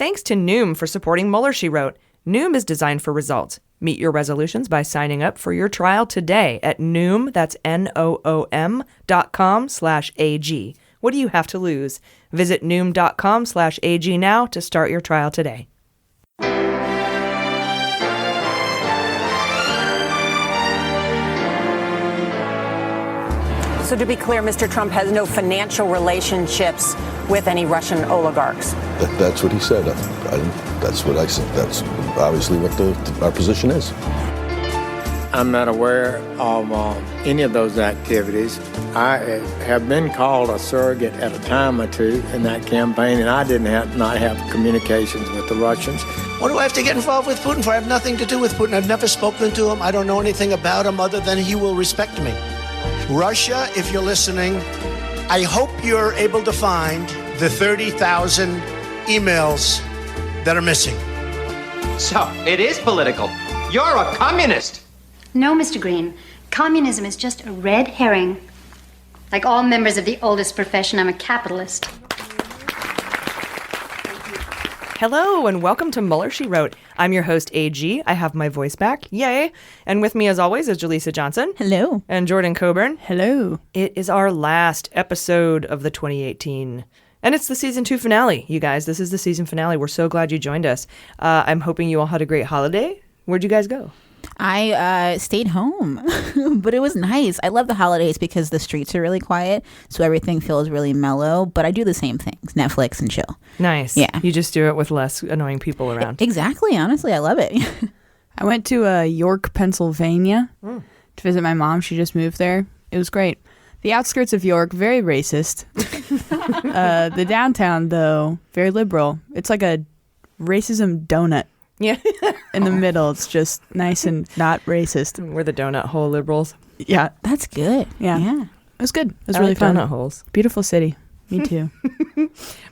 thanks to Noom for supporting Mueller, She Wrote. Noom is designed for results. Meet your resolutions by signing up for your trial today at Noom, that's Noom.com/AG. What do you have to lose? Visit Noom.com/AG now to start your trial today. So to be clear, Mr. Trump has no financial relationships with any Russian oligarchs. That's what he said. That's what I said. That's obviously what our position is. I'm not aware of any of those activities. I have been called a surrogate at a time or two in that campaign, and I did not have communications with the Russians. What do I have to get involved with Putin for? I have nothing to do with Putin. I've never spoken to him. I don't know anything about him other than he will respect me. Russia, if you're listening, I hope you're able to find the 30,000 emails that are missing. So, it is political. You're a communist. No, Mr. Green. Communism is just a red herring. Like all members of the oldest profession, I'm a capitalist. Hello and welcome to Mueller, She Wrote. I'm your host, AG. I have my voice back. Yay. And with me, as always, is Jaleesa Johnson. Hello. And Jordan Coburn. Hello. It is our last episode of the 2018. And it's the season 2 finale, you guys. This is the season finale. We're so glad you joined us. I'm hoping you all had a great holiday. Where'd you guys go? I stayed home, but it was nice. I love the holidays because the streets are really quiet, so everything feels really mellow, but I do the same things, Netflix and chill. Nice. Yeah. You just do it with less annoying people around. Exactly. Honestly, I love it. I went to York, Pennsylvania to visit my mom. She just moved there. It was great. The outskirts of York, very racist. The downtown, though, very liberal. It's like a racism donut. Yeah. In the middle, it's just nice and not racist. We're the donut hole liberals. Yeah. That's good. Yeah. Yeah. It was good. It was I really like fun. donut holes. Beautiful city. Me too.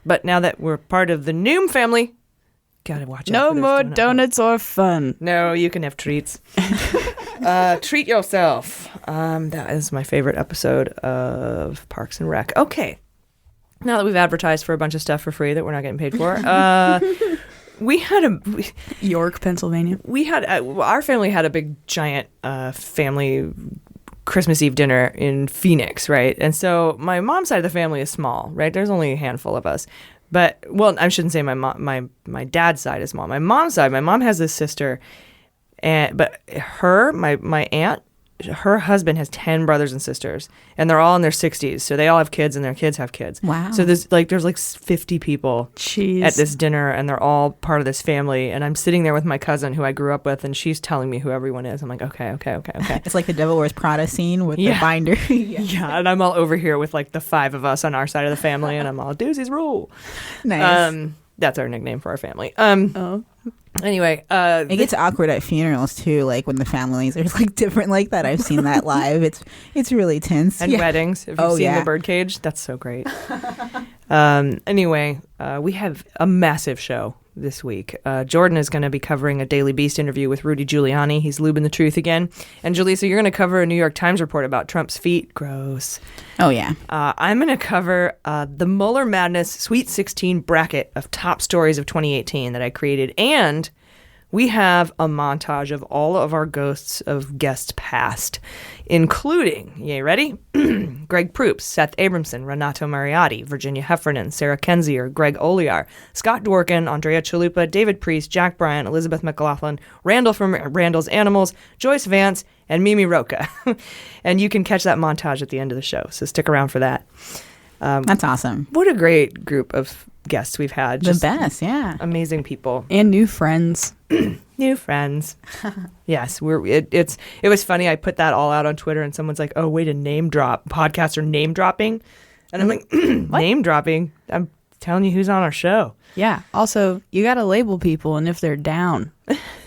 But now that we're part of the Noom family, gotta watch out. No for those more donut donuts holes. or fun. No, you can have treats. Treat yourself. That is my favorite episode of Parks and Rec. Okay. Now that we've advertised for a bunch of stuff for free that we're not getting paid for, we had York, Pennsylvania. We had our family had a big giant family Christmas Eve dinner in Phoenix, right? And so my mom's side of the family is small, right? There's only a handful of us. But well, I shouldn't say my dad's side is small. My mom's side, my mom has this sister, but my aunt, her husband has 10 brothers and sisters, and they're all in their 60s. So they all have kids, and their kids have kids. Wow. So there's like 50 people at this dinner, and they're all part of this family. And I'm sitting there with my cousin, who I grew up with, and she's telling me who everyone is. I'm like, okay. It's like the Devil Wears Prada scene with the binder. Yeah, and I'm all over here with like the 5 of us on our side of the family, and I'm all Doozy's Rule. Nice. That's our nickname for our family. Oh. Anyway, it gets awkward at funerals too, like when the families are like different like that. I've seen that live. It's really tense. And weddings. Have you seen the birdcage? That's so great. Anyway, we have a massive show this week. Jordan is going to be covering a Daily Beast interview with Rudy Giuliani. He's lubing the truth again. And Jaleesa, you're going to cover a New York Times report about Trump's feet. Gross. Oh, yeah. I'm going to cover the Mueller Madness Sweet 16 bracket of top stories of 2018 that I created. And we have a montage of all of our ghosts of guests past, including, you ready? Greg Proops, Seth Abramson, Renato Mariotti, Virginia Heffernan, Sarah Kendzior, Greg Olear, Scott Dworkin, Andrea Chalupa, David Priess, Jack Bryan, Elizabeth McLaughlin, Randall from Randall's Animals, Joyce Vance, and Mimi Rocah. And you can catch that montage at the end of the show, so stick around for that. That's awesome. What a great group of guests we've had. Just the best, yeah. Amazing people. And new friends. New friends. Yes, it was funny. I put that all out on Twitter, and someone's like, "Oh, way to name drop. Podcasts are name dropping," and I'm like, "Name dropping? I'm telling you who's on our show." Yeah. Also, you got to label people, and if they're down,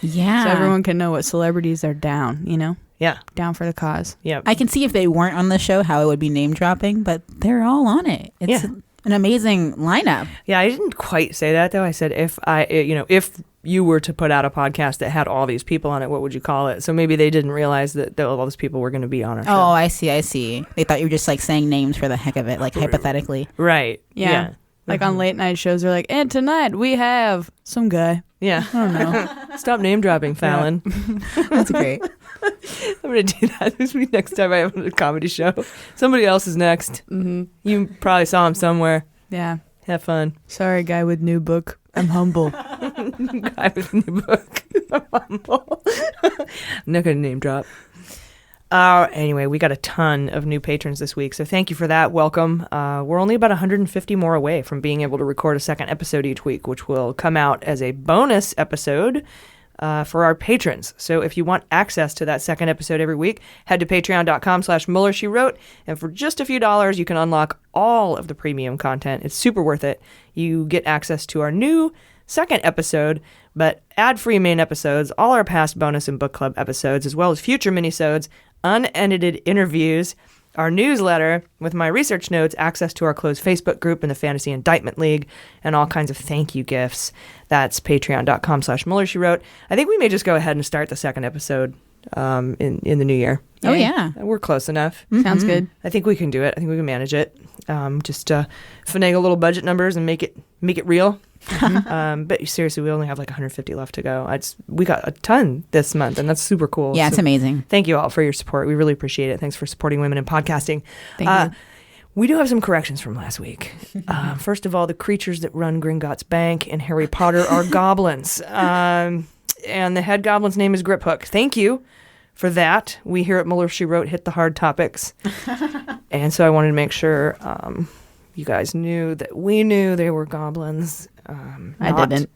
yeah, so everyone can know what celebrities are down. You know. Yeah. Down for the cause. Yeah. I can see if they weren't on the show how it would be name dropping, but they're all on it. It's an amazing lineup. Yeah, I didn't quite say that though. I said if you were to put out a podcast that had all these people on it, what would you call it? So maybe they didn't realize that all those people were going to be on our show. Oh, I see. They thought you were just like saying names for the heck of it, like hypothetically. Right. Yeah. Like on late night shows, they're like, and tonight we have some guy. Yeah. I don't know. Stop name dropping, Fallon. That's great. I'm going to do that this week next time I have a comedy show. Somebody else is next. Mm-hmm. You probably saw him somewhere. Yeah. Have fun. Sorry, guy with new book. I'm humble. Guy with new book. I'm humble. I'm not going to name drop. Anyway, we got a ton of new patrons this week, so thank you for that. Welcome. We're only about 150 more away from being able to record a second episode each week, which will come out as a bonus episode for our patrons. So if you want access to that second episode every week, head to patreon.com/MullerSheWrote, and for just a few dollars, you can unlock all of the premium content. It's super worth it. You get access to our new second episode, but ad-free main episodes, all our past bonus and book club episodes, as well as future minisodes, unedited interviews, our newsletter with my research notes, access to our closed Facebook group in the Fantasy Indictment League, and all kinds of thank you gifts. That's patreon.com/MullerSheWrote. I think we may just go ahead and start the second episode in the new year. Oh, yeah. We're close enough. Sounds good. I think we can do it. I think we can manage it. Just finagle little budget numbers and make it real. But seriously, we only have like 150 left to go. We got a ton this month, and that's super cool. Yeah, it's amazing. Thank you all for your support. We really appreciate it. Thanks for supporting women in podcasting. Thank you. We do have some corrections from last week. First of all, the creatures that run Gringotts Bank in Harry Potter are goblins. And the head goblin's name is Griphook. Thank you for that. We here at Muller, She Wrote hit the hard topics. And so I wanted to make sure you guys knew that we knew they were goblins. I didn't.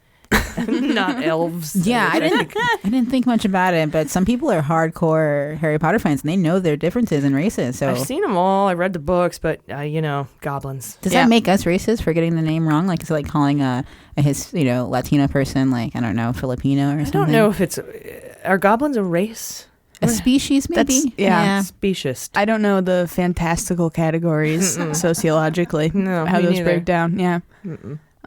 Not elves. Yeah, I didn't think much about it, but some people are hardcore Harry Potter fans, and they know their differences in races. So I've seen them all. I read the books, but goblins. Does that make us racist for getting the name wrong? Like, is it like calling a Latino person, like, I don't know, Filipino or something? I don't know if it's are goblins a race? A species, maybe? Specious. I don't know the fantastical categories sociologically. No, how me those neither. break down. Yeah.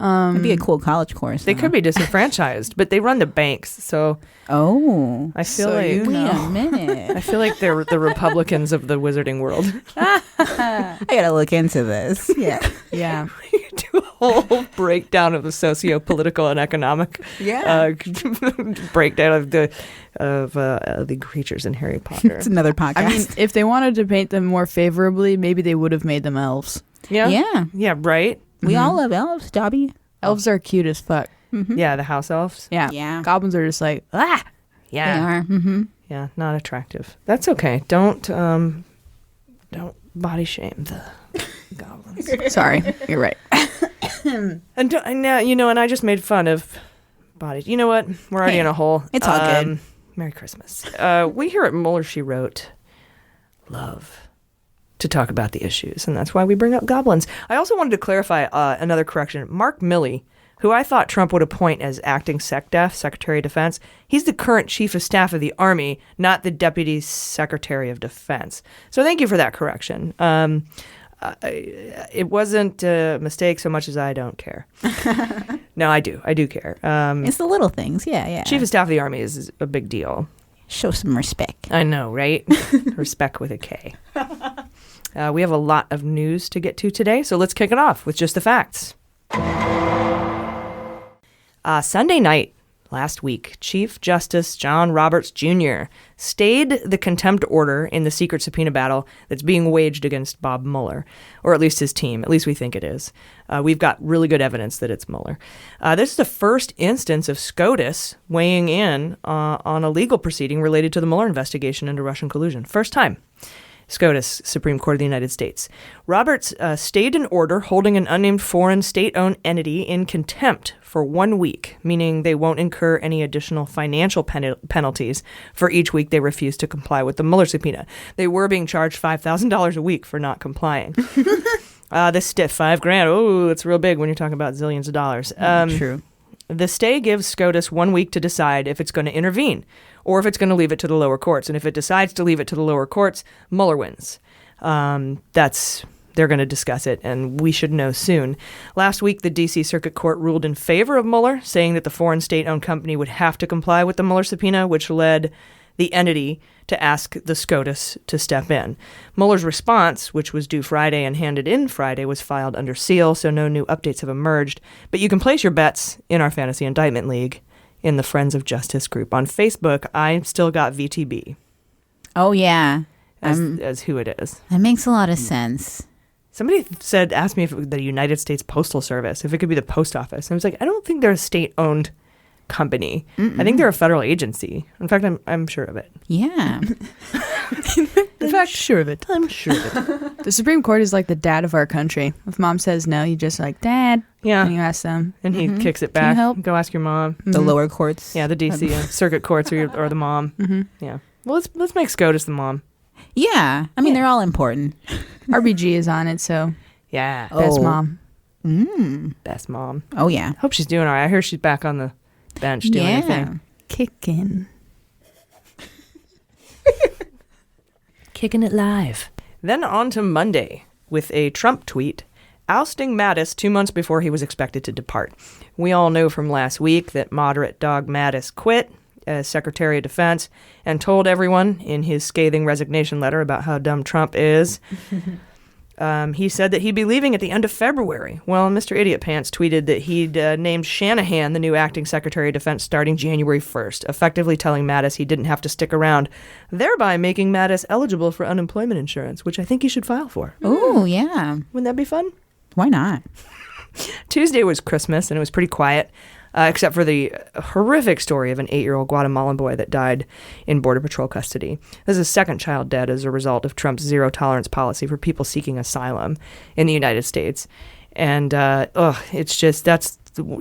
It'd be a cool college course. They could be disenfranchised, but they run the banks, so I feel like wait a minute. I feel like they're the Republicans of the wizarding world. I gotta look into this. Yeah. Yeah. Do a whole breakdown of the socio-political and economic breakdown of the creatures in Harry Potter. It's another podcast. I mean, if they wanted to paint them more favorably, maybe they would have made them elves. Yeah, right. We all love elves, Dobby. Elves are cute as fuck. Yeah, the house elves. Yeah. Goblins are just like, ah. Yeah, They are. Mm-hmm. yeah, not attractive. That's okay. Don't body shame the goblins. Sorry, you're right. And now and I just made fun of bodies. You know what? We're already in a hole. It's all good. Merry Christmas. We here at Muller, She Wrote love to talk about the issues, and that's why we bring up goblins. I also wanted to clarify another correction. Mark Milley, who I thought Trump would appoint as acting SecDef, Secretary of Defense, he's the current Chief of Staff of the Army, not the Deputy Secretary of Defense. So thank you for that correction. It wasn't a mistake so much as I don't care. No, I do. I do care. It's the little things. Yeah. Chief of Staff of the Army is a big deal. Show some respect. I know, right? Respect with a K. We have a lot of news to get to today, so let's kick it off with just the facts. Sunday night last week, Chief Justice John Roberts Jr. stayed the contempt order in the secret subpoena battle that's being waged against Bob Mueller, or at least his team. At least we think it is. We've got really good evidence that it's Mueller. This is the first instance of SCOTUS weighing in on a legal proceeding related to the Mueller investigation into Russian collusion. First time. SCOTUS, Supreme Court of the United States. Roberts stayed an order holding an unnamed foreign state-owned entity in contempt for 1 week, meaning they won't incur any additional financial penalties for each week they refuse to comply with the Mueller subpoena. They were being charged $5,000 a week for not complying. This stiff $5,000. Oh, it's real big when you're talking about zillions of dollars. True. The stay gives SCOTUS 1 week to decide if it's going to intervene or if it's going to leave it to the lower courts. And if it decides to leave it to the lower courts, Mueller wins. They're going to discuss it, and we should know soon. Last week, the D.C. Circuit Court ruled in favor of Mueller, saying that the foreign state-owned company would have to comply with the Mueller subpoena, which led the entity to ask the SCOTUS to step in. Mueller's response, which was due Friday and handed in Friday, was filed under seal, so no new updates have emerged. But you can place your bets in our Fantasy Indictment League in the Friends of Justice group. On Facebook, I still got VTB. Oh, yeah. As who it is. That makes a lot of sense. Somebody asked me if it was the United States Postal Service, if it could be the post office. And I was like, I don't think they're a state-owned company. I think they're a federal agency. In fact, I'm sure of it. Yeah. In fact, sure of it. I'm sure of it. The Supreme Court is like the dad of our country. If mom says no, you just like, Dad. Yeah. And you ask them. And he kicks it back. you help? Go ask your mom. The lower courts. Yeah, the DC circuit courts or the mom. Yeah. Well, let's make SCOTUS the mom. Yeah. I mean, they're all important. RBG is on it, so Yeah. best mom. Best mom. Oh, yeah. Hope she's doing all right. I hear she's back on the bench doing anything. Kicking. Kicking it live. Then on to Monday with a Trump tweet ousting Mattis 2 months before he was expected to depart. We all know from last week that moderate dog Mattis quit as Secretary of Defense and told everyone in his scathing resignation letter about how dumb Trump is. He said that he'd be leaving at the end of February. Well, Mr. Idiot Pants tweeted that he'd named Shanahan the new acting Secretary of Defense starting January 1st, effectively telling Mattis he didn't have to stick around, thereby making Mattis eligible for unemployment insurance, which I think he should file for. Oh, yeah. Wouldn't that be fun? Why not? Tuesday was Christmas, and it was pretty quiet, except for the horrific story of an 8-year-old Guatemalan boy that died in Border Patrol custody. This is his second child dead as a result of Trump's zero-tolerance policy for people seeking asylum in the United States. And, it's just,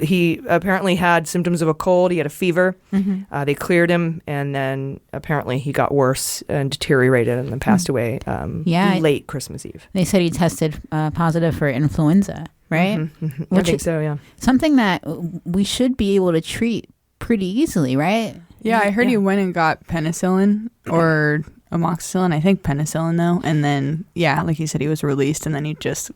he apparently had symptoms of a cold. He had a fever. They cleared him, and then apparently he got worse and deteriorated and then passed away late Christmas Eve. They said he tested positive for influenza, right? I think so, yeah. Something that we should be able to treat pretty easily, right? Yeah, I heard he went and got penicillin or amoxicillin. I think penicillin, though. And then, like you said, he was released, and then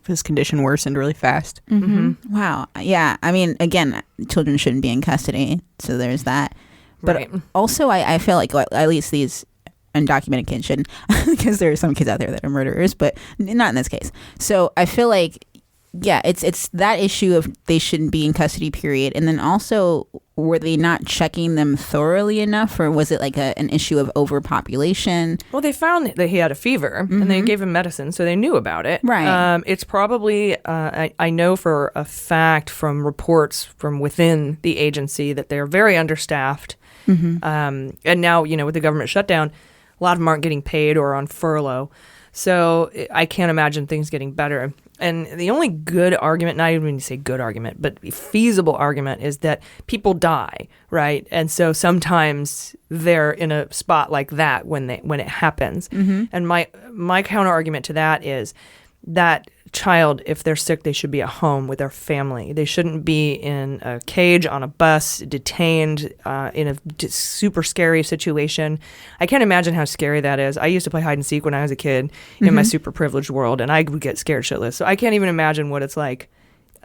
his condition worsened really fast. Wow. Yeah. I mean, again, children shouldn't be in custody, so there's that. But also, I feel like at least these undocumented kids shouldn't, because there are some kids out there that are murderers, but not in this case. So I feel like, it's that issue of they shouldn't be in custody, period. And then also, were they not checking them thoroughly enough, or was it like an issue of overpopulation? Well, they found that he had a fever, and they gave him medicine, so they knew about it. Right. It's probably, I know for a fact from reports from within the agency that they're very understaffed. And now, with the government shutdown, a lot of them aren't getting paid or on furlough. So I can't imagine things getting better. And the only good argument, not even to say good argument, but feasible argument, is that people die, right? And so sometimes they're in a spot like that when it happens. And my counter argument to that is that child, if they're sick, they should be at home with their family. They shouldn't be in a cage on a bus, detained in a super scary situation. I can't imagine how scary that is. I used to play hide and seek when I was a kid in my super privileged world, and I would get scared shitless. So I can't even imagine what it's like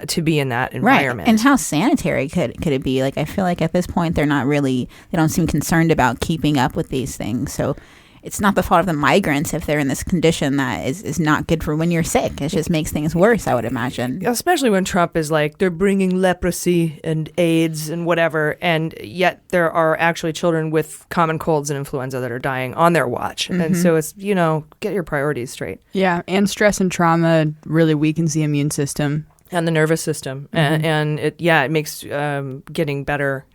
to be in that environment. Right. And how sanitary could it be? Like, I feel like at this point they don't seem concerned about keeping up with these things. So it's not the fault of the migrants if they're in this condition that is not good for when you're sick. It just makes things worse, I would imagine. Especially when Trump is like, they're bringing leprosy and AIDS and whatever, and yet there are actually children with common colds and influenza that are dying on their watch. And so it's, get your priorities straight. Yeah, and stress and trauma really weakens the immune system. And the nervous system. And it makes getting better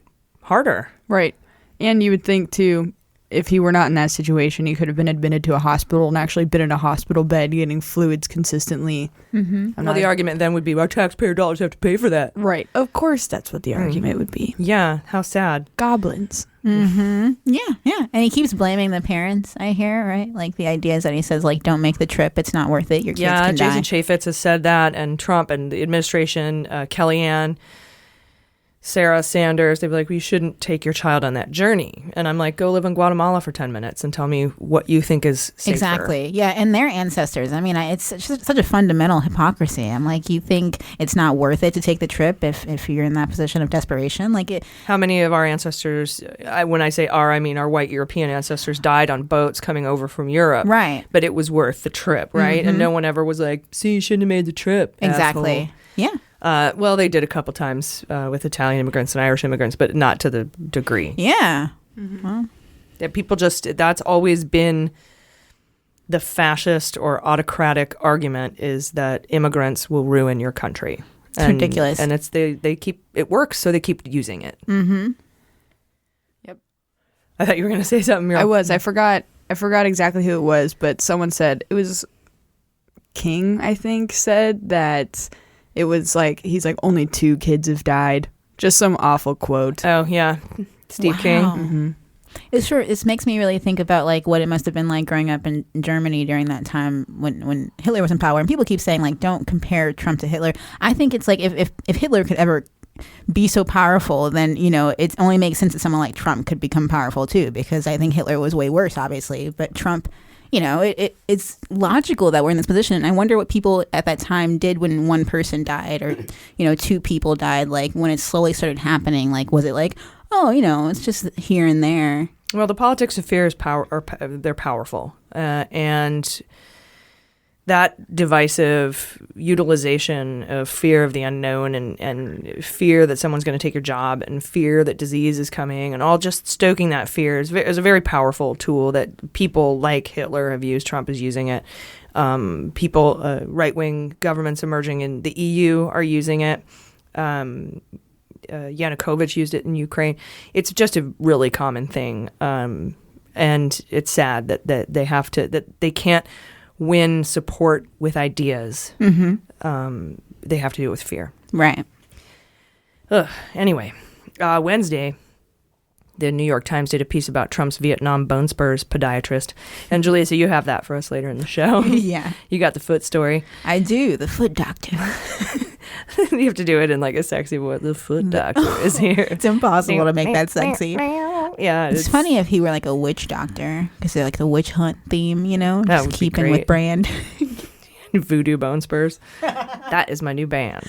harder. Right. And you would think, too, if he were not in that situation, he could have been admitted to a hospital and actually been in a hospital bed getting fluids consistently. Well, the argument then would be, our taxpayer dollars have to pay for that. Right. Of course, that's what the argument would be. Yeah. How sad. Goblins. Yeah. And he keeps blaming the parents, I hear, right? Like, the idea is that he says, like, don't make the trip. It's not worth it. Your kids can die. Jason Chaffetz has said that, and Trump and the administration, Kellyanne. Sarah Sanders, they'd be like, well, you shouldn't take your child on that journey. And I'm like, go live in Guatemala for 10 minutes and tell me what you think is safer. Exactly. Yeah, and their ancestors. I mean, it's such a fundamental hypocrisy. I'm like, you think it's not worth it to take the trip if you're in that position of desperation? How many of our ancestors, when I say our white European ancestors, died on boats coming over from Europe. Right. But it was worth the trip, right? Mm-hmm. And no one ever was like, see, you shouldn't have made the trip. Exactly. Asshole. Yeah. Well, they did a couple times with Italian immigrants and Irish immigrants, but not to the degree. Yeah. Mm-hmm. Well, that people that's always been the fascist or autocratic argument, is that immigrants will ruin your country. It's ridiculous. And it works, so they keep using it. Mm-hmm. Yep. I thought you were going to say something. I forgot exactly who it was, but someone said, it was King, I think, said that it was like, he's like, only 2 kids have died. Just some awful quote. Oh, yeah. Steve King. Mm-hmm. It makes me really think about like what it must have been like growing up in Germany during that time when Hitler was in power. And people keep saying like, don't compare Trump to Hitler. I think it's like if Hitler could ever be so powerful, then, it only makes sense that someone like Trump could become powerful too, because I think Hitler was way worse, obviously. But Trump, it's logical that we're in this position. And I wonder what people at that time did when one person died or, 2 people died. Like when it slowly started happening, like, was it like, oh, it's just here and there? Well, the politics of fear is they're powerful. And that divisive utilization of fear of the unknown and fear that someone's going to take your job and fear that disease is coming and all just stoking that fear is a very powerful tool that people like Hitler have used. Trump is using it. Right-wing governments emerging in the EU are using it. Yanukovych used it in Ukraine. It's just a really common thing. And it's sad that they can't win support with ideas. Mm-hmm. They have to do it with fear. Right. Anyway, Wednesday, the New York Times did a piece about Trump's Vietnam bone spurs podiatrist. And Jaleesa, you have that for us later in the show. Yeah. You got the foot story. I do. The foot doctor. You have to do it in like a sexy voice. The foot doctor is here. It's impossible to make that sexy. Yeah. It's funny if he were like a witch doctor, because they're like the witch hunt theme, That just keeping with brand. Voodoo bone spurs. That is my new band.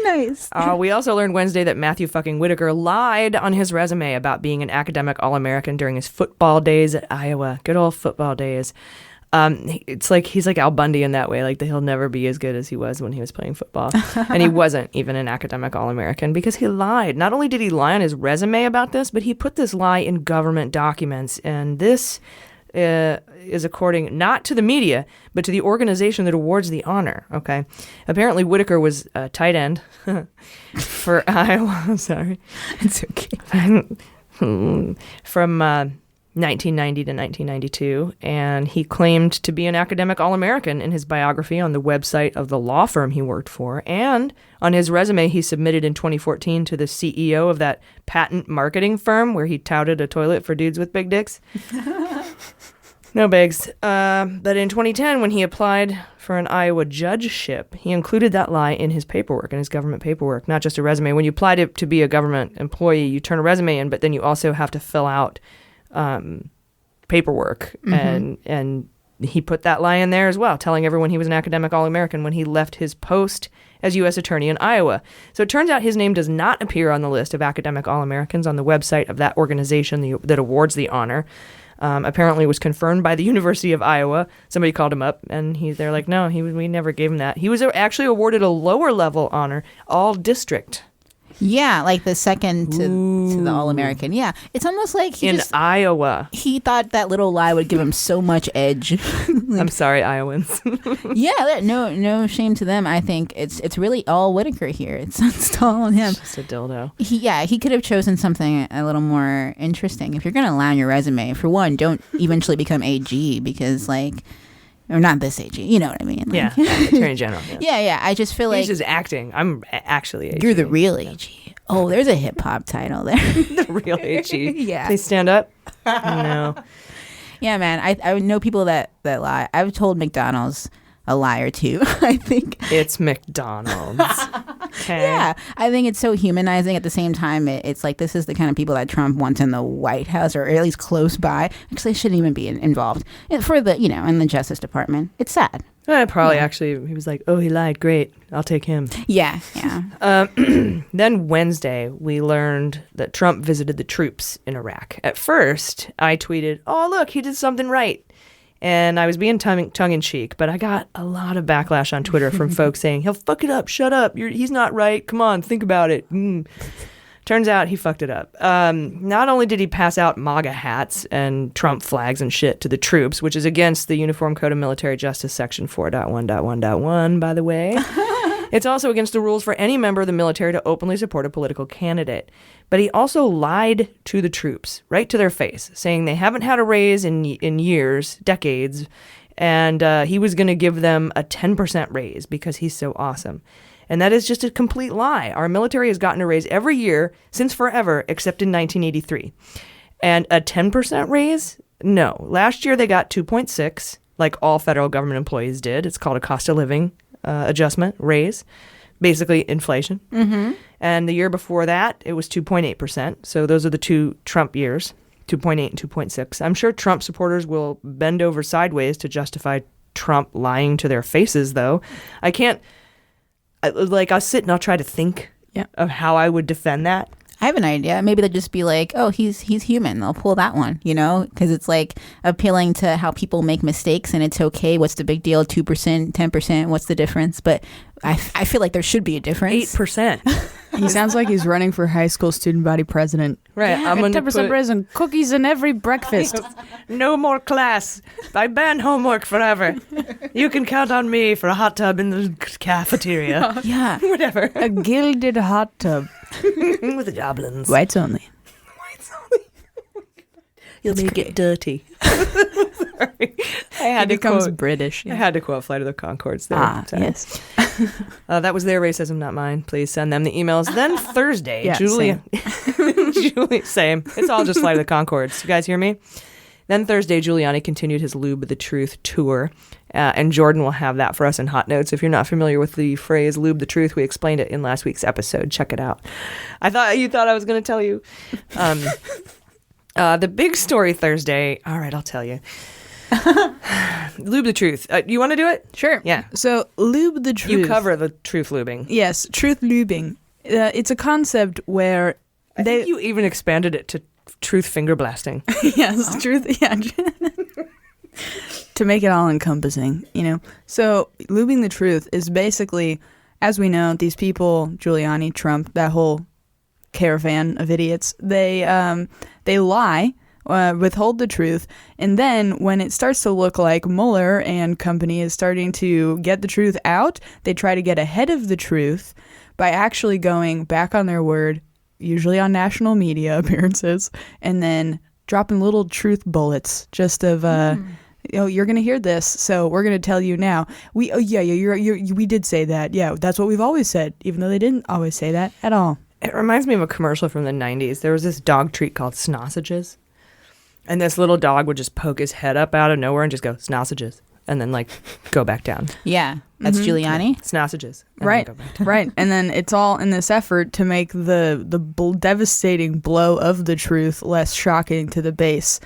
Nice. We also learned Wednesday that Matthew fucking Whitaker lied on his resume about being an academic All-American during his football days at Iowa. Good old football days. It's like he's like Al Bundy in that way, like that he'll never be as good as he was when he was playing football. And he wasn't even an academic All-American because he lied. Not only did he lie on his resume about this, but he put this lie in government documents. And this is according not to the media, but to the organization that awards the honor. Okay. Apparently Whitaker was a tight end for Iowa. I'm sorry. It's okay. From 1990 to 1992, and he claimed to be an academic All-American in his biography on the website of the law firm he worked for, and on his resume he submitted in 2014 to the CEO of that patent marketing firm where he touted a toilet for dudes with big dicks. No bigs. But in 2010, when he applied for an Iowa judgeship, he included that lie in his paperwork, in his government paperwork, not just a resume. When you apply to be a government employee, you turn a resume in, but then you also have to fill out paperwork. Mm-hmm. And he put that lie in there as well, telling everyone he was an academic All-American when he left his post as U.S. Attorney in Iowa. So it turns out his name does not appear on the list of academic All-Americans on the website of that organization that awards the honor. Apparently it was confirmed by the University of Iowa. Somebody called him up, and they're like, no, we never gave him that. He was actually awarded a lower level honor, all district. Yeah, like the second to the All-American. Yeah, it's almost like in Iowa. He thought that little lie would give him so much edge. I'm sorry, Iowans. Yeah, no shame to them. I think it's really all Whitaker here. It's all on him. It's just a dildo. He could have chosen something a little more interesting. If you're going to lie on your resume, for one, don't eventually become AG because or not this AG, you know what I mean? Yeah, Attorney General. Yeah. I just feel like he's just acting. I'm actually AG. You're the real AG. Oh, there's a hip hop title there. The real AG. Yeah. Please stand up. No. Yeah, man. I know people that lie. I've told McDonald's a lie or two. I think it's McDonald's. Okay. Yeah, I think it's so humanizing. At the same time, it's like this is the kind of people that Trump wants in the White House, or at least close by. Actually, they shouldn't even be involved for the, in the Justice Department. It's sad. Probably actually, he was like, oh, he lied. Great. I'll take him. Yeah. Then Wednesday, we learned that Trump visited the troops in Iraq. At first, I tweeted, oh, look, he did something right. And I was being tongue-in-cheek, but I got a lot of backlash on Twitter from folks saying, he'll fuck it up, shut up, he's not right, come on, think about it. Turns out he fucked it up. Not only did he pass out MAGA hats and Trump flags and shit to the troops, which is against the Uniform Code of Military Justice Section 4.1.1.1, by the way. It's also against the rules for any member of the military to openly support a political candidate. But he also lied to the troops, right to their face, saying they haven't had a raise in years, decades, and he was going to give them a 10% raise because he's so awesome. And that is just a complete lie. Our military has gotten a raise every year since forever, except in 1983. And a 10% raise? No. Last year they got 2.6, like all federal government employees did. It's called a cost of living adjustment, raise, basically inflation. Mm-hmm. And the year before that, it was 2.8%. So those are the two Trump years, 2.8 and 2.6. I'm sure Trump supporters will bend over sideways to justify Trump lying to their faces, though. I can't, I'll sit and I'll try to think of how I would defend that. I have an idea. Maybe they'll just be like, oh, he's human. They'll pull that one, because it's like appealing to how people make mistakes and it's okay. What's the big deal? 2%, 10%. What's the difference? But I feel like there should be a difference. 8%. He sounds like he's running for high school student body president. Right. Yeah, I'm going to 10% raise and cookies in every breakfast. No more class. I ban homework forever. You can count on me for a hot tub in the cafeteria. Yeah. Whatever. A gilded hot tub. With the goblins. Whites only. You'll make it dirty. Sorry. It becomes British. I had to quote Flight of the Conchords there. Yes. That was their racism, not mine. Please send them the emails. Then Thursday, Julie, same. It's all just Flight of the Conchords. You guys hear me? Then Thursday, Giuliani continued his Lube the Truth tour. And Jordan will have that for us in Hot Notes. If you're not familiar with the phrase Lube the Truth, we explained it in last week's episode. Check it out. I thought you thought I was going to tell you. The big story Thursday. All right, I'll tell you. Lube the Truth. You want to do it? Sure. Yeah. So Lube the Truth. You cover the truth lubing. Yes, truth lubing. It's a concept where I think you even expanded it to truth finger blasting. Yes, truth. Yeah. To make it all encompassing, So lubing the truth is basically, as we know, these people, Giuliani, Trump, that whole caravan of idiots, they lie, withhold the truth, and then when it starts to look like Mueller and company is starting to get the truth out, they try to get ahead of the truth by actually going back on their word, usually on national media appearances, and then dropping little truth bullets just of you're going to hear this, so we're going to tell you now. We did say that. Yeah, that's what we've always said, even though they didn't always say that at all. It reminds me of a commercial from the 90s. There was this dog treat called Snossages. And this little dog would just poke his head up out of nowhere and just go, Snossages. And then, go back down. Yeah, that's Giuliani. Snossages. Right, right. And then it's all in this effort to make the devastating blow of the truth less shocking to the base,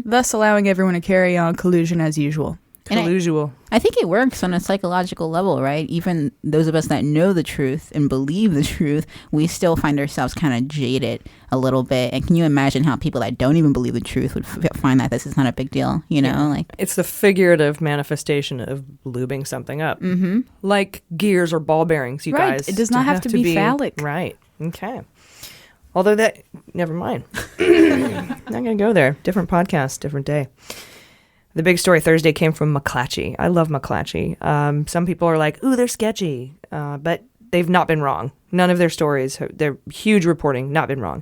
thus allowing everyone to carry on collusion as usual. I think it works on a psychological level, right? Even those of us that know the truth and believe the truth, we still find ourselves kind of jaded a little bit. And can you imagine how people that don't even believe the truth would find that this is not a big deal, It's the figurative manifestation of lubing something up. Mm-hmm. Like gears or ball bearings, you guys. It does not have to be phallic. Right. Okay. Although never mind. Not going to go there. Different podcast, different day. The big story Thursday came from McClatchy. I love McClatchy. Some people are like, ooh, they're sketchy. But they've not been wrong. None of their stories, their huge reporting, not been wrong.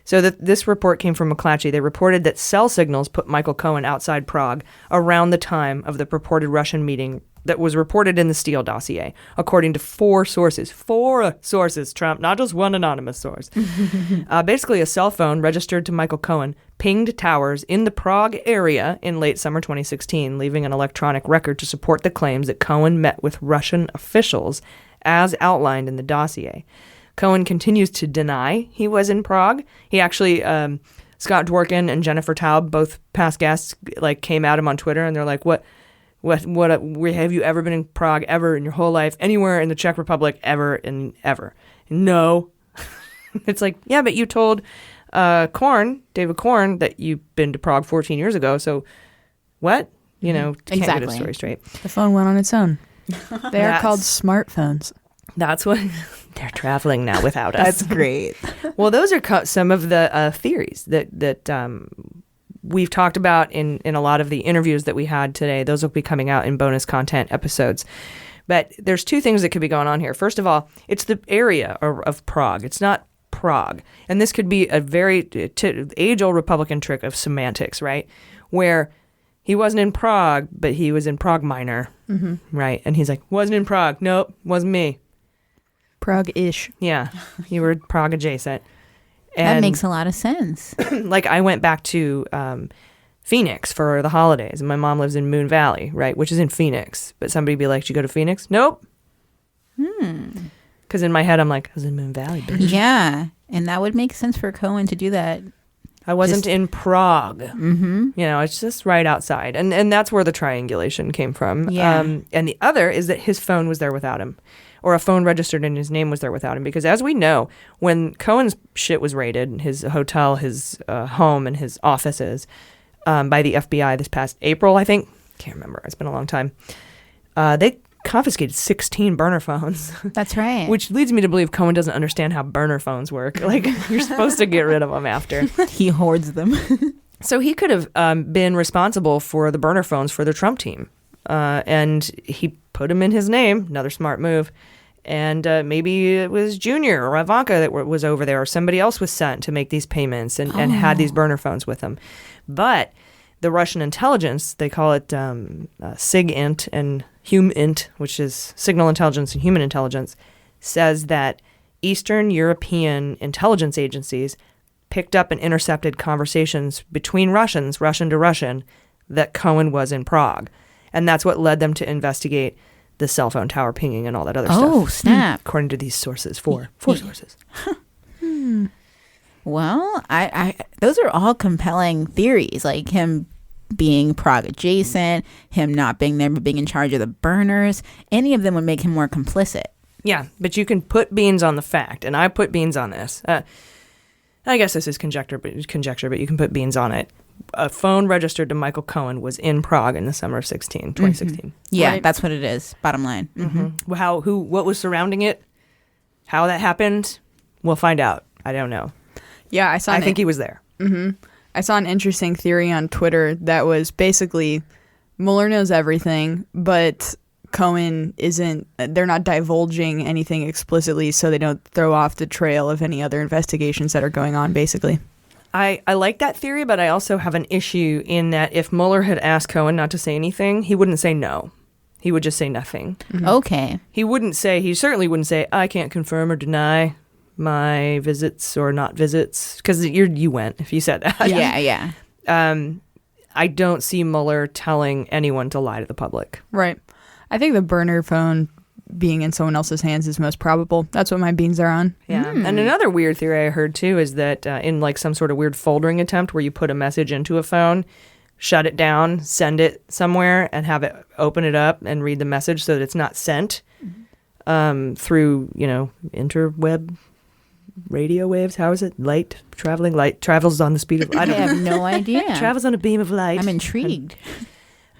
So this report came from McClatchy. They reported that cell signals put Michael Cohen outside Prague around the time of the purported Russian meeting that was reported in the Steele dossier, according to 4 sources. 4 sources, Trump, not just one anonymous source. Basically, a cell phone registered to Michael Cohen pinged towers in the Prague area in late summer 2016, leaving an electronic record to support the claims that Cohen met with Russian officials as outlined in the dossier. Cohen continues to deny he was in Prague. He actually, Scott Dworkin and Jennifer Taub, both past guests, like came at him on Twitter, and they're like, what, have you ever been in Prague ever in your whole life, anywhere in the Czech Republic ever and ever? No. It's like, yeah, but you told David Korn, that you've been to Prague 14 years ago, so what? You know, can't get a story straight. The phone went on its own. They are called smartphones. That's what they're traveling now without us. That's great. Well, those are some of the theories that we've talked about in a lot of the interviews that we had today. Those will be coming out in bonus content episodes. But there's two things that could be going on here. First of all, it's the area of Prague. It's not Prague. And this could be a very age-old Republican trick of semantics, right? Where he wasn't in Prague, but he was in Prague Minor, right? And he's like, wasn't in Prague. Nope, wasn't me. Prague-ish. Yeah, you were Prague adjacent. And that makes a lot of sense. Like I went back to Phoenix for the holidays, and my mom lives in Moon Valley, right, which is in Phoenix. But somebody be like, "Did you go to Phoenix?" Nope. Because in my head, I'm like, I was in Moon Valley, bitch. Yeah, and that would make sense for Cohen to do that. I wasn't in Prague. You know, it's just right outside. And that's where the triangulation came from. Yeah. And the other is that his phone was there without him, or a phone registered in his name was there without him. Because as we know, when Cohen's shit was raided, his hotel, his home, and his offices by the FBI this past April, I think. Can't remember. It's been a long time. They confiscated 16 burner phones. That's right. Which leads me to believe Cohen doesn't understand how burner phones work. Like, you're supposed to get rid of them after. He hoards them. So he could have been responsible for the burner phones for the Trump team. And he put them in his name. Another smart move. And maybe it was Junior or Ivanka that was over there, or somebody else was sent to make these payments and had these burner phones with them. But the Russian intelligence, they call it SIGINT and HUMINT, which is signal intelligence and human intelligence, says that Eastern European intelligence agencies picked up and intercepted conversations between Russians, Russian to Russian, that Cohen was in Prague. And that's what led them to investigate the cell phone tower pinging and all that other stuff. Oh, snap. According to these sources, four sources. Well, I those are all compelling theories, like him being Prague adjacent, him not being there but being in charge of the burners. Any of them would make him more complicit. Yeah, but you can put beans on the fact, and I put beans on this. I guess this is conjecture, but you can put beans on it. A phone registered to Michael Cohen was in Prague in the summer of 2016. Yeah, right? that's what it is. Bottom line. What was surrounding it, how that happened, we'll find out. I don't know. Yeah, I think he was there. I saw an interesting theory on Twitter that was basically Mueller knows everything, but Cohen isn't. They're not divulging anything explicitly, so they don't throw off the trail of any other investigations that are going on, basically. I like that theory, but I also have an issue in that if Mueller had asked Cohen not to say anything, he wouldn't say no. He would just say nothing. Okay. He certainly wouldn't say, I can't confirm or deny my visits or not visits, because you went if you said that. Yeah. I don't see Mueller telling anyone to lie to the public. Right. I think the burner phone being in someone else's hands is most probable. That's what my beans are on. Yeah. And another weird theory I heard too is that in like some sort of weird foldering attempt where you put a message into a phone, shut it down, send it somewhere, and have it open it up and read the message so that it's not sent through, interweb radio waves. How is it? Light travels on the speed of light. I have no idea. Travels on a beam of light. I'm intrigued.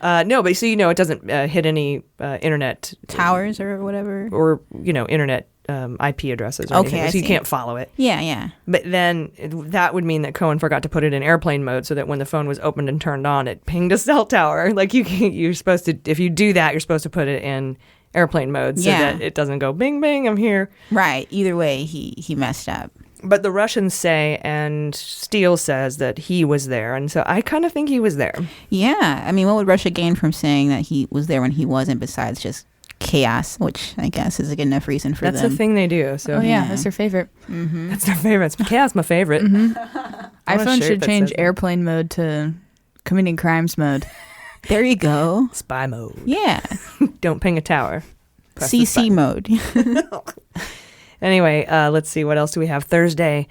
No, but so it doesn't hit any internet towers or whatever, or internet IP addresses. Or anything, so you can't follow it. Yeah. But then that would mean that Cohen forgot to put it in airplane mode, so that when the phone was opened and turned on, it pinged a cell tower. Like you're supposed to, if you do that, you're supposed to put it in airplane mode so that it doesn't go bing bing, I'm here. Right. Either way, he messed up. But the Russians say, and Steele says, that he was there. And so I kind of think he was there. Yeah. I mean, what would Russia gain from saying that he was there when he wasn't, besides just chaos, which I guess is a good enough reason for them. That's the thing they do. So that's their favorite. That's their favorite. Chaos, my favorite. iPhone should change airplane mode to committing crimes mode. There you go. Spy mode. Yeah. Don't ping a tower. CC mode. Anyway, let's see. What else do we have? Thursday,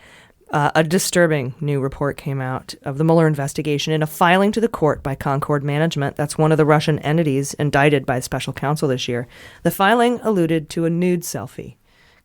a disturbing new report came out of the Mueller investigation in a filing to the court by Concord Management. That's one of the Russian entities indicted by the special counsel this year. The filing alluded to a nude selfie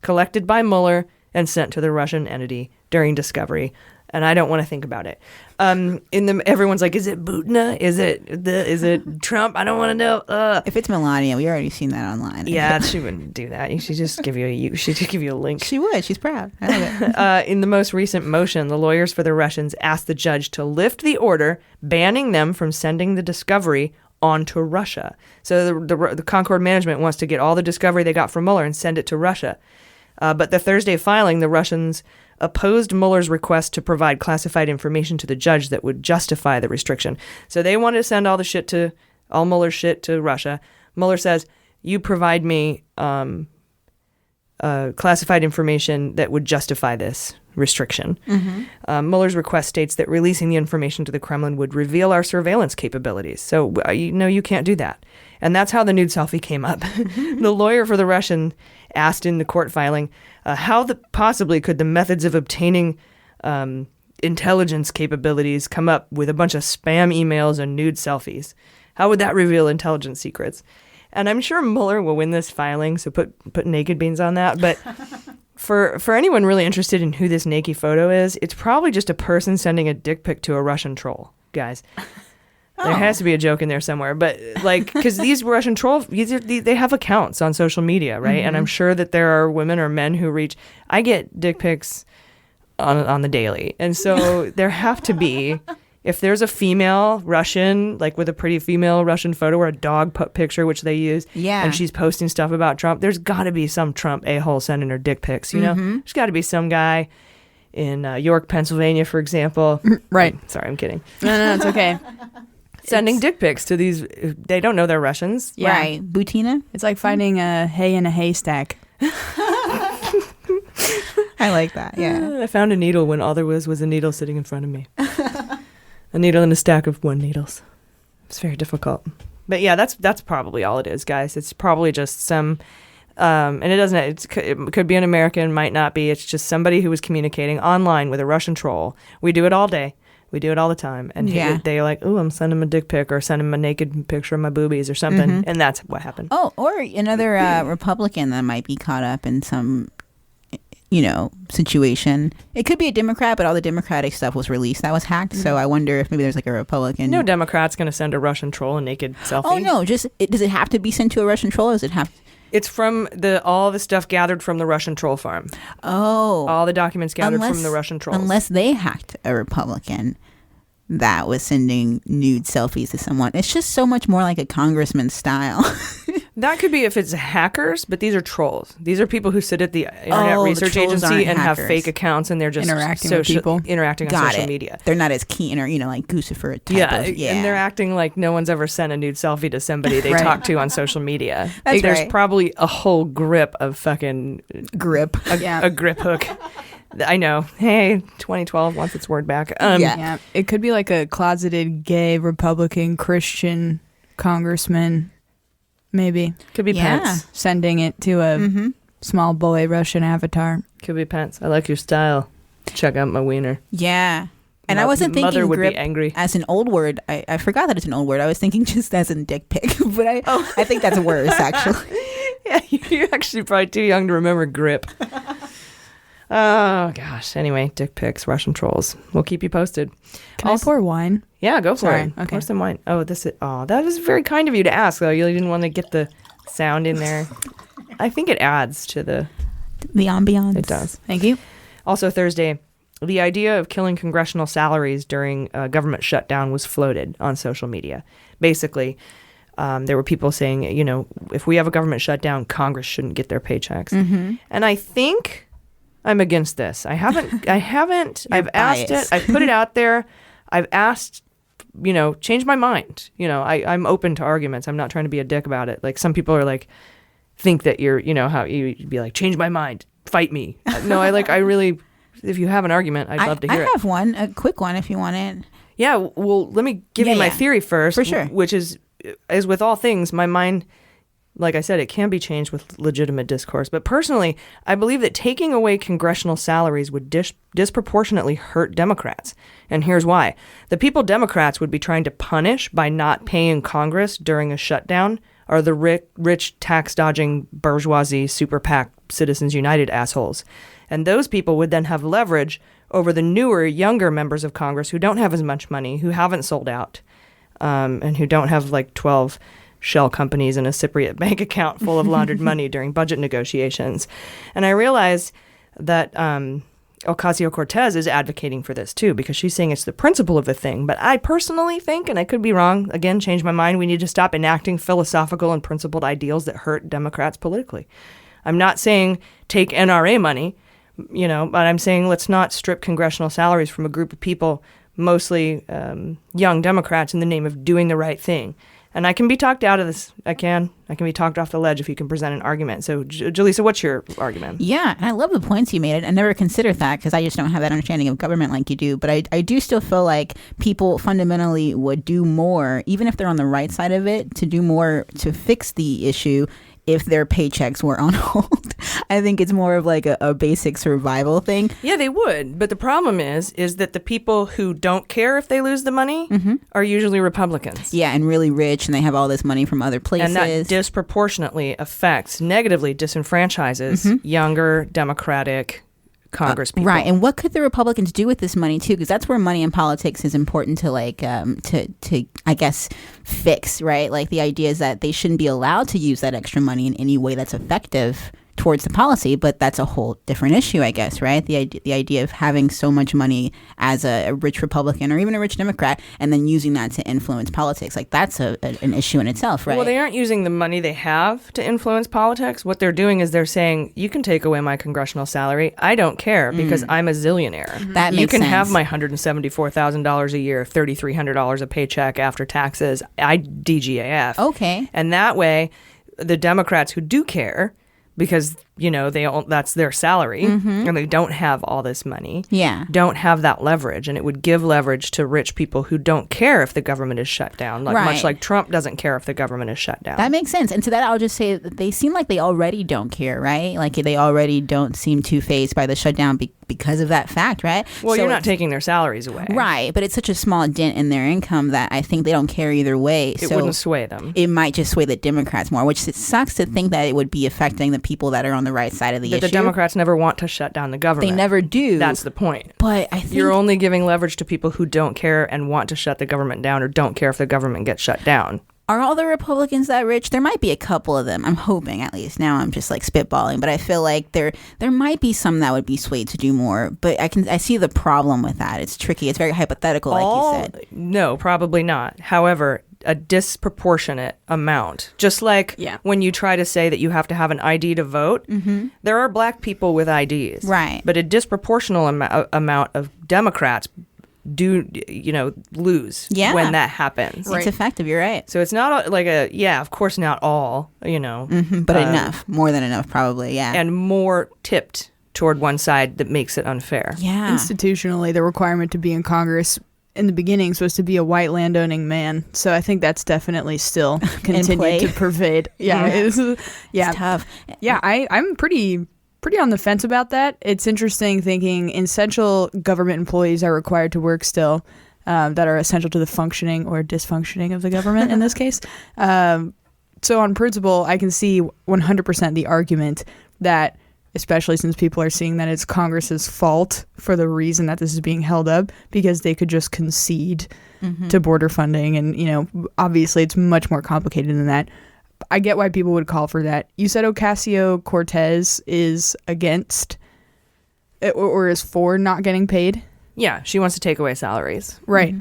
collected by Mueller and sent to the Russian entity during discovery. And I don't want to think about it. Everyone's like, is it Butina? Is it Trump? I don't want to know. If it's Melania, we already seen that online. Yeah, she wouldn't do that. She just give you a link. She would. She's proud. I love it. In the most recent motion, the lawyers for the Russians asked the judge to lift the order banning them from sending the discovery onto Russia. So the Concord Management wants to get all the discovery they got from Mueller and send it to Russia. But the Thursday filing, the Russians opposed Mueller's request to provide classified information to the judge that would justify the restriction. So they wanted to send all Mueller's shit to Russia. Mueller says, you provide me classified information that would justify this restriction. Mm-hmm. Mueller's request states that releasing the information to the Kremlin would reveal our surveillance capabilities. So, you can't do that. And that's how the nude selfie came up. Mm-hmm. The lawyer for the Russian asked in the court filing, how possibly could the methods of obtaining intelligence capabilities come up with a bunch of spam emails and nude selfies? How would that reveal intelligence secrets? And I'm sure Mueller will win this filing, so put naked beans on that. But for anyone really interested in who this naked photo is, it's probably just a person sending a dick pic to a Russian troll, guys. There has to be a joke in there somewhere, but because these Russian trolls, they have accounts on social media, right? Mm-hmm. And I'm sure that there are women or men who I get dick pics on the daily. And so there have to be, if there's a female Russian, with a pretty female Russian photo or a dog picture, which they use, and she's posting stuff about Trump, there's got to be some Trump a-hole sending her dick pics, you know? There's got to be some guy in York, Pennsylvania, for example. Right. Sorry, I'm kidding. No, it's okay. Sending dick pics to these, they don't know they're Russians. Yeah. Right. Butina? It's like finding a hay in a haystack. I like that, yeah. I found a needle when all there was a needle sitting in front of me. A needle in a stack of one needles. It's very difficult. But yeah, that's probably all it is, guys. It's probably just some, and it could be an American, might not be. It's just somebody who was communicating online with a Russian troll. We do it all day. We do it all the time. And they're like, oh, I'm sending him a dick pic or sending him a naked picture of my boobies or something. Mm-hmm. And that's what happened. Oh, or another Republican that might be caught up in some, situation. It could be a Democrat, but all the Democratic stuff was released. That was hacked. Mm-hmm. So I wonder if maybe there's a Republican. No Democrat's going to send a Russian troll a naked selfie. Oh, no. Does it have to be sent to a Russian troll or does it have It's from all the stuff gathered from the Russian troll farm. Oh. All the documents gathered from the Russian trolls. Unless they hacked a Republican that was sending nude selfies to someone. It's just so much more like a congressman style. That could be if it's hackers, but these are trolls. These are people who sit at the Internet Research Agency and have fake accounts, and they're just interacting with people. Interacting on social media. They're not as keen or, like Guccifer type of, and they're acting like no one's ever sent a nude selfie to somebody they talk to on social media. There's probably a whole grip of fucking... Grip. A grip hook. I know. Hey, 2012 wants its word back. Yeah. It could be like a closeted gay Republican Christian congressman. Maybe. Could be Pence. Sending it to a small boy Russian avatar. Could be Pence. I like your style. Check out my wiener. Yeah. And I wasn't thinking mother would grip be angry. as an old word. I forgot that it's an old word. I was thinking just as in dick pic. But I think that's worse, actually. Yeah, you're actually probably too young to remember grip. Oh, gosh. Anyway, dick pics, Russian trolls. We'll keep you posted. Can I pour wine? Yeah, go for it. Okay. Pour some wine. Oh, that was very kind of you to ask, though. You didn't want to get the sound in there. I think it adds to the ambiance. It does. Thank you. Also, Thursday, the idea of killing congressional salaries during a government shutdown was floated on social media. Basically, there were people saying, if we have a government shutdown, Congress shouldn't get their paychecks. Mm-hmm. And I think... I'm against this. I've asked it. I've put it out there. I've asked, change my mind. I'm open to arguments. I'm not trying to be a dick about it. Like some people are think that you're, how you'd be like, change my mind, fight me. No, I really, if you have an argument, I'd love to hear it. I have one, a quick one if you want it. Yeah. Well, let me give you my theory first. For sure. Which is with all things, my mind like I said, it can be changed with legitimate discourse. But personally, I believe that taking away congressional salaries would disproportionately hurt Democrats. And here's why. The people Democrats would be trying to punish by not paying Congress during a shutdown are the rich tax-dodging bourgeoisie super PAC Citizens United assholes. And those people would then have leverage over the newer, younger members of Congress who don't have as much money, who haven't sold out, and who don't have like 12 shell companies and a Cypriot bank account full of laundered money during budget negotiations. And I realize that Ocasio-Cortez is advocating for this too, because she's saying it's the principle of the thing. But I personally think, and I could be wrong, again, change my mind, we need to stop enacting philosophical and principled ideals that hurt Democrats politically. I'm not saying take NRA money, but I'm saying let's not strip congressional salaries from a group of people, mostly young Democrats, in the name of doing the right thing. And I can be talked out of this. I can be talked off the ledge if you can present an argument. So, Jaleesa, what's your argument? Yeah, and I love the points you made. I never considered that because I just don't have that understanding of government like you do. But I do still feel like people fundamentally would do more, even if they're on the right side of it, to do more to fix the issue if their paychecks were on hold. I think it's more of like a basic survival thing. Yeah, they would. But the problem is that the people who don't care if they lose the money are usually Republicans. Yeah, and really rich, and they have all this money from other places. And that disproportionately affects, negatively disenfranchises younger Democratic Congress people. Right. And what could the Republicans do with this money too? Because that's where money in politics is important to to I guess fix, right? Like the idea is that they shouldn't be allowed to use that extra money in any way that's effective towards the policy, but that's a whole different issue, I guess, right? The idea of having so much money as a rich Republican or even a rich Democrat and then using that to influence politics, like that's an issue in itself, right? Well, they aren't using the money they have to influence politics. What they're doing is they're saying, you can take away my congressional salary. I don't care because I'm a zillionaire. That makes sense. You can have my $174,000 a year, $3,300 a paycheck after taxes. I DGAF. Okay. And that way, the Democrats who do care, because, that's their salary, and they don't have all this money, don't have that leverage. And it would give leverage to rich people who don't care if the government is shut down, much like Trump doesn't care if the government is shut down. That makes sense. And to that, I'll just say that they seem like they already don't care, right? Like they already don't seem too fazed by the shutdown because of that fact, right? Well, so you're not taking their salaries away. Right, but it's such a small dent in their income that I think they don't care either way. It wouldn't sway them. It might just sway the Democrats more, which it sucks to think that it would be affecting the people that are on the right side of the issue. The Democrats never want to shut down the government. They never do. That's the point. But I think you're only giving leverage to people who don't care and want to shut the government down or don't care if the government gets shut down. Are all the Republicans that rich? There might be a couple of them. I'm hoping, at least. Now I'm just like spitballing, but I feel like there might be some that would be swayed to do more. But I see the problem with that. It's tricky. It's very hypothetical, like you said. No, probably not. However, a disproportionate amount. Just like when you try to say that you have to have an ID to vote, there are black people with IDs. Right. But a disproportional amount of Democrats do lose when that happens. It's effective. You're right. So it's not like of course not all, but enough, more than enough, probably. Yeah, and more tipped toward one side that makes it unfair. Yeah, institutionally, the requirement to be in Congress in the beginning was to be a white landowning man. So I think that's definitely still continued to pervade. It's tough. Yeah, I'm pretty on the fence about that. It's interesting thinking essential government employees are required to work still, that are essential to the functioning or dysfunctioning of the government in this case. So on principle, I can see 100% the argument that, especially since people are seeing that it's Congress's fault for the reason that this is being held up, because they could just concede to border funding. And, obviously it's much more complicated than that. I get why people would call for that. You said Ocasio-Cortez is against or is for not getting paid? Yeah, she wants to take away salaries. Right.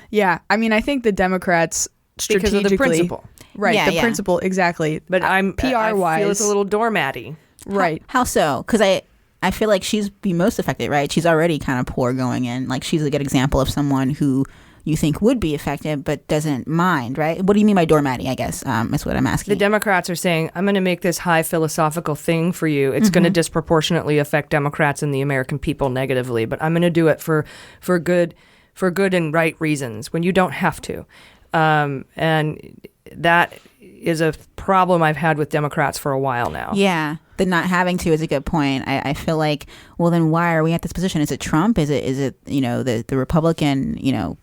Yeah, I mean, I think the Democrats strategically... Because of the principle. Right, the principle, exactly. But PR-wise... I feel it's a little doormatty. Right. How so? Because I feel like she's the most affected, right? She's already kind of poor going in. Like, she's a good example of someone who you think would be affected but doesn't mind, right? What do you mean by doormatty, I guess, is what I'm asking. The Democrats are saying, I'm going to make this high philosophical thing for you. It's going to disproportionately affect Democrats and the American people negatively, but I'm going to do it for good and right reasons when you don't have to. And that is a problem I've had with Democrats for a while now. Yeah. The not having to is a good point. I feel like, well, then why are we at this position? Is it Trump? Is it the Republican,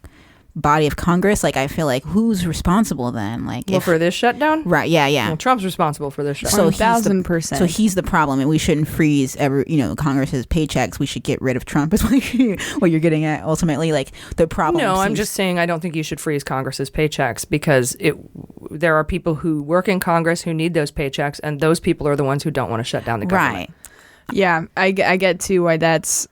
body of Congress? Like, I feel like who's responsible then? Like, for this shutdown? Right. Yeah. Yeah. Well, Trump's responsible for this shutdown. So 1,000%. So he's the problem, and we shouldn't freeze Congress's paychecks. We should get rid of Trump. Is what you're getting at ultimately. Like, the problem. No, I'm just saying I don't think you should freeze Congress's paychecks because there are people who work in Congress who need those paychecks, and those people are the ones who don't want to shut down the government. Right. Yeah, I get to why that's.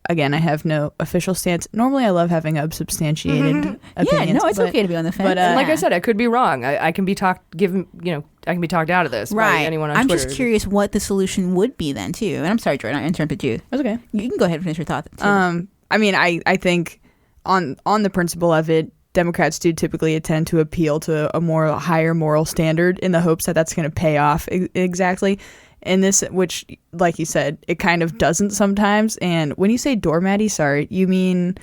Again, I have no official stance. Normally, I love having unsubstantiated opinions. Yeah, no, it's okay to be on the fence. But like I said, I could be wrong. I can be talked out of this by anyone on I'm Twitter. just curious what the solution would be then too. And I'm sorry, Jordan, I interrupted you. That's okay. You can go ahead and finish your thought. Too. I mean, I think on the principle of it, Democrats do typically tend to appeal to a higher moral standard in the hopes that that's going to pay off exactly. And this, which, like you said, it kind of doesn't sometimes. And when you say doormatty, sorry, you mean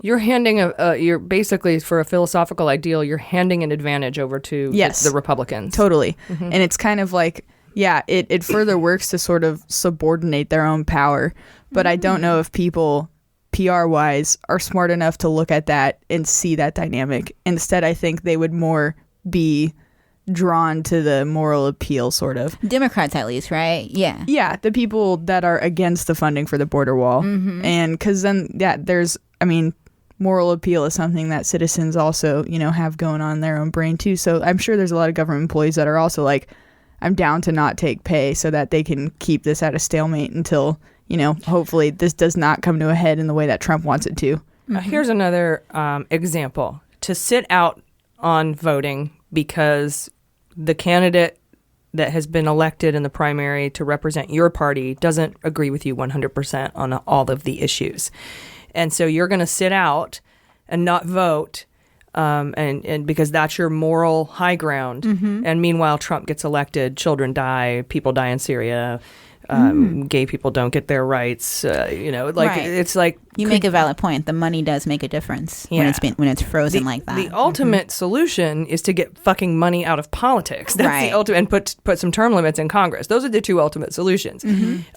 you're handing you're basically, for a philosophical ideal, you're handing an advantage over to the Republicans. Totally. And it's kind of like, it further works to sort of subordinate their own power. But I don't know if people, PR-wise, are smart enough to look at that and see that dynamic. Instead, I think they would more be drawn to the moral appeal, sort of. Democrats, at least, right? Yeah. Yeah, the people that are against the funding for the border wall. And because then, moral appeal is something that citizens also, have going on in their own brain too. So I'm sure there's a lot of government employees that are also like, I'm down to not take pay so that they can keep this at a stalemate until, hopefully this does not come to a head in the way that Trump wants it to. Here's another example. To sit out on voting because the candidate that has been elected in the primary to represent your party doesn't agree with you 100% on all of the issues. And so you're going to sit out and not vote and because that's your moral high ground. And meanwhile, Trump gets elected, children die, people die in Syria, gay people don't get their rights. It's like you make a valid point. The money does make a difference when it's frozen like that. The ultimate solution is to get fucking money out of politics. That's the ultimate, and put some term limits in Congress. Those are the two ultimate solutions.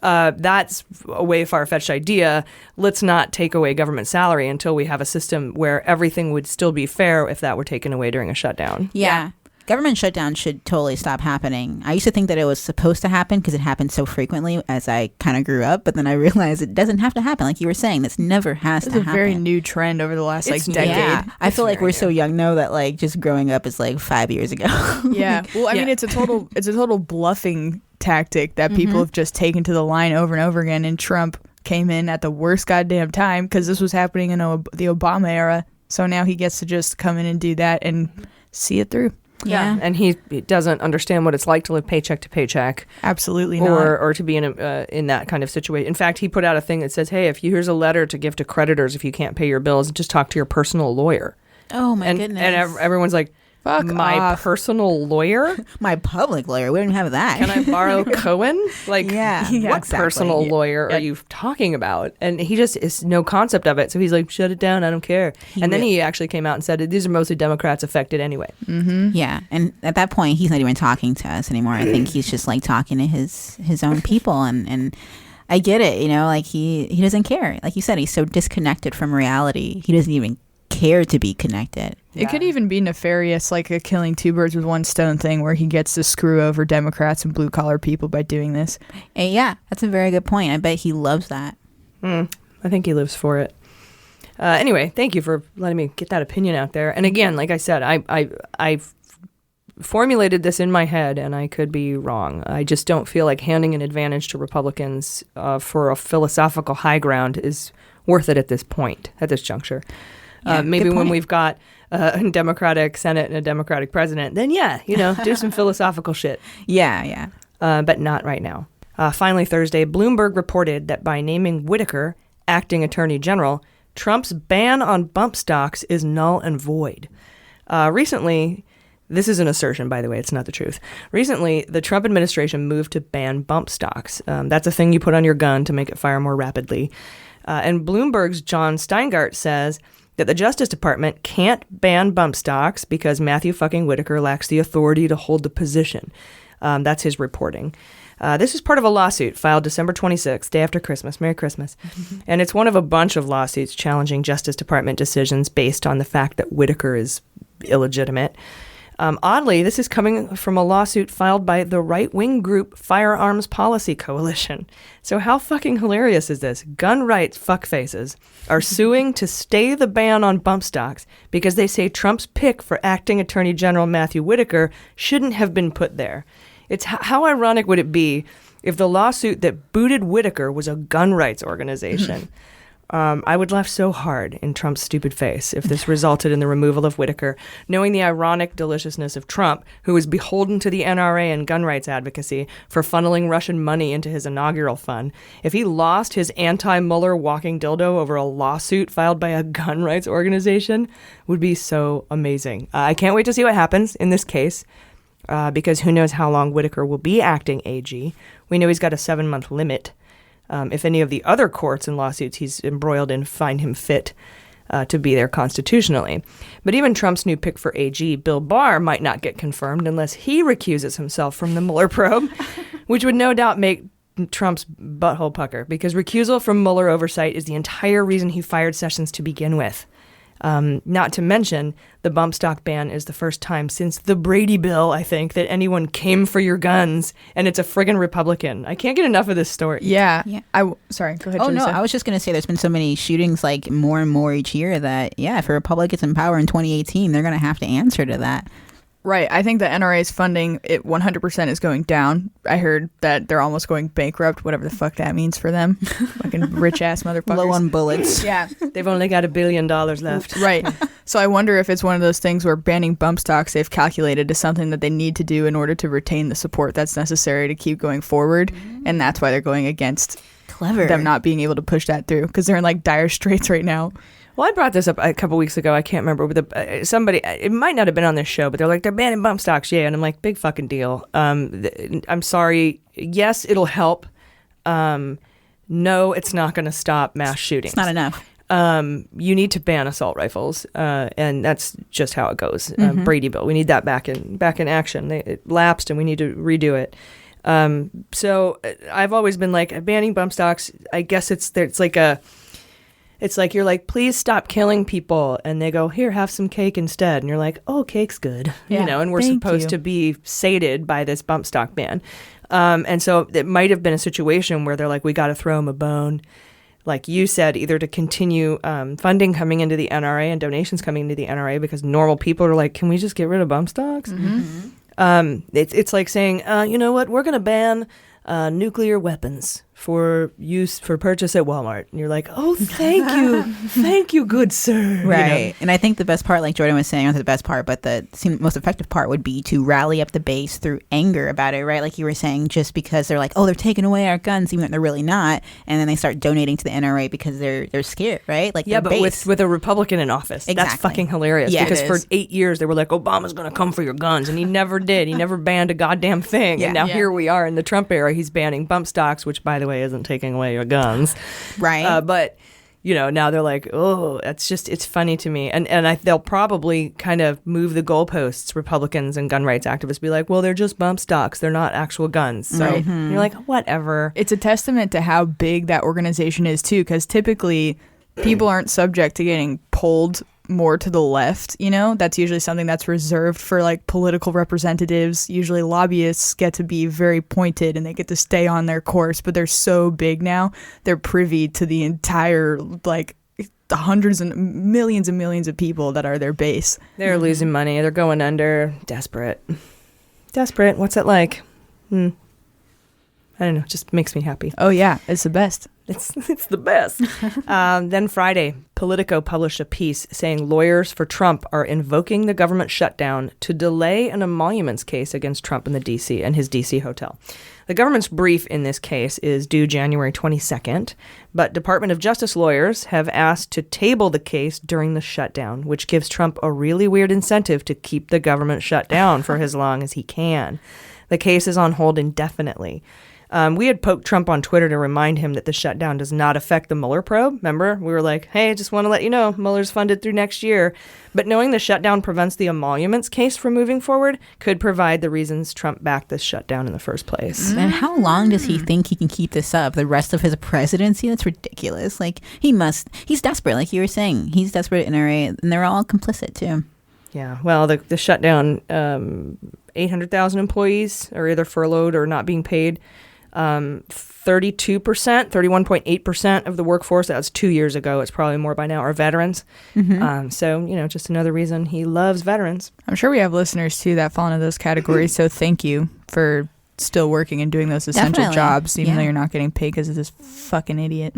That's a way far-fetched idea. Let's not take away government salary until we have a system where everything would still be fair if that were taken away during a shutdown. Yeah. Government shutdown should totally stop happening. I used to think that it was supposed to happen because it happened so frequently as I kind of grew up, but then I realized it doesn't have to happen. Like you were saying, this never has to happen. It's a very new trend over the last decade. Yeah. I feel like we're so young now that like just growing up is like 5 years ago. Yeah. Well, I mean, it's a total bluffing tactic that people have just taken to the line over and over again. And Trump came in at the worst goddamn time because this was happening in the Obama era. So now he gets to just come in and do that and see it through. Yeah, and he doesn't understand what it's like to live paycheck to paycheck. Absolutely not. Or to be in that kind of situation. In fact, he put out a thing that says, hey, here's a letter to give to creditors if you can't pay your bills, just talk to your personal lawyer. Oh, my goodness. And everyone's like, fuck my off. Personal lawyer? My public lawyer. We don't have that. Can I borrow Cohen? Like, what exactly. personal lawyer are you talking about? And he just is no concept of it. So he's like, shut it down. I don't care. And then he actually came out and said, these are mostly Democrats affected anyway. Yeah. And at that point, he's not even talking to us anymore. I think he's just like talking to his own people. And I get it. Like he doesn't care. Like you said, he's so disconnected from reality. He doesn't even care to be connected. It could even be nefarious, like a killing two birds with one stone thing where he gets to screw over Democrats and blue collar people by doing this. And yeah, that's a very good point. I bet he loves that. I think he lives for it. Anyway, thank you for letting me get that opinion out there. And again, like I said, I've formulated this in my head and I could be wrong. I just don't feel like handing an advantage to Republicans for a philosophical high ground is worth it at this point, at this juncture. Maybe when we've got a Democratic Senate and a Democratic president, then do some philosophical shit. Yeah. But not right now. Finally, Thursday, Bloomberg reported that by naming Whitaker acting attorney general, Trump's ban on bump stocks is null and void. Recently, this is an assertion, by the way, it's not the truth. Recently, the Trump administration moved to ban bump stocks. That's a thing you put on your gun to make it fire more rapidly. And Bloomberg's John Steingart says that the Justice Department can't ban bump stocks because Matthew fucking Whitaker lacks the authority to hold the position. That's his reporting. This is part of a lawsuit filed December 26th, day after Christmas. Merry Christmas. And it's one of a bunch of lawsuits challenging Justice Department decisions based on the fact that Whitaker is illegitimate. Oddly, this is coming from a lawsuit filed by the right-wing group Firearms Policy Coalition. So how fucking hilarious is this? Gun rights fuckfaces are suing to stay the ban on bump stocks because they say Trump's pick for acting Attorney General Matthew Whitaker shouldn't have been put there. It's how ironic would it be if the lawsuit that booted Whitaker was a gun rights organization? I would laugh so hard in Trump's stupid face if this resulted in the removal of Whitaker, knowing the ironic deliciousness of Trump, who is beholden to the NRA and gun rights advocacy for funneling Russian money into his inaugural fund. If he lost his anti-Mueller walking dildo over a lawsuit filed by a gun rights organization, would be so amazing. I can't wait to see what happens in this case. Because who knows how long Whitaker will be acting AG. We know he's got a 7-month limit. If any of the other courts and lawsuits he's embroiled in find him fit to be there constitutionally. But even Trump's new pick for AG, Bill Barr, might not get confirmed unless he recuses himself from the Mueller probe, which would no doubt make Trump's butthole pucker, because recusal from Mueller oversight is the entire reason he fired Sessions to begin with. Not to mention, the bump stock ban is the first time since the Brady bill, I think, that anyone came for your guns, and it's a friggin' Republican. I can't get enough of this story. Yeah. Sorry, go ahead, Oh, no, Jaleesa. I was just going to say there's been so many shootings, like, more and more each year that, yeah, if a Republic gets in power in 2018, they're going to have to answer to that. Right. I think the NRA's funding, it 100% is going down. I heard that they're almost going bankrupt, whatever the fuck that means for them. Fucking rich-ass motherfuckers. Low on bullets. Yeah. They've only got $1 billion left. Right. So I wonder if it's one of those things where banning bump stocks they've calculated is something that they need to do in order to retain the support that's necessary to keep going forward. And that's why they're going against them not being able to push that through, because they're in like dire straits right now. Well, I brought this up a couple weeks ago. I can't remember. But somebody, it might not have been on this show, but they're like, they're banning bump stocks. Yeah. And I'm like, big fucking deal. I'm sorry. Yes, it'll help. No, it's not going to stop mass shootings. It's not enough. You need to ban assault rifles. And that's just how it goes. Brady bill. We need that back in action. It lapsed and we need to redo it. So I've always been like, banning bump stocks, I guess it's like you're like, please stop killing people. And they go, here, have some cake instead. And you're like, oh, cake's good. Yeah, and we're supposed to be sated by this bump stock ban. And so it might have been a situation where they're like, we got to throw them a bone. Like you said, either to continue funding coming into the NRA and donations coming into the NRA, because normal people are like, can we just get rid of bump stocks? It's like saying, you know what, we're going to ban nuclear weapons for purchase at Walmart. And you're like, oh, thank you, good sir. Right. And I think the best part, like Jordan was saying, not the best part, but the most effective part would be to rally up the base through anger about it, right? Like you were saying, just because they're like, oh, they're taking away our guns, even though they're really not. And then they start donating to the NRA because they're scared, right? Like, yeah, but base. with a Republican in office. Exactly. That's fucking hilarious. Yeah, because for 8 years, they were like, Obama's going to come for your guns. And he never did. He never banned a goddamn thing. And now here we are in the Trump era. He's banning bump stocks, which, by the way, isn't taking away your guns. Right. But, now they're like, oh, it's funny to me. And they'll probably kind of move the goalposts, Republicans and gun rights activists be like, well, they're just bump stocks. They're not actual guns. So you're like, whatever. It's a testament to how big that organization is, too, because typically people aren't subject to getting pulled more to the left, that's usually something that's reserved for like political representatives. Usually lobbyists get to be very pointed and they get to stay on their course, but they're so big now, they're privy to the entire like the hundreds and millions of people that are their base. They're losing money, they're going under, desperate. What's it like? I don't know, it just makes me happy. Oh yeah, it's the best. It's the best. Then Friday, Politico published a piece saying lawyers for Trump are invoking the government shutdown to delay an emoluments case against Trump in his D.C. hotel. The government's brief in this case is due January 22nd, but Department of Justice lawyers have asked to table the case during the shutdown, which gives Trump a really weird incentive to keep the government shut down for as long as he can. The case is on hold indefinitely. We had poked Trump on Twitter to remind him that the shutdown does not affect the Mueller probe. Remember? We were like, hey, just want to let you know, Mueller's funded through next year. But knowing the shutdown prevents the emoluments case from moving forward could provide the reasons Trump backed this shutdown in the first place. And how long does he think he can keep this up? The rest of his presidency? That's ridiculous. Like, he's desperate, like you were saying. He's desperate, and they're all complicit, too. Yeah, well, the shutdown, 800,000 employees are either furloughed or not being paid. 31.8% of the workforce, that was 2 years ago, it's probably more by now, are veterans. So, just another reason he loves veterans. I'm sure we have listeners, too, that fall into those categories. So thank you for still working and doing those essential jobs, even though you're not getting paid because of this fucking idiot.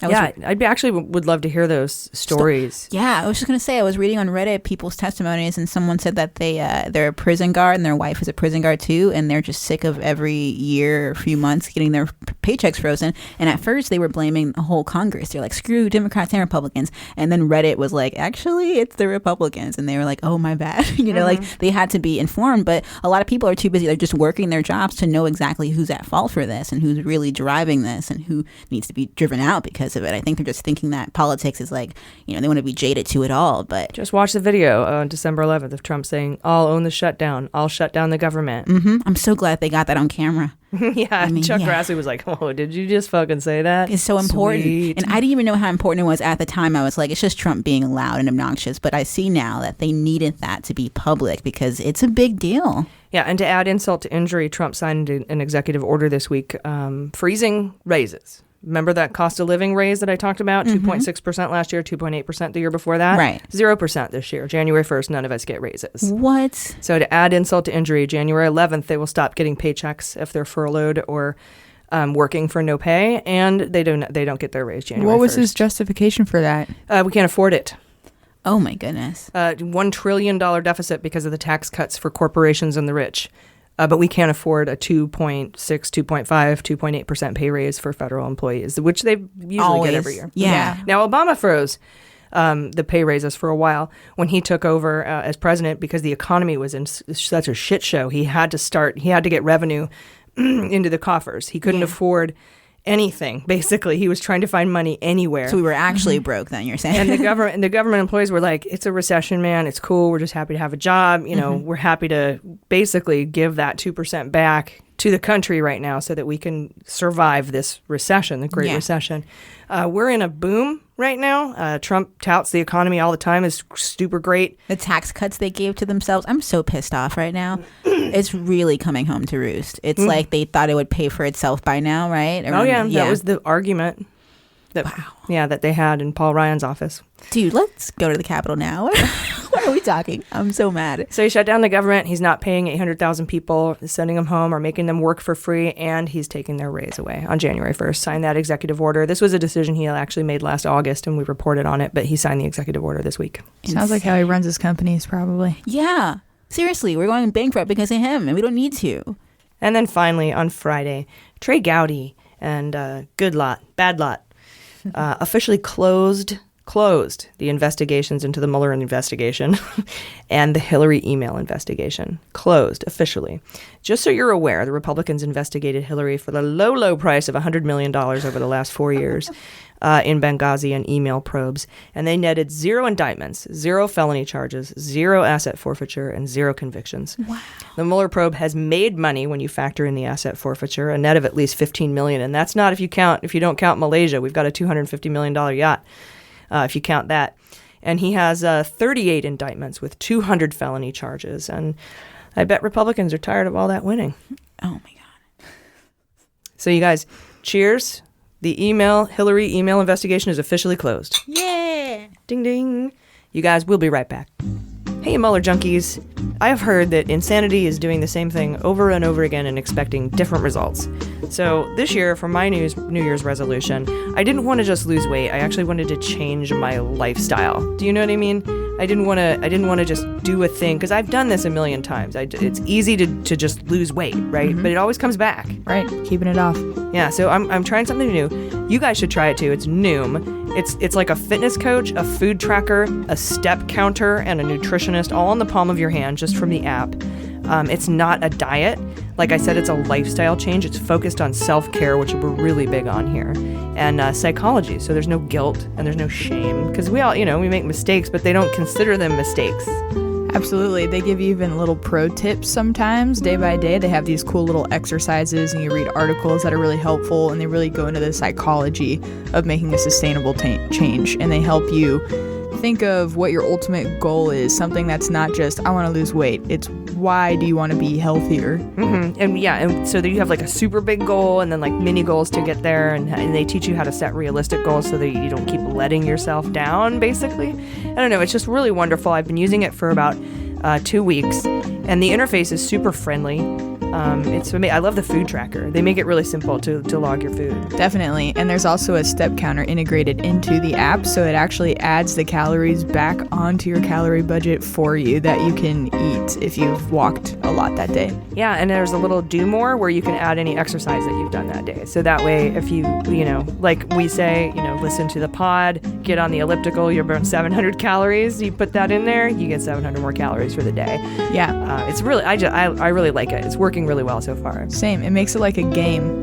I'd actually would love to hear those stories. I was just going to say, I was reading on Reddit people's testimonies, and someone said that they're a prison guard and their wife is a prison guard too, and they're just sick of every year or few months getting their paychecks frozen. And at first they were blaming the whole Congress. They're like, screw Democrats and Republicans. And then Reddit was like, actually, it's the Republicans. And they were like, oh, my bad. Like they had to be informed. But a lot of people are too busy. They're just working their jobs to know exactly who's at fault for this and who's really driving this and who needs to be driven out because of it. I think they're just thinking that politics is like, they want to be jaded to it all. But just watch the video on December 11th of Trump saying, I'll own the shutdown. I'll shut down the government. I'm so glad they got that on camera. Chuck Grassley was like, oh, did you just fucking say that? It's so important. Sweet. And I didn't even know how important it was at the time. I was like, it's just Trump being loud and obnoxious. But I see now that they needed that to be public because it's a big deal. Yeah, and to add insult to injury, Trump signed an executive order this week freezing raises. Remember that cost of living raise that I talked about? 2.6% last year, 2.8% the year before that? Right. 0% this year. January 1st, none of us get raises. What? So to add insult to injury, January 11th, they will stop getting paychecks if they're furloughed or working for no pay, and they don't get their raise January 1st. What was his justification for that? We can't afford it. Oh, my goodness. $1 trillion deficit because of the tax cuts for corporations and the rich. But we can't afford a 2.6, 2.5, 2.8% pay raise for federal employees, which they usually get every year. Yeah. Now, Obama froze the pay raises for a while when he took over as president because the economy was in such a shit show. He had to get revenue into the coffers. He couldn't afford anything, basically. He was trying to find money anywhere. So we were actually broke then, you're saying? And the government employees were like, it's a recession, man. It's cool. We're just happy to have a job. We're happy to basically give that 2% back to the country right now so that we can survive this recession, the Great Recession. We're in a boom right now. Trump touts the economy all the time is super great. The tax cuts they gave to themselves, I'm so pissed off right now. It's really coming home to roost. It's like they thought it would pay for itself by now, right? That was the argument that that they had in Paul Ryan's office. Dude, let's go to the Capitol now. What are we talking? I'm so mad. So he shut down the government. He's not paying 800,000 people, sending them home or making them work for free, and he's taking their raise away on January 1st. Signed that executive order. This was a decision he actually made last August, and we reported on it, but he signed the executive order this week. Sounds like how he runs his companies, probably. Yeah. Seriously, we're going bankrupt because of him, and we don't need to. And then finally, on Friday, Trey Gowdy and Bad Lot officially closed the investigations into the Mueller investigation and the Hillary email investigation. Closed officially. Just so you're aware, the Republicans investigated Hillary for the low price of $100 million over the last 4 years in Benghazi and email probes. And they netted 0 indictments, 0 felony charges, 0 asset forfeiture, and 0 convictions. Wow. The Mueller probe has made money when you factor in the asset forfeiture, a net of at least $15 million. And that's not if you don't count Malaysia. We've got a $250 million yacht. If you count that. And he has 38 indictments with 200 felony charges. And I bet Republicans are tired of all that winning. Oh, my God. So you guys, cheers. The Hillary email investigation is officially closed. Yeah. Ding, ding. You guys, we'll be right back. Hey, Mueller junkies. I have heard that insanity is doing the same thing over and over again and expecting different results. So this year, for my New Year's resolution, I didn't want to just lose weight. I actually wanted to change my lifestyle. Do you know what I mean? I didn't want to just do a thing, because I've done this a million times. It's easy to just lose weight, right? But it always comes back. Right, keeping it off. Yeah, so I'm trying something new. You guys should try it too. It's Noom. It's like a fitness coach, a food tracker, a step counter, and a nutritionist all in the palm of your hand just from the app. It's not a diet. Like I said, it's a lifestyle change. It's focused on self-care, which we're really big on here, and psychology. So there's no guilt and there's no shame, because we all, we make mistakes, but they don't consider them mistakes. Absolutely. They give you even little pro tips sometimes, day by day. They have these cool little exercises, and you read articles that are really helpful, and they really go into the psychology of making a sustainable change, and they help you think of what your ultimate goal is, something that's not just, I want to lose weight. It's why do you want to be healthier? Mm-hmm. And so you have like a super big goal and then like mini goals to get there, and they teach you how to set realistic goals so that you don't keep letting yourself down, basically. I don't know, it's just really wonderful. I've been using it for about 2 weeks, and the interface is super friendly. I love the food tracker. They make it really simple to log your food. Definitely. And there's also a step counter integrated into the app, so it actually adds the calories back onto your calorie budget for you that you can eat if you've walked a lot that day. Yeah, and there's a little do more where you can add any exercise that you've done that day. So that way, if you like we say, listen to the pod, get on the elliptical, you burn 700 calories, you put that in there, you get 700 more calories for the day. Yeah. It's really, I really like it. It's working really well so far. Same. It makes it like a game.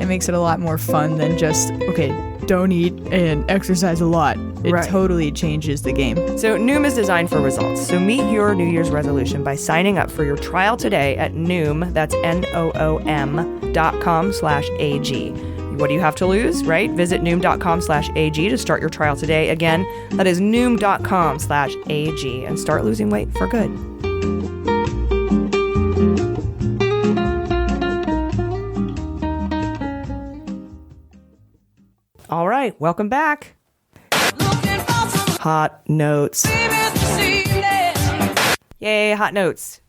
It makes it a lot more fun than just, okay, don't eat and exercise a lot. It totally changes the game. So Noom is designed for results. So meet your New Year's resolution by signing up for your trial today at Noom, that's Noom.com/AG. What do you have to lose, right? Visit Noom.com/AG to start your trial today. Again, that is Noom.com/AG, and start losing weight for good. All right, welcome back. Hot notes. Yay, hot notes.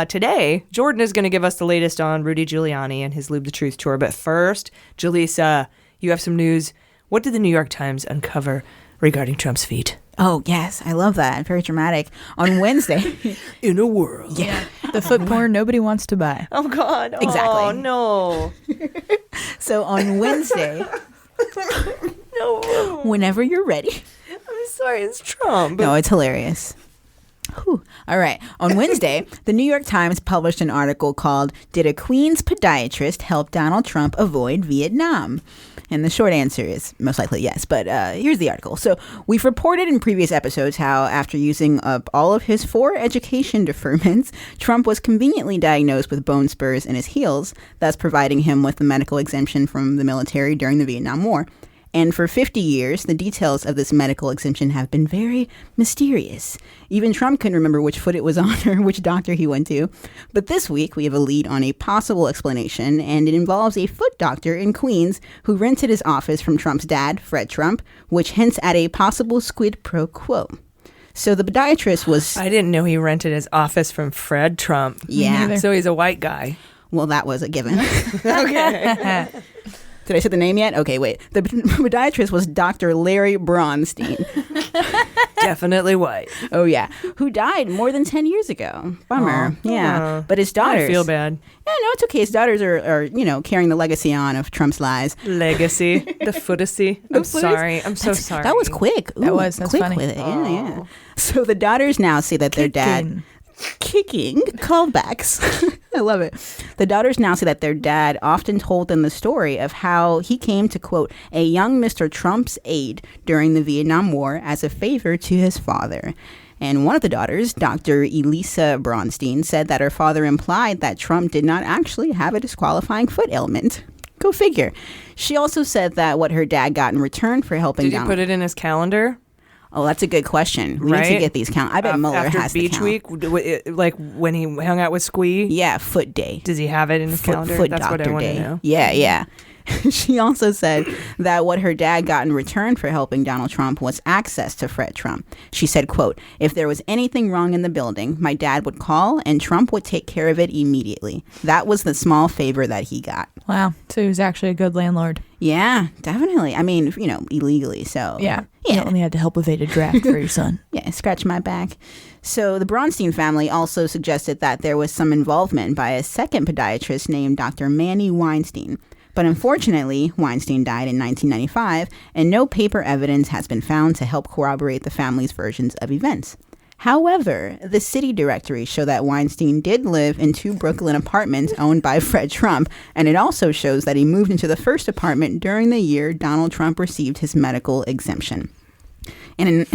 Today, Jordan is going to give us the latest on Rudy Giuliani and his Lube the Truth tour. But first, Jaleesa, you have some news. What did the New York Times uncover regarding Trump's feet? Oh, yes. I love that. Very dramatic. On Wednesday. In a world. Yeah. The foot porn nobody wants to buy. Oh, God. Exactly. Oh, no. So on Wednesday. No. Whenever you're ready. I'm sorry, it's Trump. No, it's hilarious. Whew. All right. On Wednesday, the New York Times published an article called "Did a Queens Podiatrist Help Donald Trump Avoid Vietnam?" And the short answer is most likely yes. But here's the article. So we've reported in previous episodes how after using up all of his 4 education deferments, Trump was conveniently diagnosed with bone spurs in his heels, thus providing him with a medical exemption from the military during the Vietnam War. And for 50 years, the details of this medical exemption have been very mysterious. Even Trump couldn't remember which foot it was on or which doctor he went to. But this week, we have a lead on a possible explanation, and it involves a foot doctor in Queens who rented his office from Trump's dad, Fred Trump, which hints at a possible quid pro quo. So the podiatrist was... I didn't know he rented his office from Fred Trump. Yeah. So he's a white guy. Well, that was a given. Okay. Did I say the name yet? Okay, wait. The podiatrist was Dr. Larry Bronstein. Definitely white. Oh, yeah. Who died more than 10 years ago. Bummer. Yeah. But his daughters... I feel bad. Yeah, no, it's okay. His daughters are carrying the legacy on of Trump's lies. Legacy. The footacy. I'm sorry. I'm so sorry. That was quick. Ooh, that's quick funny. with it. Yeah. So the daughters now say that their dad... Kicking callbacks. I love it. The daughters now say that their dad often told them the story of how he came to, quote, a young Mr. Trump's aid during the Vietnam War as a favor to his father. And one of the daughters, Dr. Jaleesa Bronstein, said that her father implied that Trump did not actually have a disqualifying foot ailment. Go figure. She also said that what her dad got in return for helping Did he put it in his calendar? Oh, that's a good question. We need to get these count. I bet Mueller after has Beach the count. Week, like when he hung out with Squee. Yeah, foot day. Does he have it in his calendar? Foot That's doctor what I want day. to know. Yeah. She also said that what her dad got in return for helping Donald Trump was access to Fred Trump. She said, quote, if there was anything wrong in the building, my dad would call and Trump would take care of it immediately. That was the small favor that he got. Wow. So he was actually a good landlord. Yeah, definitely. I mean, illegally. So yeah. You only had to help evade a draft for your son. Yeah, scratch my back. So the Bronstein family also suggested that there was some involvement by a second podiatrist named Dr. Manny Weinstein. But unfortunately, Weinstein died in 1995, and no paper evidence has been found to help corroborate the family's versions of events. However, the city directories show that Weinstein did live in 2 Brooklyn apartments owned by Fred Trump, and it also shows that he moved into the first apartment during the year Donald Trump received his medical exemption. And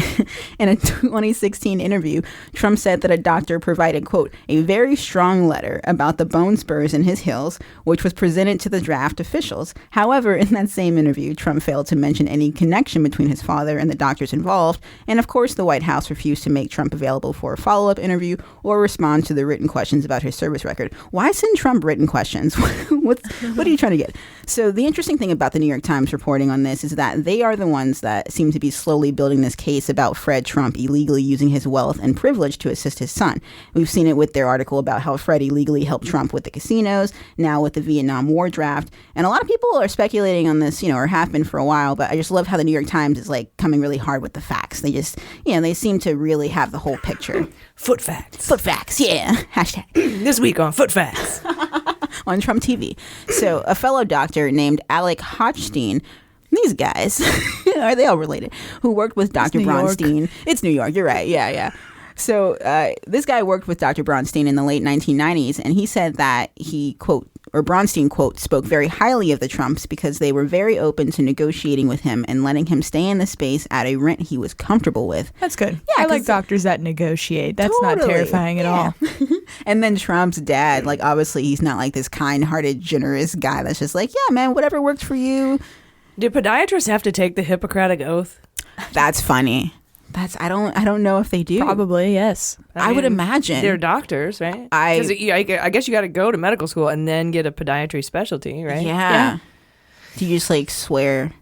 in a 2016 interview, Trump said that a doctor provided, quote, a very strong letter about the bone spurs in his heels, which was presented to the draft officials. However, in that same interview, Trump failed to mention any connection between his father and the doctors involved. And of course, the White House refused to make Trump available for a follow-up interview or respond to the written questions about his service record. Why send Trump written questions? What are you trying to get? So the interesting thing about the New York Times reporting on this is that they are the ones that seem to be slowly building this case about Fred Trump illegally using his wealth and privilege to assist his son. We've seen it with their article about how Fred illegally helped Trump with the casinos, now with the Vietnam War draft. And a lot of people are speculating on this, or have been for a while, but I just love how the New York Times is like coming really hard with the facts. They just, they seem to really have the whole picture. Foot facts. Foot facts, yeah. Hashtag. This week on Foot Facts. On Trump TV. So a fellow doctor named Alec Hochstein, these guys, are they all related, who worked with Dr. Bronstein. It's New York. You're right. Yeah. So this guy worked with Dr. Bronstein in the late 1990s, and he said that he, quote, or Bronstein, quote, spoke very highly of the Trumps because they were very open to negotiating with him and letting him stay in the space at a rent he was comfortable with. That's good. Yeah, I like doctors that negotiate. That's not terrifying at all. And then Trump's dad, like, obviously he's not like this kind-hearted, generous guy that's just like, yeah, man, whatever works for you. Do podiatrists have to take the Hippocratic Oath? That's funny. I don't know if they do. Probably, yes. I would imagine. They're doctors, right? I guess you got to go to medical school and then get a podiatry specialty, right? Yeah. Do you just like swear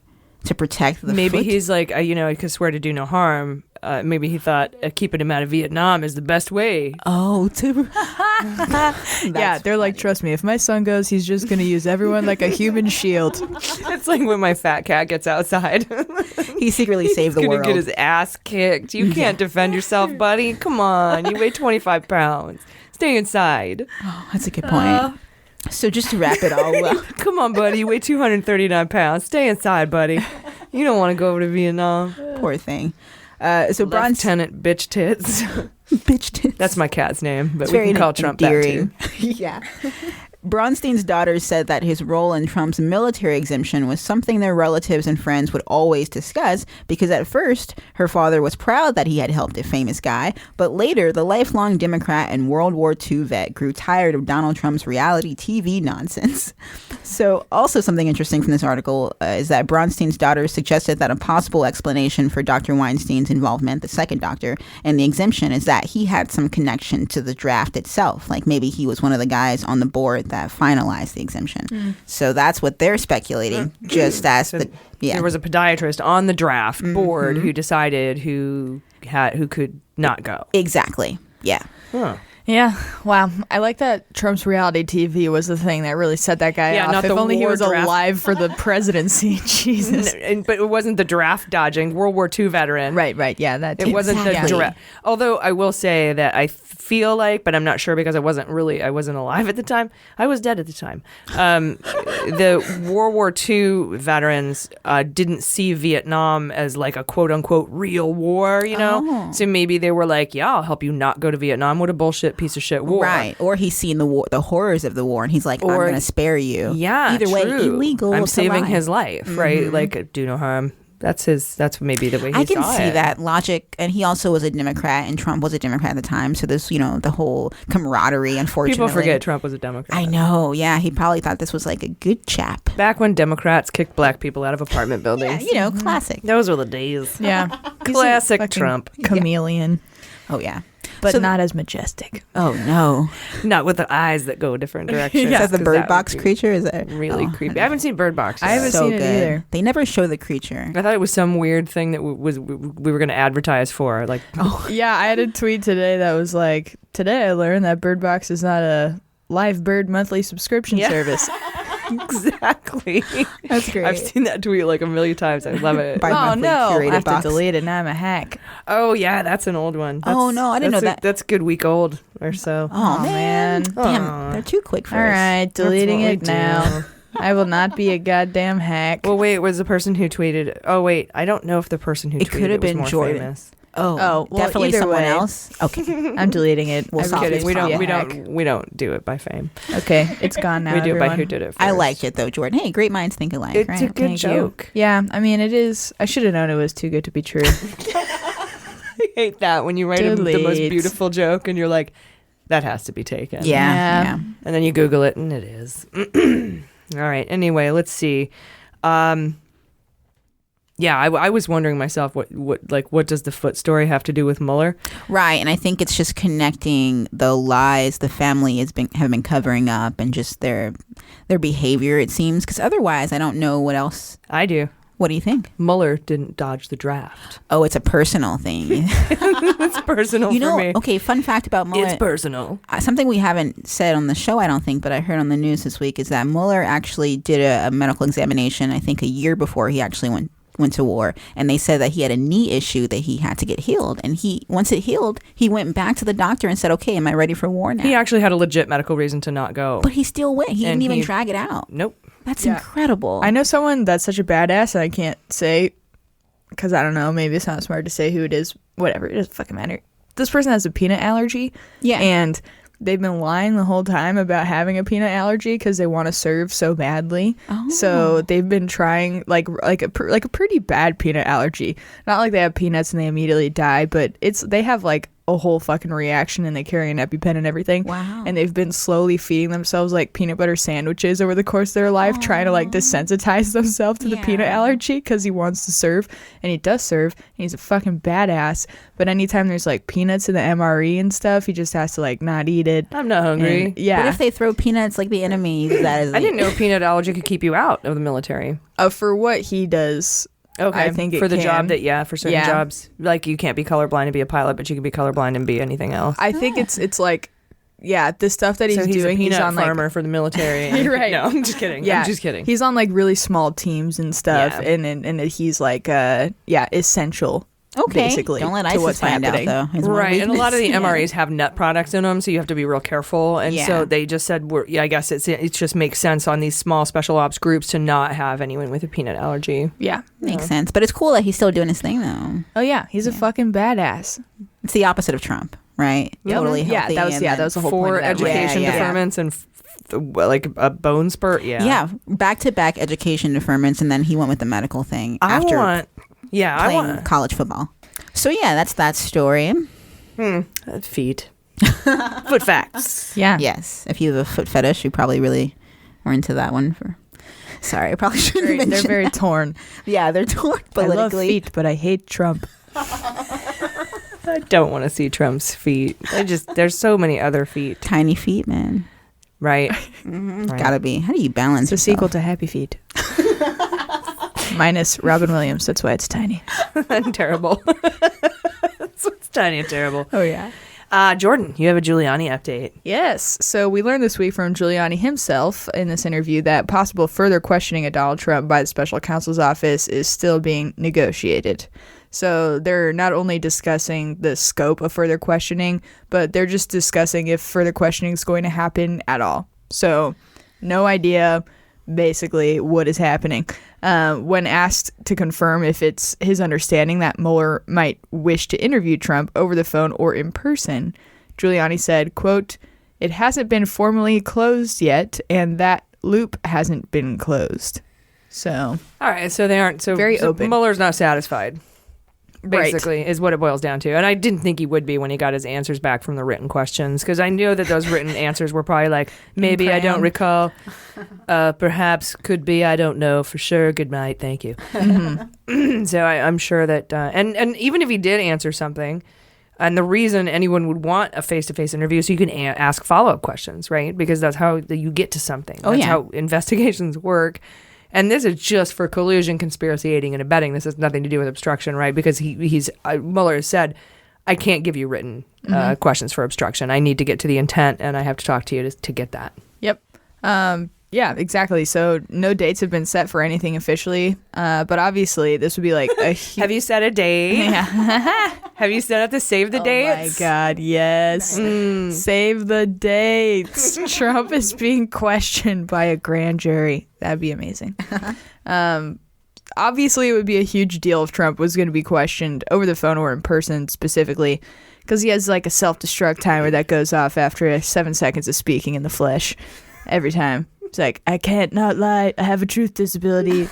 to protect the Maybe foot? he's like, he could swear to do no harm. Maybe he thought keeping him out of Vietnam is the best way. Oh, yeah, they're like, trust me, if my son goes, he's just going to use everyone like a human shield. It's like when my fat cat gets outside. He secretly saved the world. He's going to get his ass kicked. You can't defend yourself, buddy. Come on. You weigh 25 pounds. Stay inside. Oh, that's a good point. So just to wrap it all up. Come on, buddy. You weigh 239 pounds. Stay inside, buddy. You don't want to go over to Vietnam. Poor thing. So Lieutenant Bitch Tits. Bitch Tits. That's my cat's name, but it's we can call Trump endearing. that too. Yeah. Bronstein's daughter said that his role in Trump's military exemption was something their relatives and friends would always discuss because at first her father was proud that he had helped a famous guy, but later the lifelong Democrat and World War II vet grew tired of Donald Trump's reality TV nonsense. So also something interesting from this article is that Bronstein's daughter suggested that a possible explanation for Dr. Weinstein's involvement, the second doctor, and the exemption is that he had some connection to the draft itself. Like maybe he was one of the guys on the board that finalized the exemption. So that's what they're speculating. Just as there was a podiatrist on the draft board who decided who could not go. Exactly. Yeah. Huh. Yeah. Wow. I like that Trump's reality TV was the thing that really set that guy off. Not if the only he war was draft. alive for the presidency. Jesus. But it wasn't the draft dodging World War II veteran. Right. Yeah. That it wasn't the draft. Although I will say that I feel like, but I'm not sure because I wasn't alive at the time. I was dead at the time. The World War II veterans didn't see Vietnam as like a quote unquote real war, So maybe they were like, yeah, I'll help you not go to Vietnam. What a bullshit piece of shit war. Right. Or he's seen the horrors of the war and he's like, I'm going to spare you. Yeah. Either way, illegal. I'm saving his life, right? Like, do no harm. That's maybe the way he saw it. I can see that logic. And he also was a Democrat and Trump was a Democrat at the time. So there's, the whole camaraderie, unfortunately. People forget Trump was a Democrat. I know. Yeah. He probably thought this was like a good chap. Back when Democrats kicked black people out of apartment buildings. Yeah, classic. Those were the days. Yeah. Classic Trump. Chameleon. Oh, yeah. But not as majestic. Oh, no. Not with the eyes that go different directions. Is that the Bird Box creature? Is that really creepy? I haven't seen Bird Box. I haven't seen it either. They never show the creature. I thought it was some weird thing that we were going to advertise for. Like, yeah, I had a tweet today that was like, today I learned that Bird Box is not a live bird monthly subscription service. Exactly. That's great. I've seen that tweet like a million times. I love it. Oh no, I have to delete it. Now I'm a hack. Oh yeah, that's an old one. Oh no, I didn't know that. That's a good week old or so. Oh man. Damn, they're too quick for us. All right, deleting it now. I will not be a goddamn hack. Well, wait, was the person who tweeted? Oh wait, I don't know if the person who tweeted could have been was more Jordan. famous. Well, definitely either someone way. else. Okay, I'm deleting it. We'll I'm solve kidding. this We problem. we don't do it by fame. Okay, it's gone now. We do it by everyone. who did it first. I liked it though, Jordan. Hey, great minds think alike, It's right? a good Thank joke. you. Yeah, I mean, it is. I should have known it was too good to be true. I hate that when you write the most Delete. beautiful joke and you're like, that has to be taken. Yeah. And then you Google it and it is. All right. Anyway, let's see. Yeah, I was wondering myself what does the Foot story have to do with Mueller? Right, and I think it's just connecting the lies the family have been covering up and just their behavior. It seems because otherwise, I don't know what else. I do. What do you think? Mueller didn't dodge the draft. Oh, it's a personal thing. It's personal for me. Okay, fun fact about Mueller. It's personal. Something we haven't said on the show, I don't think, but I heard on the news this week is that Mueller actually did a medical examination, I think a year before he actually went to war, and they said that he had a knee issue that he had to get healed, and once it healed, he went back to the doctor and said, okay, am I ready for war now? He actually had a legit medical reason to not go. But he still went. He didn't even drag it out. Nope. That's incredible. I know someone that's such a badass, and I can't say because I don't know. Maybe it's not smart to say who it is. Whatever, it doesn't fucking matter. This person has a peanut allergy. Yeah, and they've been lying the whole time about having a peanut allergy because they want to serve so badly. Oh. So they've been trying like a pretty bad peanut allergy. Not like they have peanuts and they immediately die, but they have like a whole fucking reaction and they carry an EpiPen and everything. Wow. And they've been slowly feeding themselves like peanut butter sandwiches over the course of their life, trying to like desensitize themselves to the peanut allergy because he wants to serve, and he does serve, and he's a fucking badass. But anytime there's like peanuts in the MRE and stuff, he just has to like not eat it. I'm not hungry. And, yeah. What if they throw peanuts like the enemy? That is. I didn't know peanut allergy could keep you out of the military. For what he does. Okay, I think for the can. job for certain jobs, like you can't be colorblind and be a pilot, but you can be colorblind and be anything else. I think it's like, the stuff that he's doing. A peanut he's on farmer like, for the military. And, You're right. No, I'm just kidding. Yeah, I'm just kidding. He's on like really small teams and stuff, Yeah. and he's like, essential. Okay. Basically, Don't let to ISIS what's find happening. out, though. It's one Right, and a lot of the weakness. MREs have nut products in them, so you have to be real careful. And so they just said, I guess it just makes sense on these small special ops groups to not have anyone with a peanut allergy. Yeah, Makes sense. But it's cool that he's still doing his thing, though. Oh yeah, he's a fucking badass. It's the opposite of Trump, right? Yep. Totally Yeah, healthy. that was and that then- was the whole point For of that. education Yeah. deferments and like a bone spurt. Yeah, back-to-back education deferments, and then he went with the medical thing after playing college football. So yeah, that's that story. Feet. Foot facts. Yeah. Yes, if you have a foot fetish, you probably really are into that one. Sorry, I probably shouldn't have They're mentioned very that. torn. Yeah, they're torn politically. I love feet, but I hate Trump. I don't want to see Trump's feet. There's so many other feet. Tiny feet, man. Right. Right. Gotta be. How do you balance It's a sequel to Happy Feet. Minus Robin Williams. That's why it's tiny. Terrible. It's tiny and terrible. Oh, yeah. Jordan, you have a Giuliani update. Yes. So we learned this week from Giuliani himself in this interview that possible further questioning of Donald Trump by the special counsel's office is still being negotiated. So they're not only discussing the scope of further questioning, but they're just discussing if further questioning is going to happen at all. So no idea basically what is happening. When asked to confirm if it's his understanding that Mueller might wish to interview Trump over the phone or in person, Giuliani said, quote, "It hasn't been formally closed yet, and that loop hasn't been closed." So, all right, so they aren't very open. Mueller's not satisfied. Right. Basically, is what it boils down to. And I didn't think he would be when he got his answers back from the written questions, because I knew that those written answers were probably like, maybe I don't recall, perhaps, could be, I don't know for sure. Good night, thank you. Mm-hmm. So I'm sure that, and even if he did answer something, and the reason anyone would want a face-to-face interview so you can ask follow-up questions, right? Because that's how you get to something. That's how investigations work. And this is just for collusion, conspiracy, aiding, and abetting. This has nothing to do with obstruction, right? Because he's Mueller has said, I can't give you written questions for obstruction. I need to get to the intent, and I have to talk to you to get that. Yep. Yeah, exactly. So no dates have been set for anything officially, but obviously this would be like a Have you set a date? Yeah. Have you set up to save the dates? Oh my God, yes. Save the dates. Trump is being questioned by a grand jury. That'd be amazing. obviously it would be a huge deal if Trump was going to be questioned over the phone or in person specifically, because he has like a self-destruct timer that goes off after 7 seconds of speaking in the flesh every time. It's like, I can't not lie. I have a truth disability.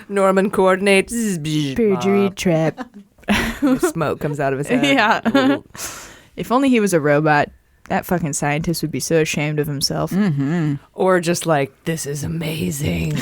Norman coordinates. Perjury trap. Smoke comes out of his head. Yeah. If only he was a robot, that fucking scientist would be so ashamed of himself. Mm-hmm. Or just like, this is amazing.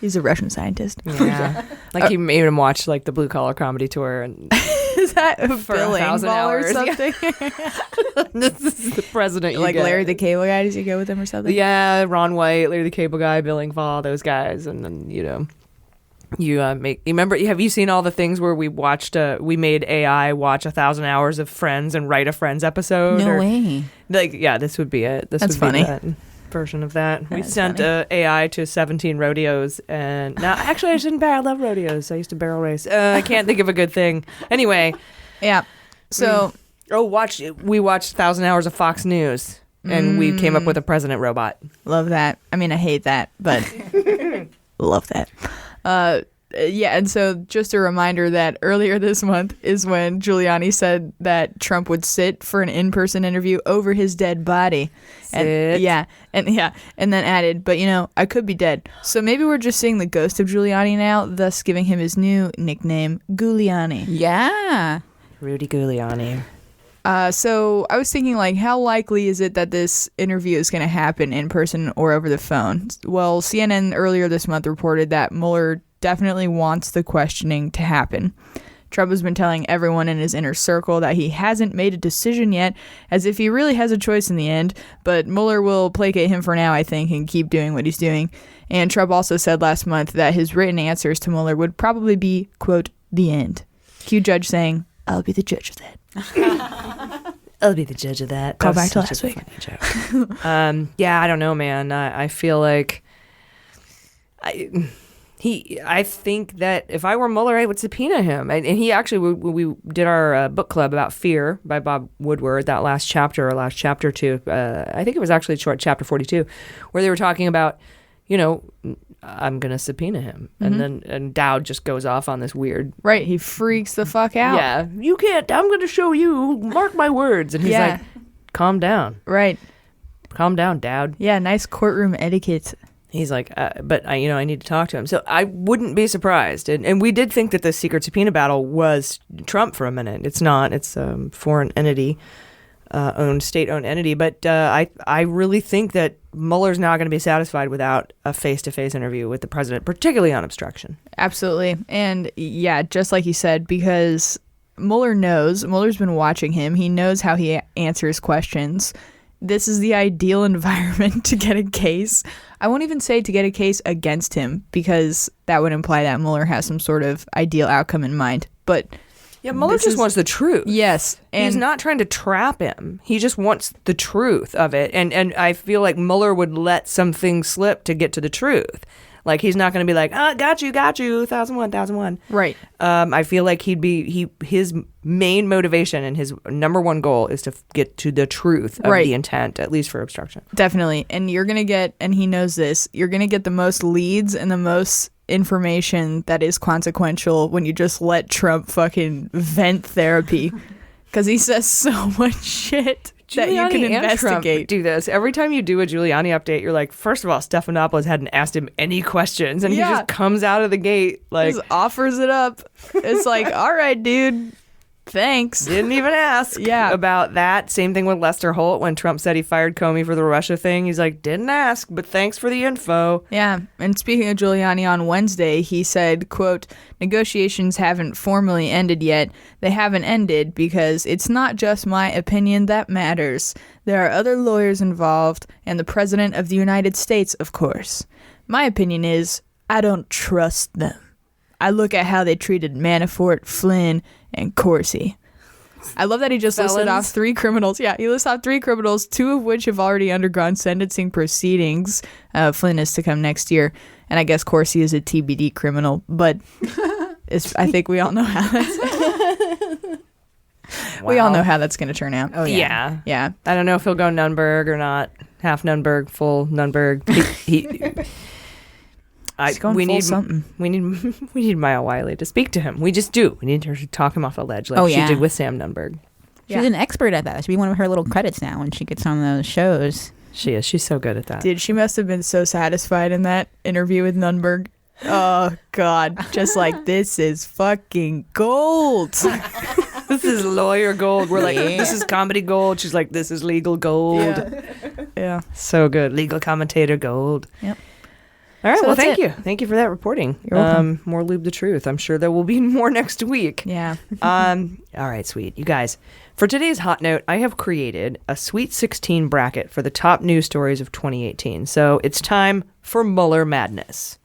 He's a Russian scientist. Yeah. Like he made him watch like the Blue Collar Comedy Tour. And is that for Bill 1,000 Engvall hours or something? Yeah. This is the president. Like get. Larry the Cable Guy, does he go with him or something? Yeah, Ron White, Larry the Cable Guy, Bill Engvall, those guys. And then, you remember, have you seen all the things where we watched, we made AI watch 1,000 hours of Friends and write a Friends episode? No way. Like, yeah, this would be it. This That's would funny. be that version of that. We That's sent AI to 17 rodeos, and now actually I shouldn't barrel. I love rodeos. I used to barrel race. I can't think of a good thing. Anyway, Yeah. So we watched 1,000 hours of Fox News, and we came up with a president robot. love that. I mean, I hate that, but love that. Yeah, and so just a reminder that earlier this month is when Giuliani said that Trump would sit for an in-person interview over his dead body. Sit. And then added, but I could be dead. So maybe we're just seeing the ghost of Giuliani now, thus giving him his new nickname, Giuliani. Yeah. Rudy Giuliani. So I was thinking, like, how likely is it that this interview is going to happen in person or over the phone? Well, CNN earlier this month reported that Mueller definitely wants the questioning to happen. Trump has been telling everyone in his inner circle that he hasn't made a decision yet, as if he really has a choice in the end, but Mueller will placate him for now, I think, and keep doing what he's doing. And Trump also said last month that his written answers to Mueller would probably be, quote, the end. Cue judge saying, I'll be the judge of that. I'll be the judge of that. Call That was back to such last a week. funny joke. Yeah, I don't know, man. I feel like I think that if I were Mueller, I would subpoena him. And he actually, we did our book club about Fear by Bob Woodward, that last chapter two. I think it was actually short chapter 42, where they were talking about, I'm going to subpoena him. Mm-hmm. And Dowd just goes off on this weird. Right, he freaks the fuck out. Yeah, you can't, I'm going to show you, mark my words. And he's like, calm down. Right. Calm down, Dowd. Yeah, nice courtroom etiquette. He's like, but I need to talk to him. So I wouldn't be surprised. And we did think that the secret subpoena battle was Trump for a minute. It's not. It's a foreign entity, state-owned entity. But I really think that Mueller's not going to be satisfied without a face-to-face interview with the president, particularly on obstruction. Absolutely. And yeah, just like you said, because Mueller's been watching him. He knows how he answers questions. This is the ideal environment to get a case. I won't even say to get a case against him, because that would imply that Mueller has some sort of ideal outcome in mind. But yeah, Mueller just wants the truth. Yes. And he's not trying to trap him. He just wants the truth of it. And I feel like Mueller would let something slip to get to the truth. Like, he's not going to be like, got you, 1001. Right. I feel like his main motivation and his number one goal is to get to the truth of the intent, at least for obstruction. Definitely. And you're going to get, and he knows this, you're going to get the most leads and the most information that is consequential when you just let Trump fucking vent therapy. Because he says so much shit that you can investigate. Do this every time you do a Giuliani update. You're like, first of all, Stephanopoulos hadn't asked him any questions, and he just comes out of the gate like, just offers it up. It's like, all right, dude, thanks. Didn't even ask about that. Same thing with Lester Holt when Trump said he fired Comey for the Russia thing. He's like, didn't ask, but thanks for the info. Yeah. And speaking of Giuliani, on Wednesday, he said, quote, negotiations haven't formally ended yet. They haven't ended because it's not just my opinion that matters. There are other lawyers involved and the President of the United States, of course. My opinion is I don't trust them. I look at how they treated Manafort, Flynn, and Corsi. I love that he just listed off 3 criminals. Yeah, he lists off 3 criminals, 2 of which have already undergone sentencing proceedings. Flynn is to come next year. And I guess Corsi is a TBD criminal. But I think we all know how that's... We all know how that's going to turn out. Oh, yeah. I don't know if he'll go Nunberg or not. Half Nunberg, full Nunberg. We need Maya Wiley to speak to him. We just do. We need her to talk him off a ledge like she did with Sam Nunberg. She's an expert at that. That should be one of her little credits now when she gets on those shows. She is. She's so good at that. Dude, she must have been so satisfied in that interview with Nunberg. Oh, God. Just like, this is fucking gold. This is lawyer gold. We're like, this is comedy gold. She's like, this is legal gold. Yeah. So good. Legal commentator gold. Yep. All right. So Well, that's thank it. you. Thank you for that reporting. You're welcome. More Lube the Truth. I'm sure there will be more next week. Yeah. All right, sweet. You guys, for today's Hot Note, I have created a Sweet 16 bracket for the top news stories of 2018. So it's time for Mueller Madness.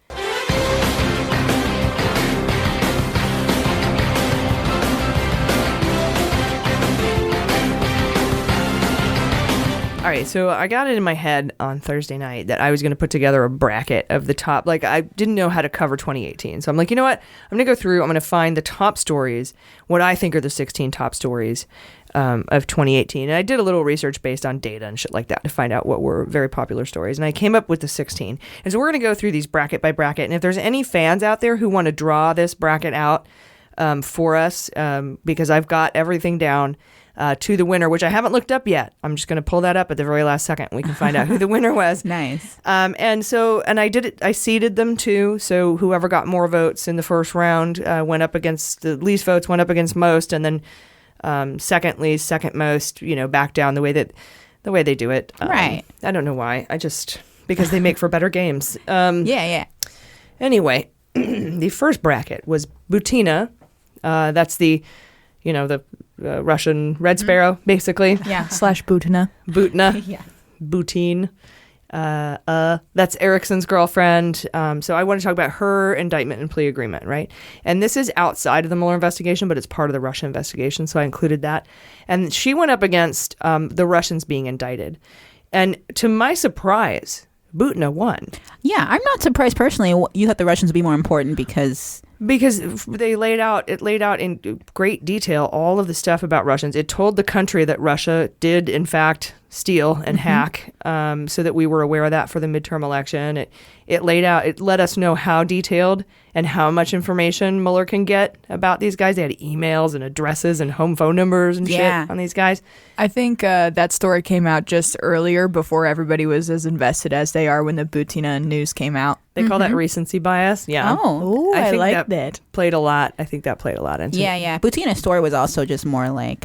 All right, so I got it in my head on Thursday night that I was going to put together a bracket of the top. Like, I didn't know how to cover 2018. So I'm like, you know what? I'm going to go through, I'm going to find the top stories, what I think are the 16 top stories of 2018. And I did a little research based on data and shit like that to find out what were very popular stories. And I came up with the 16. And so we're going to go through these bracket by bracket. And if there's any fans out there who want to draw this bracket out for us, because I've got everything down to the winner, which I haven't looked up yet. I'm just going to pull that up at the very last second. We can find out who the winner was. Nice. And I did it. I seeded them too. So whoever got more votes in the first round went up against the least votes, went up against most, and then second least, second most. Back down the way they do it. Right. I don't know why. Because they make for better games. Yeah. Anyway, the first bracket was Butina. That's the Russian Red Sparrow, basically. Yeah. / Butina. Butina. Yeah. Butine. That's Erickson's girlfriend. So I want to talk about her indictment and plea agreement, right? And this is outside of the Mueller investigation, but it's part of the Russia investigation, so I included that. And she went up against the Russians being indicted. And to my surprise, Butina won. Yeah, I'm not surprised personally. You thought the Russians would be more important because they laid out in great detail all of the stuff about Russians. It told the country that Russia did in fact steal and hack, so that we were aware of that for the midterm election. It let us know how detailed and how much information Mueller can get about these guys. They had emails and addresses and home phone numbers and shit on these guys. I think that story came out just earlier before everybody was as invested as they are when the Butina news came out. They call that recency bias. Yeah. Oh, I think like that. Played a lot. I think that played a lot into it. Yeah. Butina's story was also just more like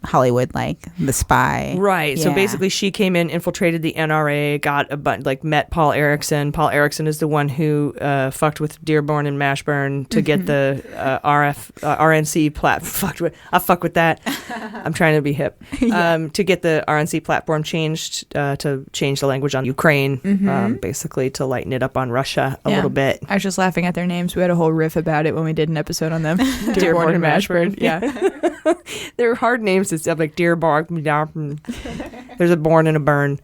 Hollywood, like The Spy. Right. Yeah. So basically she came in, infiltrated the NRA, got a bunch, met Paul Erickson. Paul Erickson is the one who fucked with Dearborn and Mashburn to get the RNC platform. I fuck with that. I'm trying to be hip. To get the RNC platform changed, to change the language on Ukraine, basically to lighten it up on Russia a little bit. I was just laughing at their names. We had a whole riff about it when we did an episode on them. Dearborn and Mashburn. Yeah. They're hard names and stuff like Dearborn. There's a born and a burn.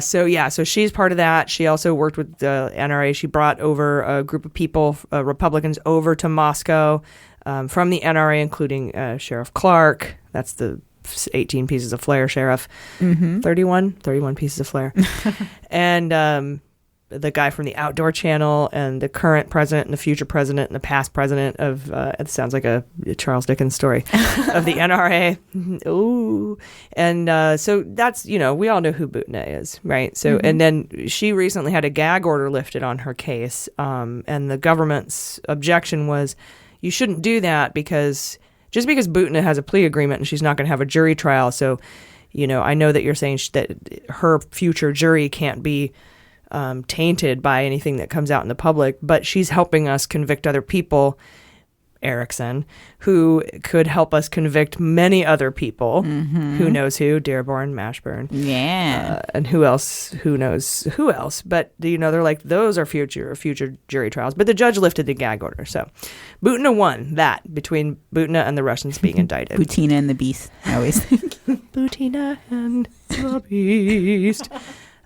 So she's part of that. She also worked with the NRA. She brought over a group of people, Republicans, over to Moscow from the NRA, including Sheriff Clark. That's the 18 pieces of flair sheriff. 31 pieces of flair. And the guy from the Outdoor Channel and the current president and the future president and the past president of, it sounds like a Charles Dickens story, of the NRA. Ooh. And so that's, we all know who Butina is, right? So, and then she recently had a gag order lifted on her case. And the government's objection was, you shouldn't do that because just because Butina has a plea agreement and she's not going to have a jury trial. So, I know that you're saying that her future jury can't be tainted by anything that comes out in the public, but she's helping us convict other people, Erickson, who could help us convict many other people. Who knows who? Dearborn, Mashburn. Yeah. And who else? Who knows who else? But, they're like, those are future jury trials. But the judge lifted the gag order. So Butina won that between Butina and the Russians being indicted. Butina and the Beast, I always think. Butina and the Beast.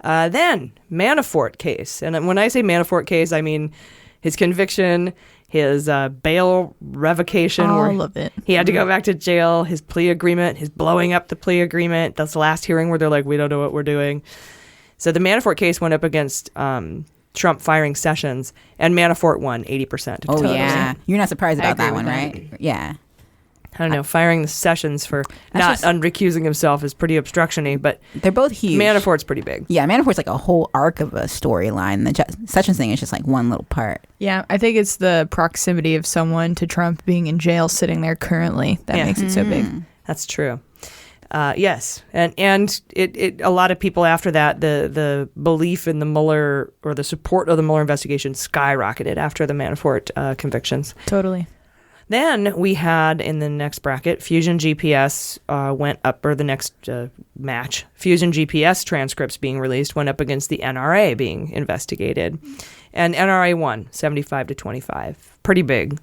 Then Manafort case. And when I say Manafort case, I mean his conviction, his bail revocation. All of it. He had to go back to jail, his plea agreement, his blowing up the plea agreement. That's the last hearing where they're like, we don't know what we're doing. So the Manafort case went up against Trump firing Sessions, and Manafort won 80%. Oh, yeah. You're not surprised about that one, right? Yeah. I don't know. Firing the Sessions for not unrecusing himself is pretty obstruction-y, but they're both huge. Manafort's pretty big. Yeah, Manafort's like a whole arc of a storyline. The Sessions thing is just like one little part. Yeah, I think it's the proximity of someone to Trump being in jail sitting there currently that makes it so big. That's true. Yes, and it a lot of people after that, the belief in the Mueller or the support of the Mueller investigation skyrocketed after the Manafort convictions. Totally. Then we had in the next bracket, Fusion GPS went up, or the next match, Fusion GPS transcripts being released went up against the NRA being investigated. And NRA won 75-25. Pretty big.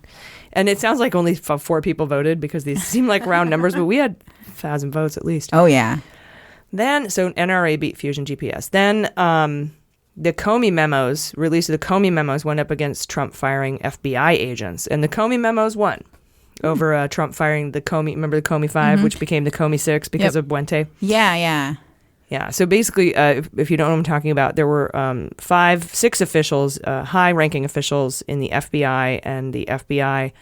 And it sounds like only 4 people voted because these seem like round numbers, but we had 1,000 votes at least. Oh, yeah. Then, so NRA beat Fusion GPS. Then the Comey memos, release of the Comey memos went up against Trump firing FBI agents. And the Comey memos won over Trump firing the Comey, remember the Comey 5, which became the Comey 6 because of Buente? Yeah. Yeah, so basically, if you don't know what I'm talking about, there were 6 officials, high-ranking officials in the FBI and the FBI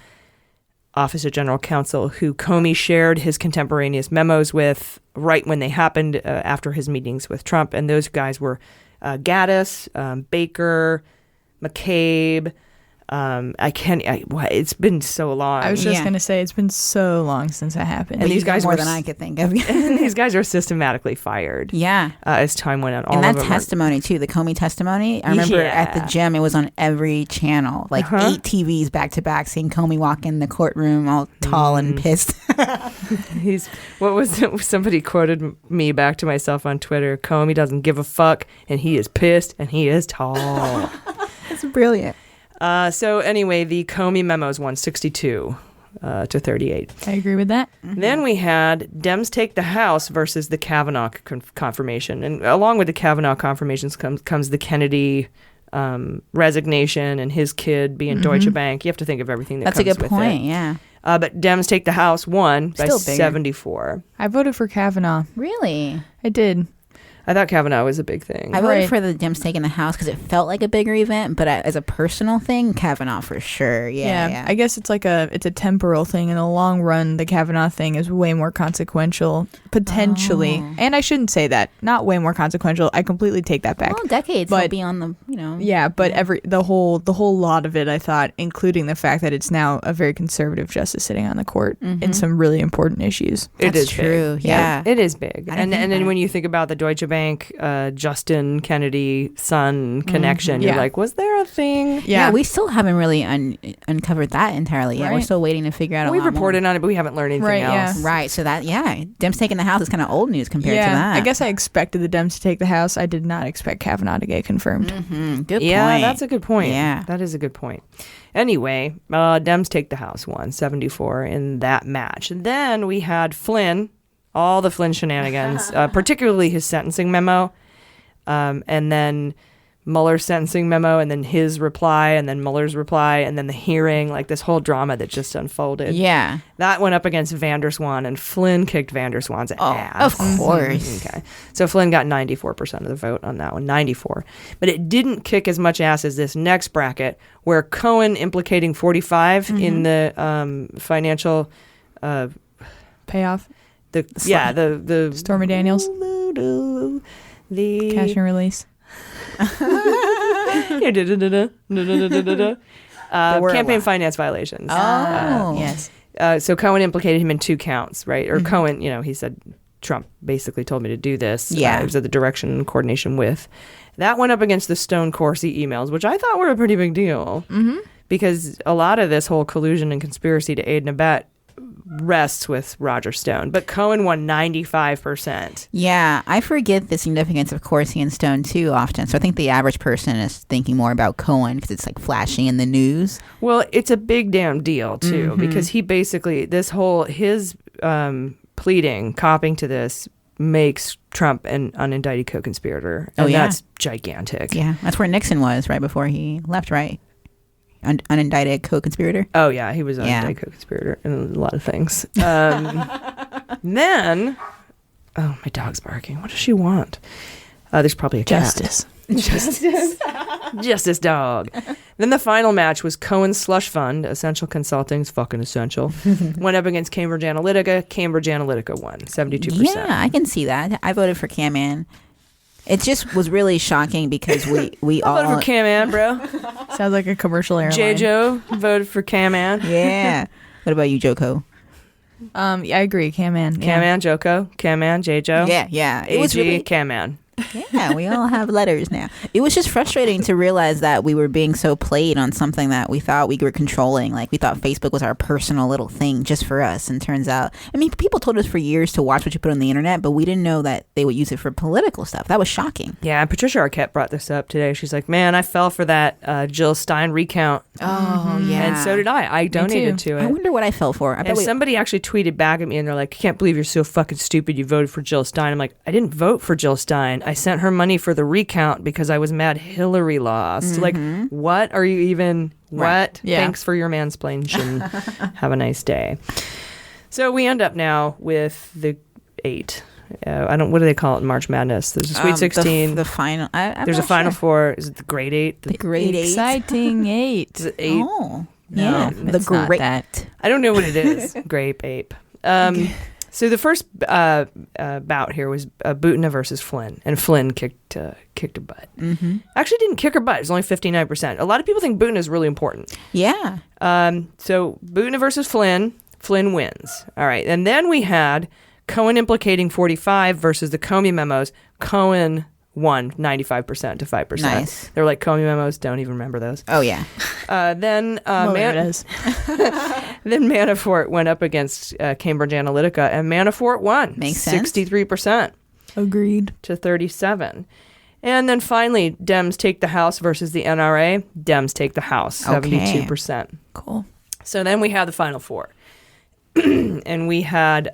Office of General Counsel who Comey shared his contemporaneous memos with right when they happened after his meetings with Trump. And those guys were Gaddis, Baker, McCabe. It's been so long. I was just going to say, it's been so long since that happened. And these guys more than I could think of. And these guys are systematically fired. Yeah. As time went on. And that testimony, too, the Comey testimony, I remember at the gym, it was on every channel, like 8 TVs back to back, seeing Comey walk in the courtroom all tall and pissed. Somebody quoted me back to myself on Twitter, Comey doesn't give a fuck, and he is pissed, and he is tall. That's brilliant. So anyway, the Comey memos won 62 to 38. I agree with that. Then we had Dems take the House versus the Kavanaugh confirmation. And along with the Kavanaugh confirmations comes the Kennedy resignation and his kid being Deutsche Bank. You have to think of everything that comes with it. That's a good point, yeah. But Dems take the House won by Still bigger. 74. I voted for Kavanaugh. Really? I did. I thought Kavanaugh was a big thing. I voted for the Dems taking the House because it felt like a bigger event, but as a personal thing, Kavanaugh for sure. Yeah. I guess it's a temporal thing. In the long run, the Kavanaugh thing is way more consequential, potentially. Oh. And I shouldn't say that. Not way more consequential. I completely take that back. Well, decades will be on the, Yeah, but the whole lot of it, I thought, including the fact that it's now a very conservative justice sitting on the court in some really important issues. It is true. Big. Yeah. It is big. And then when you think about the Deutsche Bank, Justin Kennedy son connection, you're like, was there a thing? Yeah, we still haven't really uncovered that entirely yet. We're still waiting to figure out a lot We've reported more. on it, but we haven't learned anything else. Yeah. Right, so that, Dems taking the House is kind of old news compared to that. I guess I expected the Dems to take the House. I did not expect Kavanaugh to get confirmed. Good point. Yeah, that's a good point. Yeah. That is a good point. Anyway, Dems take the House, won 74 in that match. And then we had Flynn, all the Flynn shenanigans, particularly his sentencing memo, and then Mueller's sentencing memo, and then his reply, and then Mueller's reply, and then the hearing, like this whole drama that just unfolded. Yeah. That went up against Van der Swan, and Flynn kicked Van der Swan's ass. Of course. Okay. So Flynn got 94% of the vote on that one, 94. But it didn't kick as much ass as this next bracket, where Cohen implicating 45 in the financial payoff. The Stormy Daniels. The cash and release. Campaign finance violations. Yes. So Cohen implicated him in 2 counts, right? Or Cohen, he said Trump basically told me to do this. Yeah. It was at the direction and coordination with. That went up against the Stone Corsi emails, which I thought were a pretty big deal. Because a lot of this whole collusion and conspiracy to aid and abet rests with Roger Stone, but Cohen won 95%. Yeah, I forget the significance of Corsi and Stone too often. So I think the average person is thinking more about Cohen because it's like flashing in the news. Well, it's a big damn deal too, because he basically his pleading, copying to this, makes Trump an unindicted co-conspirator, and that's gigantic. Yeah, that's where Nixon was right before he left, right? Unindicted co-conspirator. Oh yeah, he was an unindicted co-conspirator in a lot of things. Then, my dog's barking. What does she want? There's probably a cat. Justice. Justice dog. Then the final match was Cohen's Slush Fund, Essential Consulting's fucking essential, went up against Cambridge Analytica. Cambridge Analytica won, 72%. Yeah, I can see that. I voted for Cam-Ann. It just was really shocking because we all voted for Cam-Ann, bro. Sounds like a commercial airline. J-Joe voted for Cam-Ann. Yeah. What about you, Joko? Yeah, I agree. Cam-Ann. Yeah. Cam-Ann, Joko, Cam-Ann, J-Joe. Yeah. It was AG, really Cam-Ann. Yeah, we all have letters now. It was just frustrating to realize that we were being so played on something that we thought we were controlling. Like, we thought Facebook was our personal little thing just for us. And turns out, I mean, people told us for years to watch what you put on the internet, but we didn't know that they would use it for political stuff. That was shocking. Yeah, Patricia Arquette brought this up today. She's like, man, I fell for that Jill Stein recount. Oh, yeah. And so did I. I donated to it. I wonder what I fell for. And somebody actually tweeted back at me and they're like, I can't believe you're so fucking stupid. You voted for Jill Stein. I'm like, I didn't vote for Jill Stein. I sent her money for the recount because I was mad Hillary lost. Like, what are you even? Right. What? Yeah. Thanks for your mansplaining. Have a nice day. So we end up now with the 8. What do they call it in March Madness? There's a Sweet 16. The final. There's a Final Four. Is it the Grade 8? The Grade 8. Exciting 8. Is it 8? Oh, No, yeah. it's not that. I don't know what it is. Grape ape. So the first bout here was Butina versus Flynn, and Flynn kicked her butt. Mm-hmm. Actually, didn't kick her butt. It was only 59%. A lot of people think Butina is really important. Yeah. So Butina versus Flynn. Flynn wins. All right, and then we had Cohen implicating 45 versus the Comey memos. Cohen won 95% to 5%. Nice. They were like, Comey memos, don't even remember those. Oh, yeah. Then Manafort went up against Cambridge Analytica, and Manafort won. Makes sense. 63%. Agreed. To 37%. And then finally, Dems take the House versus the NRA. Dems take the House, 72%. Cool. So then we had the Final Four. And we had...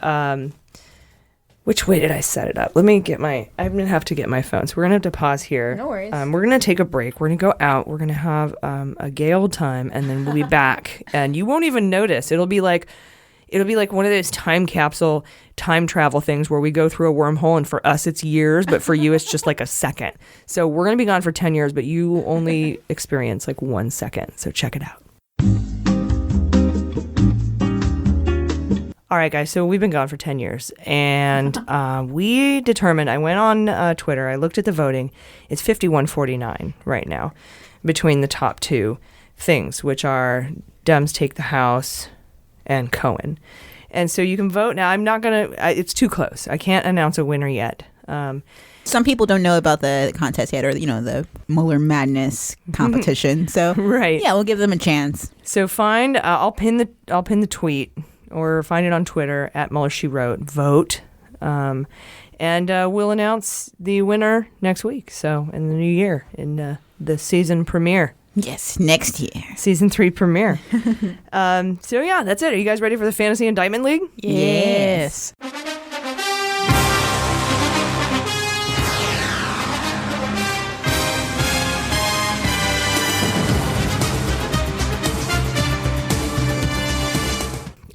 which way did I set it up? I'm going to have to get my phone. So we're going to have to pause here. No worries. We're going to take a break. We're going to go out. We're going to have a gay old time, and then we'll be back. And you won't even notice. It'll be like one of those time capsule, time travel things where we go through a wormhole, and for us it's years, but for you it's just like a second. So we're going to be gone for 10 years, but you only experience like 1 second. So check it out. All right, guys, so we've been gone for 10 years, and we determined, I went on Twitter, I looked at the voting, it's 51-49 right now between the top two things, which are Dems take the House and Cohen. And so you can vote. Now, I'm not going to, it's too close. I can't announce a winner yet. Some people don't know about the contest yet, or, the Mueller Madness competition. So, right. Yeah, we'll give them a chance. So I'll pin the tweet. Or find it on Twitter at Mueller She Wrote. Vote. And we'll announce the winner next week. So in the new year, in the season premiere. Yes, next year. Season 3 premiere. So yeah, that's it. Are you guys ready for the Fantasy Indictment League? Yes.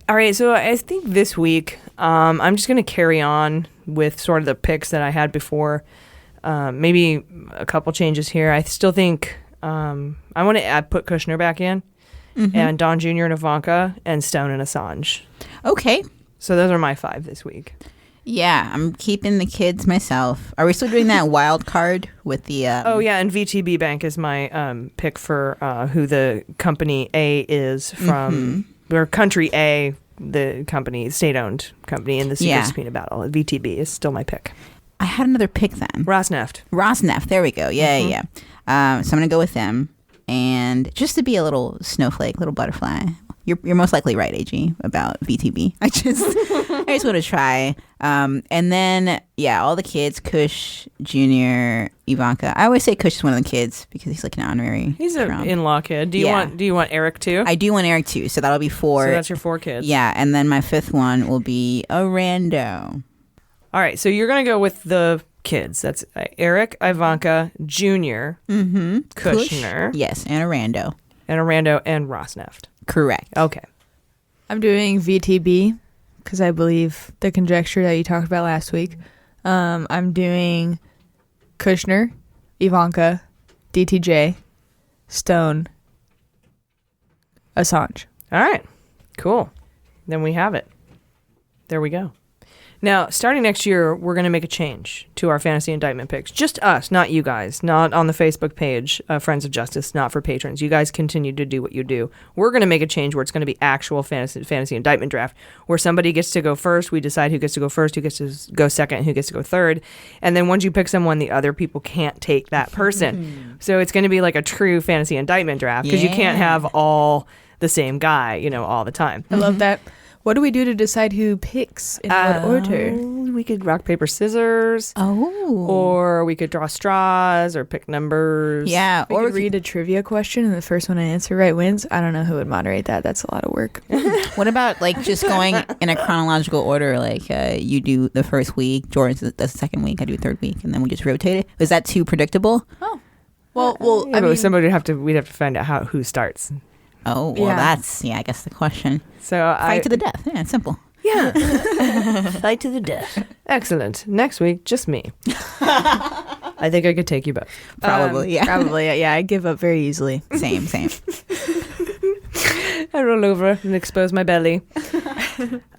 All right, so I think this week I'm just going to carry on with sort of the picks that I had before. Maybe a couple changes here. I still think I want to put Kushner back in, and Don Jr. and Ivanka, and Stone and Assange. Okay. So those are my 5 this week. Yeah, I'm keeping the kids myself. Are we still doing that wild card with the... Oh, yeah, and VTB Bank is my pick for who the company A is from... Or Country A, the company, state-owned company in the secret subpoena battle. VTB is still my pick. I had another pick then. Rosneft. There we go. Yeah. So I'm going to go with them. And just to be a little snowflake, little butterfly. You're most likely right, AG, about VTB. I just want to try. And then, all the kids, Kush, Junior, Ivanka. I always say Kush is one of the kids because he's like an honorary. He's an in-law kid. Do you want Eric too? I do want Eric too. So that'll be 4. So that's your 4 kids. Yeah. And then my 5th one will be a rando. All right. So you're going to go with the kids. That's Eric, Ivanka, Junior, Kushner. Kush, yes. And a rando. And Rosneft. Correct. Okay. I'm doing VTB because I believe the conjecture that you talked about last week. I'm doing Kushner, Ivanka, DTJ, Stone, Assange. All right. Cool. Then we have it. There we go. Now, starting next year, we're going to make a change to our fantasy indictment picks. Just us, not you guys. Not on the Facebook page, Friends of Justice, not for patrons. You guys continue to do what you do. We're going to make a change where it's going to be actual fantasy indictment draft, where somebody gets to go first. We decide who gets to go first, who gets to go second, who gets to go third. And then once you pick someone, the other people can't take that person. So it's going to be like a true fantasy indictment draft because you can't have all the same guy, all the time. I love that. What do we do to decide who picks in what order? We could rock, paper, scissors. Oh. Or we could draw straws or pick numbers. Yeah. Or we could read a trivia question and the first one to answer right wins. I don't know who would moderate that. That's a lot of work. What about just going in a chronological order? Like you do the first week, George does the second week, I do the third week, and then we just rotate it? Is that too predictable? Oh. Well, I mean, we'd have to find out who starts. Oh, well, that's, I guess the question. So Fight to the death. Yeah, it's simple. Yeah. Fight to the death. Excellent. Next week, just me. I think I could take you both. Probably, yeah. Probably, yeah. I give up very easily. Same. I roll over and expose my belly.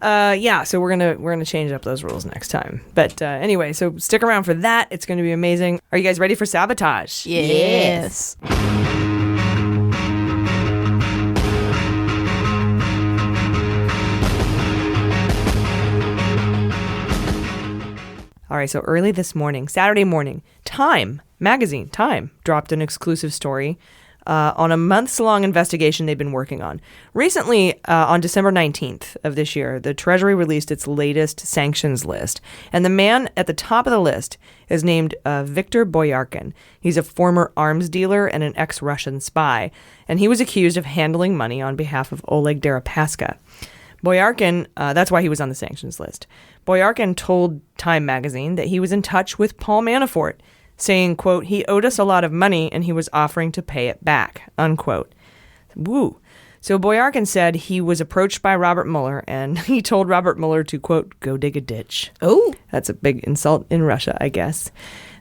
So we're gonna change up those rules next time. But anyway, so stick around for that. It's gonna be amazing. Are you guys ready for sabotage? Yes. All right, so early this morning, Saturday morning, Time magazine, Time, dropped an exclusive story on a months-long investigation they've been working on. Recently, on December 19th of this year, the Treasury released its latest sanctions list. And the man at the top of the list is named Viktor Boyarkin. He's a former arms dealer and an ex-Russian spy. And he was accused of handling money on behalf of Oleg Deripaska. Boyarkin, that's why he was on the sanctions list. Boyarkin told Time magazine that he was in touch with Paul Manafort, saying, quote, he owed us a lot of money and he was offering to pay it back, unquote. Woo. So Boyarkin said he was approached by Robert Mueller and he told Robert Mueller to, quote, go dig a ditch. Oh. That's a big insult in Russia, I guess.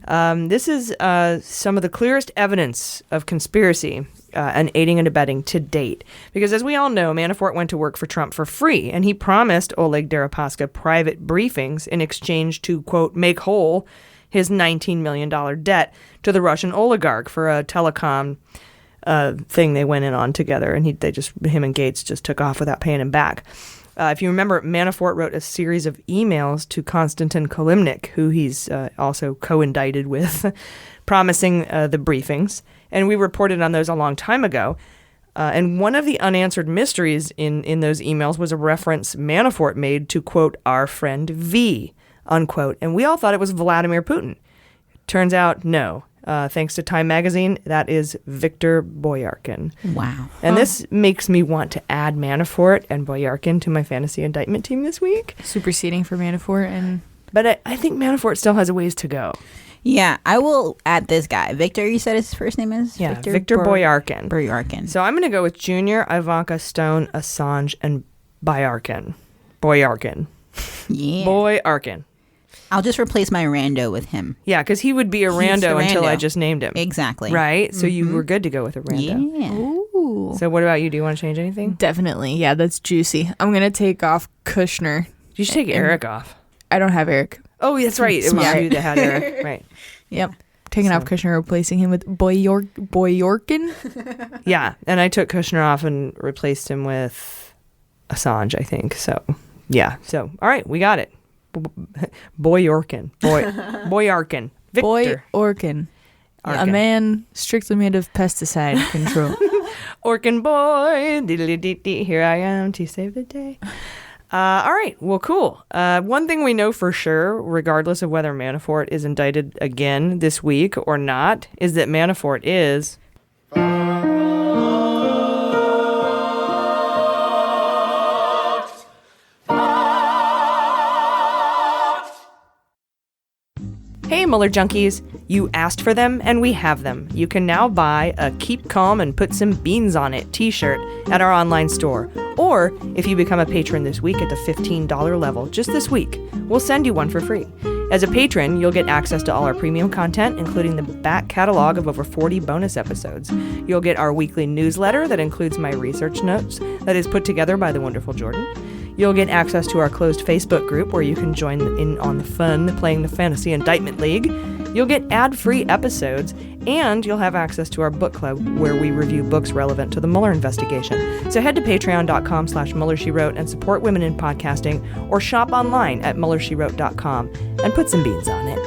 This is some of the clearest evidence of conspiracy and aiding and abetting to date. Because as we all know, Manafort went to work for Trump for free, and he promised Oleg Deripaska private briefings in exchange to, quote, make whole his $19 million debt to the Russian oligarch for a telecom thing they went in on together, and him and Gates just took off without paying him back. If you remember, Manafort wrote a series of emails to Konstantin Kilimnik, who he's also co-indicted with, promising the briefings. And we reported on those a long time ago. And one of the unanswered mysteries in those emails was a reference Manafort made to, quote, our friend V, unquote. And we all thought it was Vladimir Putin. Turns out, no. Thanks to Time magazine, that is Viktor Boyarkin. Wow. And this makes me want to add Manafort and Boyarkin to my fantasy indictment team this week. Superseding for Manafort. But I think Manafort still has a ways to go. Yeah, I will add this guy. Victor, you said his first name is? Yeah, Viktor Boyarkin. Boyarkin. So I'm going to go with Junior, Ivanka, Stone, Assange, and Boyarkin. Boyarkin. Yeah. Boyarkin. I'll just replace my rando with him. Yeah, because he would be a rando until I just named him. Exactly. Right? So you were good to go with a rando. Yeah. Ooh. So what about you? Do you want to change anything? Definitely. Yeah, that's juicy. I'm going to take off Kushner. You should take Eric off. I don't have Eric. Oh, that's right. It was you that had Eric. Right. Yep. Taking off Kushner, replacing him with Boyarkin. Yeah, and I took Kushner off and replaced him with Assange, I think. So, yeah. So, all right, we got it. Boyarkin. Boyarkin. Victor. Boyarkin. A man strictly made of pesticide control. Orkin boy. Here I am to save the day. All right. Well, cool. One thing we know for sure, regardless of whether Manafort is indicted again this week or not, is that Manafort is... Hey, Mueller junkies. You asked for them, and we have them. You can now buy a Keep Calm and Put Some Beans on It t-shirt at our online store. Or, if you become a patron this week at the $15 level, just this week, we'll send you one for free. As a patron, you'll get access to all our premium content, including the back catalog of over 40 bonus episodes. You'll get our weekly newsletter that includes my research notes that is put together by the wonderful Jordan. You'll get access to our closed Facebook group where you can join in on the fun playing the Fantasy Indictment League. You'll get ad-free episodes, and you'll have access to our book club where we review books relevant to the Mueller investigation. So head to patreon.com/MuellerSheWrote and support women in podcasting, or shop online at MuellerSheWrote.com and put some beans on it.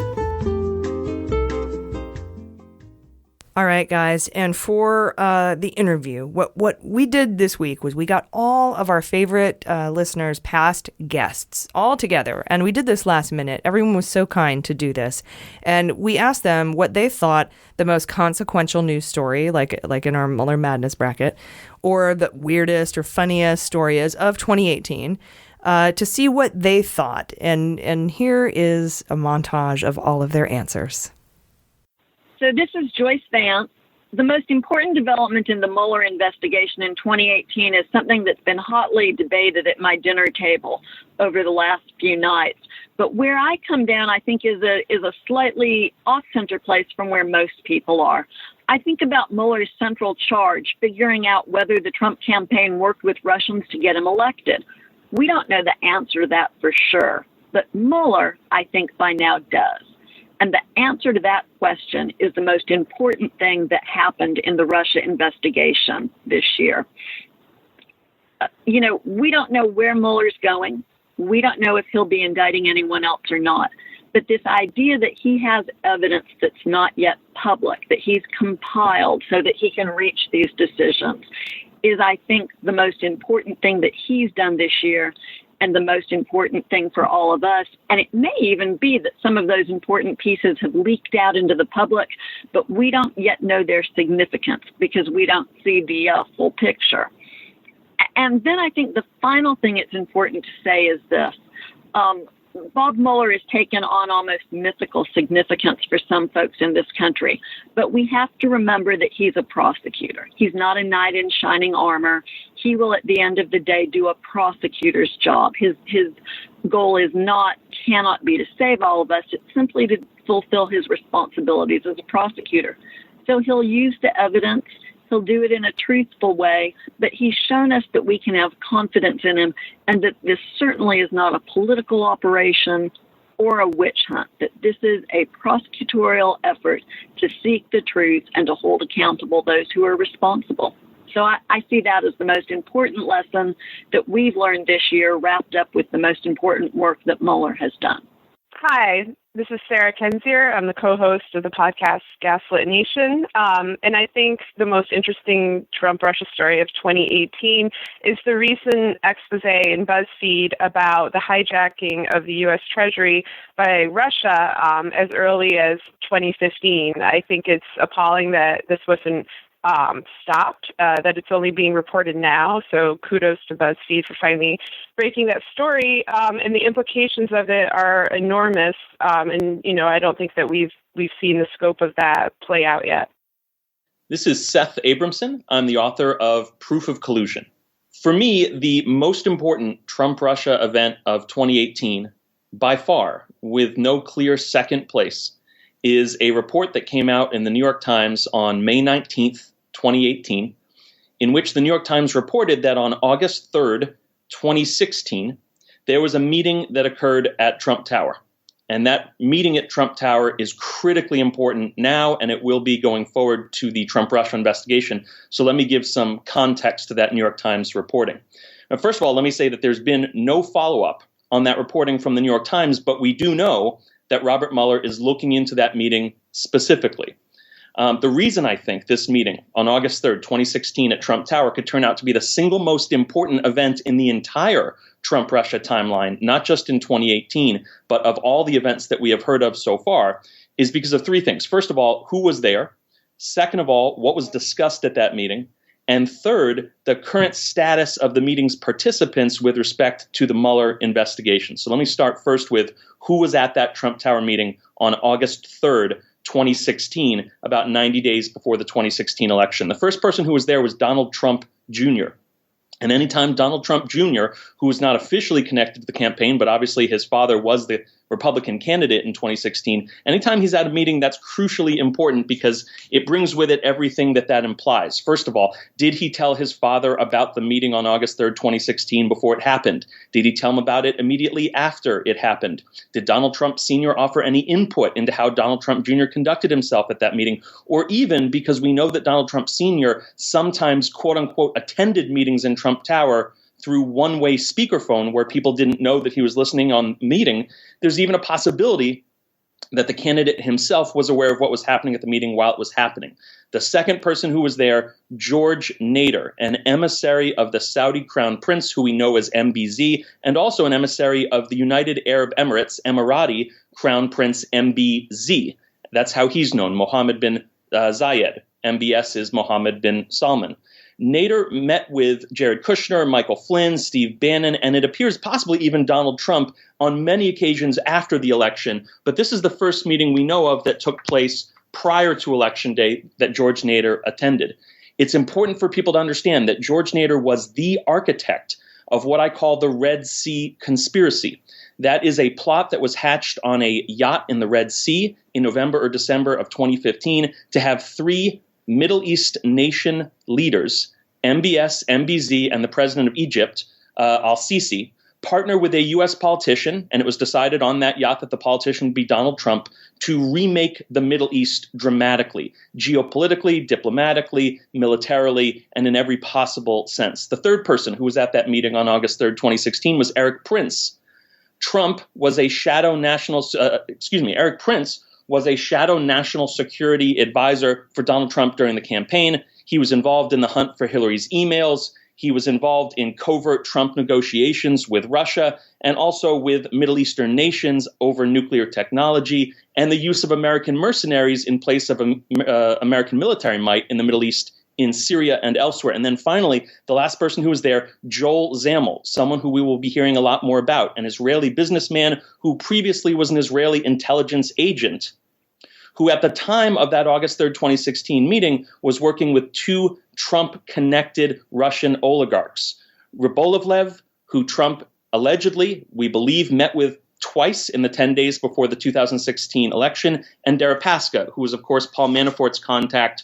All right, guys, and for the interview, what we did this week was we got all of our favorite listeners, past guests, all together, and we did this last minute. Everyone was so kind to do this, and we asked them what they thought the most consequential news story, like in our Mueller Madness bracket, or the weirdest or funniest story is of 2018, to see what they thought. And here is a montage of all of their answers. So this is Joyce Vance. The most important development in the Mueller investigation in 2018 is something that's been hotly debated at my dinner table over the last few nights. But where I come down, I think, is a slightly off-center place from where most people are. I think about Mueller's central charge, figuring out whether the Trump campaign worked with Russians to get him elected. We don't know the answer to that for sure, but Mueller, I think, by now does. And the answer to that question is the most important thing that happened in the Russia investigation this year. We don't know where Mueller's going. We don't know if he'll be indicting anyone else or not. But this idea that he has evidence that's not yet public, that he's compiled so that he can reach these decisions, is, I think, the most important thing that he's done this year, and the most important thing for all of us. And it may even be that some of those important pieces have leaked out into the public, but we don't yet know their significance because we don't see the full picture. And then I think the final thing it's important to say is this. Bob Mueller has taken on almost mythical significance for some folks in this country, but we have to remember that he's a prosecutor. He's not a knight in shining armor. He will, at the end of the day, do a prosecutor's job. His goal cannot be to save all of us. It's simply to fulfill his responsibilities as a prosecutor. So he'll use the evidence. He'll do it in a truthful way, but he's shown us that we can have confidence in him and that this certainly is not a political operation or a witch hunt, that this is a prosecutorial effort to seek the truth and to hold accountable those who are responsible. So I see that as the most important lesson that we've learned this year, wrapped up with the most important work that Mueller has done. Hi, this is Sarah Kendzior. I'm the co-host of the podcast Gaslit Nation. And I think the most interesting Trump-Russia story of 2018 is the recent expose in BuzzFeed about the hijacking of the U.S. Treasury by Russia as early as 2015. I think it's appalling that this wasn't stopped, that it's only being reported now. So kudos to BuzzFeed for finally breaking that story. And the implications of it are enormous. And I don't think that we've seen the scope of that play out yet. This is Seth Abramson. I'm the author of Proof of Collusion. For me, the most important Trump-Russia event of 2018, by far, with no clear second place, is a report that came out in the New York Times on May 19th, 2018, in which the New York Times reported that on August 3rd, 2016, there was a meeting that occurred at Trump Tower. And that meeting at Trump Tower is critically important now, and it will be going forward to the Trump-Russia investigation. So let me give some context to that New York Times reporting. Now, first of all, let me say that there's been no follow-up on that reporting from the New York Times, but we do know that Robert Mueller is looking into that meeting specifically. The reason I think this meeting on August 3rd, 2016 at Trump Tower could turn out to be the single most important event in the entire Trump-Russia timeline, not just in 2018, but of all the events that we have heard of so far, is because of three things. First of all, who was there? Second of all, what was discussed at that meeting? And third, the current status of the meeting's participants with respect to the Mueller investigation. So let me start first with who was at that Trump Tower meeting on August 3rd, 2016, about 90 days before the 2016 election. The first person who was there was Donald Trump Jr. And anytime Donald Trump Jr., who was not officially connected to the campaign, but obviously his father was the Republican candidate in 2016, anytime he's at a meeting, that's crucially important because it brings with it everything that implies. First of all, did he tell his father about the meeting on August 3rd, 2016 before it happened? Did he tell him about it immediately after it happened? Did Donald Trump Sr. offer any input into how Donald Trump Jr. conducted himself at that meeting? Or even, because we know that Donald Trump Sr. sometimes, quote unquote, attended meetings in Trump Tower through one-way speakerphone where people didn't know that he was listening on the meeting, there's even a possibility that the candidate himself was aware of what was happening at the meeting while it was happening. The second person who was there, Jorge Nader, an emissary of the Saudi Crown Prince, who we know as MBZ, and also an emissary of the United Arab Emirates, Emirati Crown Prince MBZ. That's how he's known, Mohammed bin Zayed. MBS is Mohammed bin Salman. Nader met with Jared Kushner, Michael Flynn, Steve Bannon, and it appears possibly even Donald Trump on many occasions after the election. But this is the first meeting we know of that took place prior to Election Day that Jorge Nader attended. It's important for people to understand that Jorge Nader was the architect of what I call the Red Sea conspiracy. That is a plot that was hatched on a yacht in the Red Sea in November or December of 2015 to have three Middle East nation leaders, MBS, MBZ, and the president of Egypt, al-Sisi, partner with a U.S. politician, and it was decided on that yacht that the politician would be Donald Trump, to remake the Middle East dramatically, geopolitically, diplomatically, militarily, and in every possible sense. The third person who was at that meeting on August 3rd, 2016 was Eric Prince. Eric Prince was a shadow national security advisor for Donald Trump during the campaign. He was involved in the hunt for Hillary's emails. He was involved in covert Trump negotiations with Russia and also with Middle Eastern nations over nuclear technology and the use of American mercenaries in place of American military might in the Middle East, in Syria and elsewhere. And then finally, the last person who was there, Joel Zamel, someone who we will be hearing a lot more about, an Israeli businessman who previously was an Israeli intelligence agent, who at the time of that August 3rd, 2016 meeting was working with two Trump-connected Russian oligarchs, Rybolovlev, who Trump allegedly, we believe, met with twice in the 10 days before the 2016 election, and Deripaska, who was, of course, Paul Manafort's contact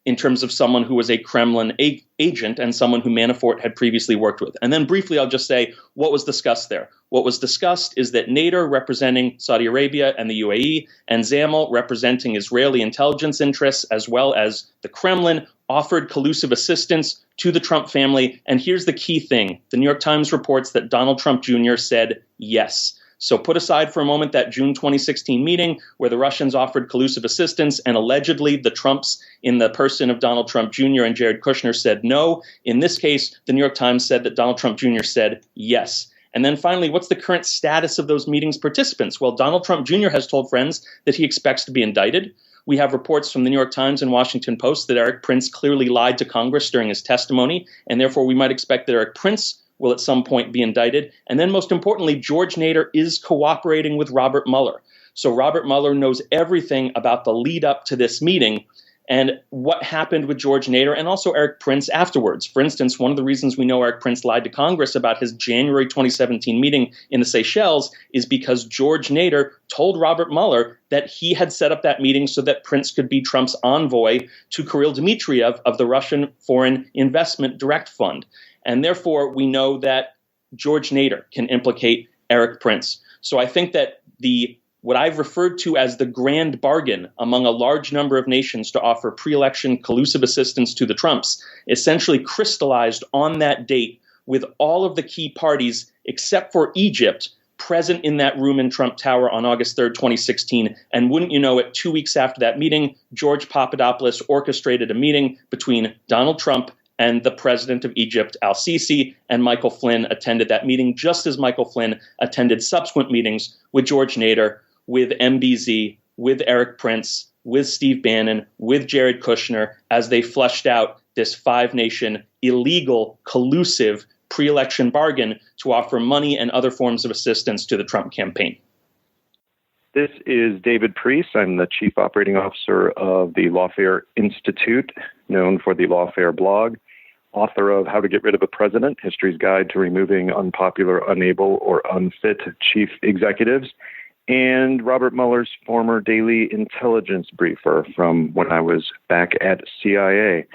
in terms of someone who was a Kremlin agent and someone who Manafort had previously worked with. And then briefly, I'll just say what was discussed there. What was discussed is that Nader, representing Saudi Arabia and the UAE, and Zamel, representing Israeli intelligence interests, as well as the Kremlin, offered collusive assistance to the Trump family. And here's the key thing. The New York Times reports that Donald Trump Jr. said yes. So put aside for a moment that June 2016 meeting where the Russians offered collusive assistance and allegedly the Trumps in the person of Donald Trump Jr. and Jared Kushner said no. In this case, the New York Times said that Donald Trump Jr. said yes. And then finally, what's the current status of those meetings participants? Well, Donald Trump Jr. has told friends that he expects to be indicted. We have reports from the New York Times and Washington Post that Eric Prince clearly lied to Congress during his testimony, and therefore we might expect that Eric Prince will at some point be indicted. And then most importantly, Jorge Nader is cooperating with Robert Mueller. So Robert Mueller knows everything about the lead up to this meeting and what happened with Jorge Nader and also Eric Prince afterwards. For instance, one of the reasons we know Eric Prince lied to Congress about his January 2017 meeting in the Seychelles is because Jorge Nader told Robert Mueller that he had set up that meeting so that Prince could be Trump's envoy to Kirill Dmitriev of the Russian Foreign Investment Direct Fund. And therefore, we know that Jorge Nader can implicate Eric Prince. So I think that what I've referred to as the grand bargain among a large number of nations to offer pre-election collusive assistance to the Trumps essentially crystallized on that date with all of the key parties, except for Egypt, present in that room in Trump Tower on August 3rd, 2016. And wouldn't you know it, 2 weeks after that meeting, George Papadopoulos orchestrated a meeting between Donald Trump and the president of Egypt, al-Sisi, and Michael Flynn attended that meeting, just as Michael Flynn attended subsequent meetings with Jorge Nader, with MBZ, with Eric Prince, with Steve Bannon, with Jared Kushner, as they fleshed out this five-nation illegal, collusive pre-election bargain to offer money and other forms of assistance to the Trump campaign. This is David Priess. I'm the Chief Operating Officer of the Lawfare Institute, known for the Lawfare blog. author of How to Get Rid of a President, History's Guide to Removing Unpopular, Unable, or Unfit Chief Executives, and Robert Mueller's former daily intelligence briefer from when I was back at CIA.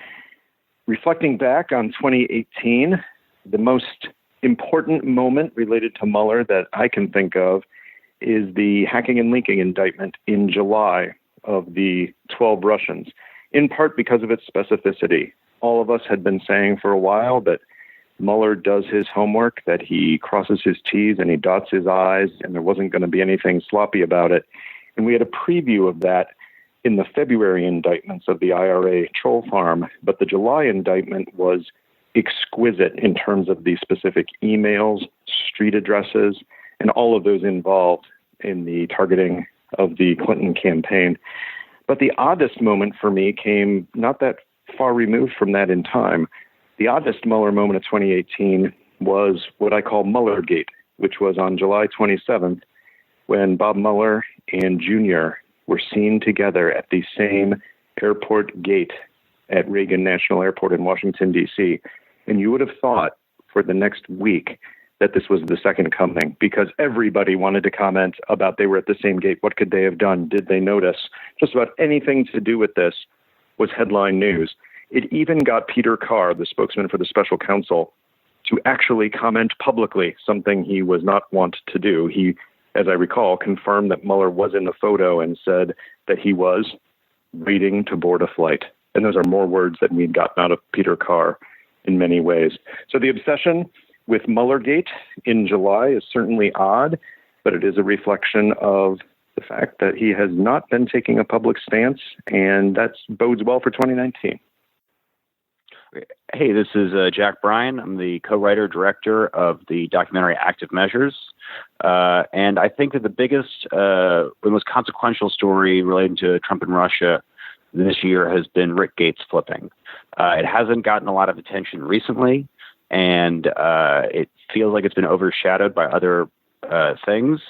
Reflecting back on 2018, the most important moment related to Mueller that I can think of is the hacking and leaking indictment in July of the 12 Russians, in part because of its specificity. All of us had been saying for a while that Mueller does his homework, that he crosses his T's and he dots his I's, and there wasn't going to be anything sloppy about it. And we had a preview of that in the February indictments of the IRA troll farm, but the July indictment was exquisite in terms of the specific emails, street addresses, and all of those involved in the targeting of the Clinton campaign. But the oddest moment for me came not that far removed from that in time. The oddest Mueller moment of 2018 was what I call Muller Gate, which was on July 27th when Bob Mueller and Jr. were seen together at the same airport gate at Reagan National Airport in Washington, D.C. And you would have thought for the next week that this was the second coming, because everybody wanted to comment about they were at the same gate. What could they have done? Did they notice? Just about anything to do with this was headline news. It even got Peter Carr, the spokesman for the special counsel, to actually comment publicly, something he was not wont to do. He, as I recall, confirmed that Mueller was in the photo and said that he was waiting to board a flight. And those are more words than we'd gotten out of Peter Carr in many ways. So the obsession with Muellergate in July is certainly odd, but it is a reflection of the fact that he has not been taking a public stance, and that bodes well for 2019. Hey, this is Jack Bryan. I'm the co-writer, director of the documentary Active Measures. And I think that the biggest, the most consequential story relating to Trump and Russia this year has been Rick Gates flipping. It hasn't gotten a lot of attention recently, and it feels like it's been overshadowed by other things.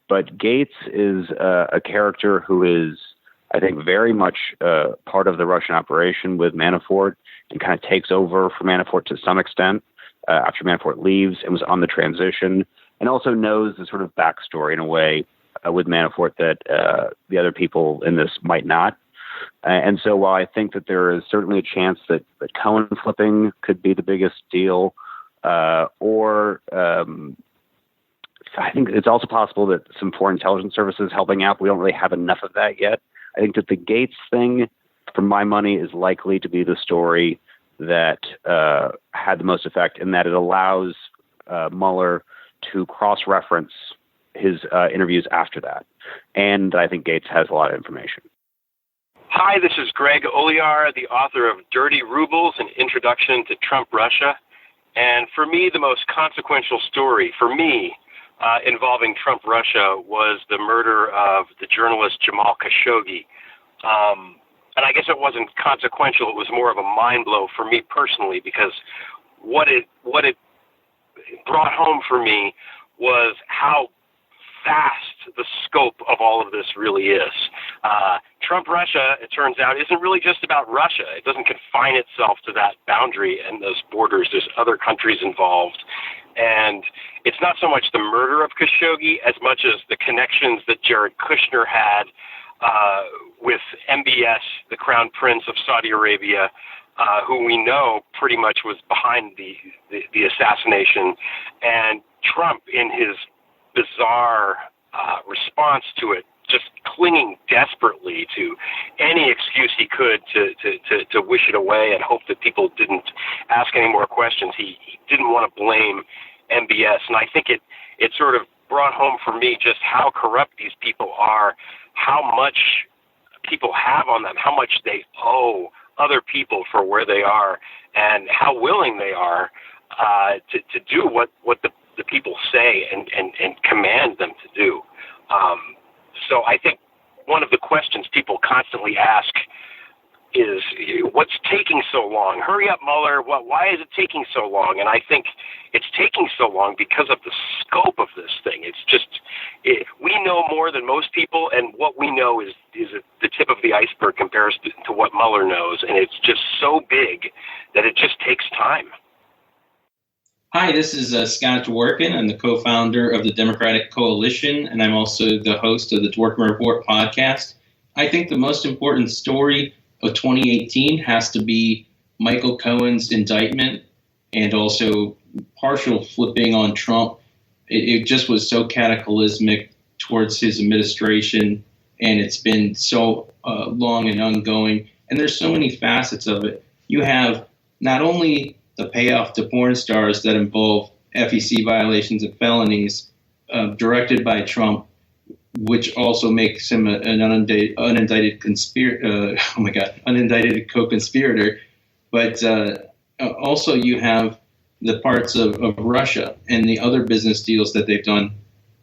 But Gates is a character who is, I think, very much part of the Russian operation with Manafort, and kind of takes over for Manafort to some extent after Manafort leaves, and was on the transition, and also knows the sort of backstory in a way with Manafort that the other people in this might not. And so while I think that there is certainly a chance that Cohen flipping could be the biggest deal, or I think it's also possible that some foreign intelligence services helping out. We don't really have enough of that yet. I think that the Gates thing, for my money, is likely to be the story that had the most effect, in that it allows Mueller to cross-reference his interviews after that. And I think Gates has a lot of information. Hi, this is Greg Olear, the author of Dirty Rubles, An Introduction to Trump Russia. And for me, the most consequential story, involving Trump Russia, was the murder of the journalist Jamal Khashoggi. And I guess it wasn't consequential, it was more of a mind blow for me personally, because what it brought home for me was how vast the scope of all of this really is. Trump Russia, it turns out, isn't really just about Russia. It doesn't confine itself to that boundary and those borders. There's other countries involved. And it's not so much the murder of Khashoggi as much as the connections that Jared Kushner had with MBS, the Crown Prince of Saudi Arabia, who we know pretty much was behind the assassination. And Trump, in his bizarre response to it, just clinging desperately to any excuse he could to wish it away and hope that people didn't ask any more questions. He didn't want to blame MBS, and I think it sort of brought home for me just how corrupt these people are, how much people have on them, how much they owe other people for where they are, and how willing they are to do what the people say and command them to do. So I think one of the questions people constantly ask is, what's taking so long? Hurry up, Mueller. Why is it taking so long? And I think it's taking so long because of the scope of this thing. It's just, we know more than most people, and what we know is the tip of the iceberg compared to what Mueller knows, and it's just so big that it just takes time. Hi, this is Scott Dworkin. I'm the co-founder of the Democratic Coalition, and I'm also the host of the Dworkin Report podcast. I think the most important story of 2018 has to be Michael Cohen's indictment and also partial flipping on Trump. It just was so cataclysmic towards his administration, and it's been so long and ongoing. And there's so many facets of it. You have not only the payoff to porn stars that involve FEC violations and felonies directed by Trump, which also makes him an unindicted co-conspirator. But also you have the parts of Russia and the other business deals that they've done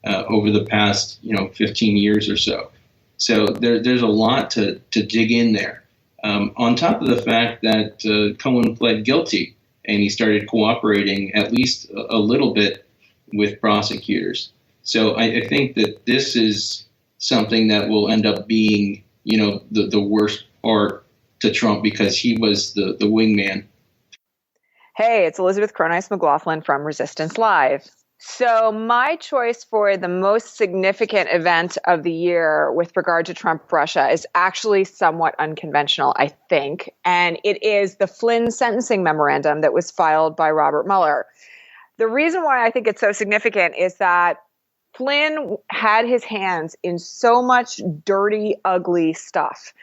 over the past 15 years or so. So there's a lot to dig in there. On top of the fact that Cohen pled guilty and he started cooperating at least a little bit with prosecutors. So I think that this is something that will end up being, the worst part to Trump because he was the wingman. Hey, it's Elizabeth Cronise McLaughlin from Resistance Live. So my choice for the most significant event of the year with regard to Trump-Russia is actually somewhat unconventional, I think. And it is the Flynn sentencing memorandum that was filed by Robert Mueller. The reason why I think it's so significant is that Flynn had his hands in so much dirty, ugly stuff.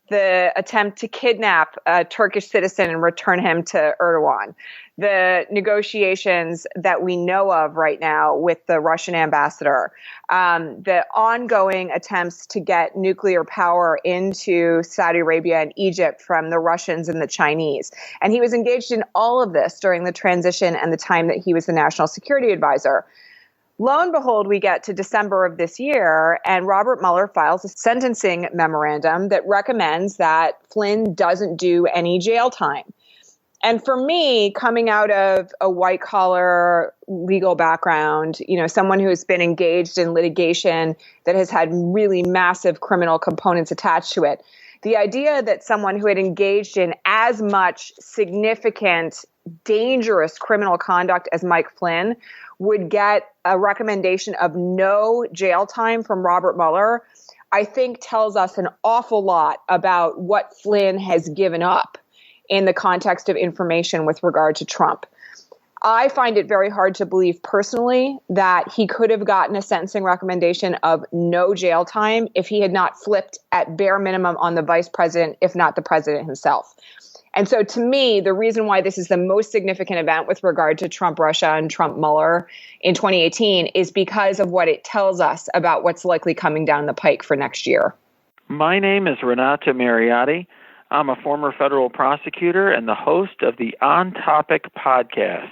The attempt to kidnap a Turkish citizen and return him to Erdogan. The negotiations that we know of right now with the Russian ambassador. The ongoing attempts to get nuclear power into Saudi Arabia and Egypt from the Russians and the Chinese. And he was engaged in all of this during the transition and the time that he was the national security advisor. Lo and behold, we get to December of this year, and Robert Mueller files a sentencing memorandum that recommends that Flynn doesn't do any jail time. And for me, coming out of a white-collar legal background, someone who has been engaged in litigation that has had really massive criminal components attached to it, the idea that someone who had engaged in as much significant, dangerous criminal conduct as Mike Flynn would get a recommendation of no jail time from Robert Mueller, I think tells us an awful lot about what Flynn has given up in the context of information with regard to Trump. I find it very hard to believe personally that he could have gotten a sentencing recommendation of no jail time if he had not flipped at bare minimum on the vice president, if not the president himself. And so to me, the reason why this is the most significant event with regard to Trump-Russia and Trump-Mueller in 2018 is because of what it tells us about what's likely coming down the pike for next year. My name is Renato Mariotti. I'm a former federal prosecutor and the host of the On Topic podcast.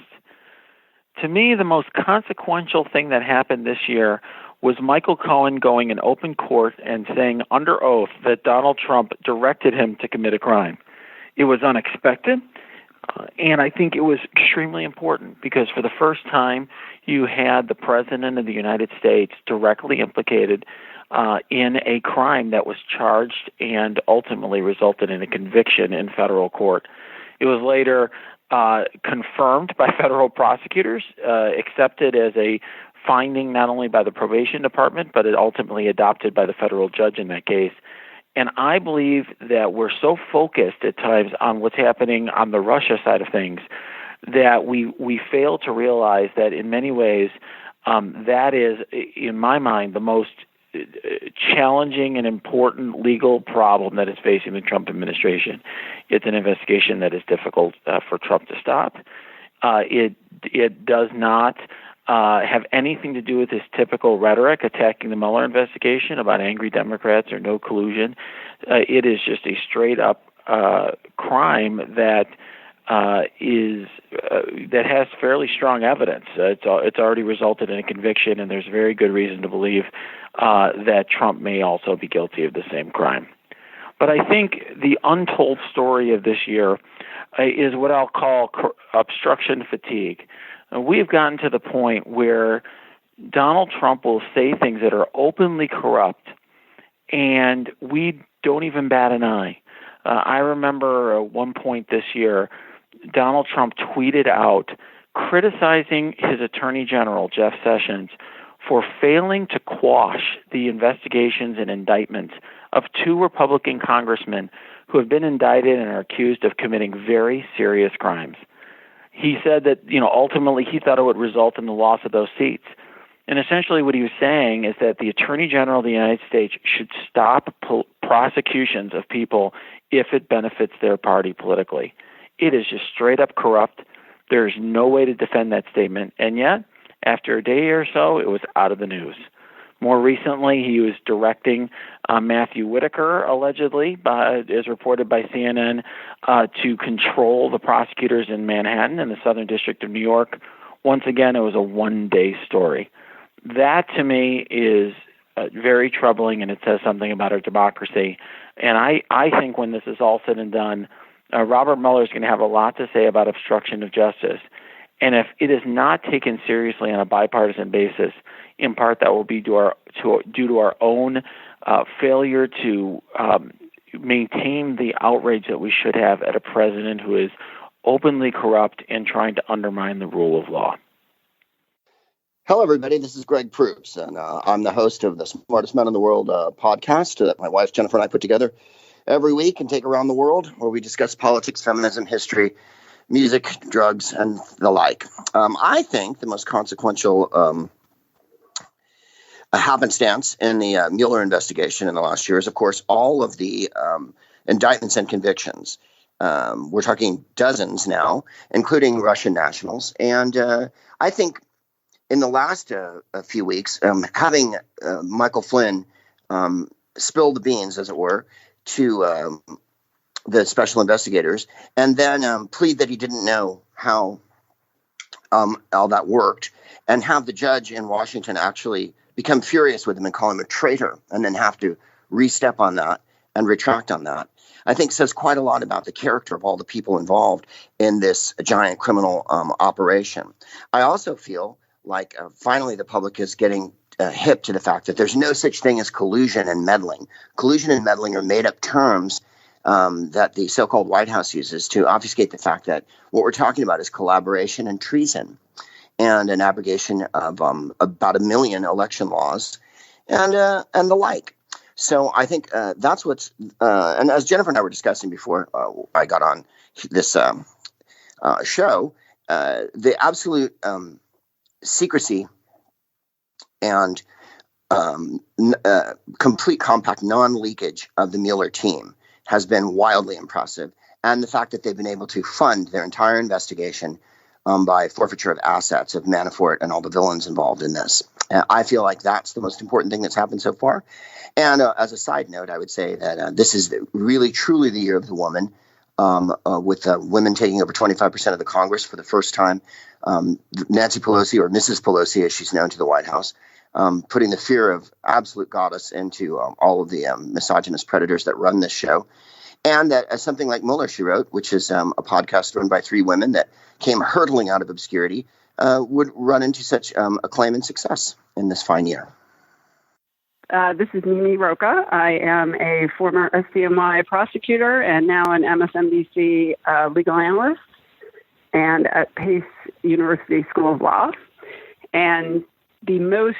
To me, the most consequential thing that happened this year was Michael Cohen going in open court and saying under oath that Donald Trump directed him to commit a crime. It was unexpected, and I think it was extremely important because for the first time, you had the President of the United States directly implicated in a crime that was charged and ultimately resulted in a conviction in federal court. It was later confirmed by federal prosecutors, accepted as a finding not only by the probation department, but it ultimately adopted by the federal judge in that case. And I believe that we're so focused at times on what's happening on the Russia side of things that we fail to realize that in many ways that is, in my mind, the most challenging and important legal problem that is facing the Trump administration. It's an investigation that is difficult for Trump to stop. It does not have anything to do with his typical rhetoric attacking the Mueller investigation about angry Democrats or no collusion. It is just a straight-up crime that that has fairly strong evidence. It's already resulted in a conviction, and there's very good reason to believe that Trump may also be guilty of the same crime. But I think the untold story of this year is what I'll call obstruction fatigue. We've gotten to the point where Donald Trump will say things that are openly corrupt, and we don't even bat an eye. I remember at one point this year, Donald Trump tweeted out criticizing his Attorney General, Jeff Sessions, for failing to quash the investigations and indictments of 2 Republican congressmen who have been indicted and are accused of committing very serious crimes. He said that, ultimately he thought it would result in the loss of those seats. And essentially what he was saying is that the Attorney General of the United States should stop prosecutions of people if it benefits their party politically. It is just straight up corrupt. There's no way to defend that statement. And yet, after a day or so, it was out of the news. More recently, he was directing Matthew Whitaker, allegedly, as reported by CNN, to control the prosecutors in Manhattan in the Southern District of New York. Once again, it was a one-day story. That, to me, is very troubling, and it says something about our democracy. And I think when this is all said and done, Robert Mueller is going to have a lot to say about obstruction of justice. And if it is not taken seriously on a bipartisan basis, in part that will be due to our own failure to maintain the outrage that we should have at a president who is openly corrupt and trying to undermine the rule of law. Hello, everybody. This is Greg Proops, and I'm the host of the Smartest Men in the World podcast that my wife Jennifer and I put together every week and take around the world, where we discuss politics, feminism, history, music, drugs, and the like. I think the most consequential happenstance in the Mueller investigation in the last year is, of course, all of the indictments and convictions. We're talking dozens now, including Russian nationals. And I think in the last few weeks, having Michael Flynn spill the beans, as it were, to the special investigators, and then plead that he didn't know how all that worked, and have the judge in Washington actually become furious with him and call him a traitor, and then have to re-step on that and retract on that, I think says quite a lot about the character of all the people involved in this giant criminal operation. I also feel like finally the public is getting hip to the fact that there's no such thing as collusion and meddling. Collusion and meddling are made-up terms that the so-called White House uses to obfuscate the fact that what we're talking about is collaboration and treason, and an abrogation of about 1 million election laws, and the like. So I think that's what's and as Jennifer and I were discussing before I got on this show, the absolute secrecy and complete compact non-leakage of the Mueller team has been wildly impressive. And the fact that they've been able to fund their entire investigation by forfeiture of assets of Manafort and all the villains involved in this. I feel like that's the most important thing that's happened so far. And as a side note, I would say that this is really, truly the year of the woman, with women taking over 25% of the Congress for the first time. Nancy Pelosi, or Mrs. Pelosi, as she's known to the White House, putting the fear of absolute goddess into all of the misogynist predators that run this show. And that as something like Mueller, She Wrote, which is a podcast run by 3 women that came hurtling out of obscurity, would run into such acclaim and success in this fine year. This is Mimi Rocah. I am a former SDNY prosecutor and now an MSNBC legal analyst, and at Pace University School of Law. And the most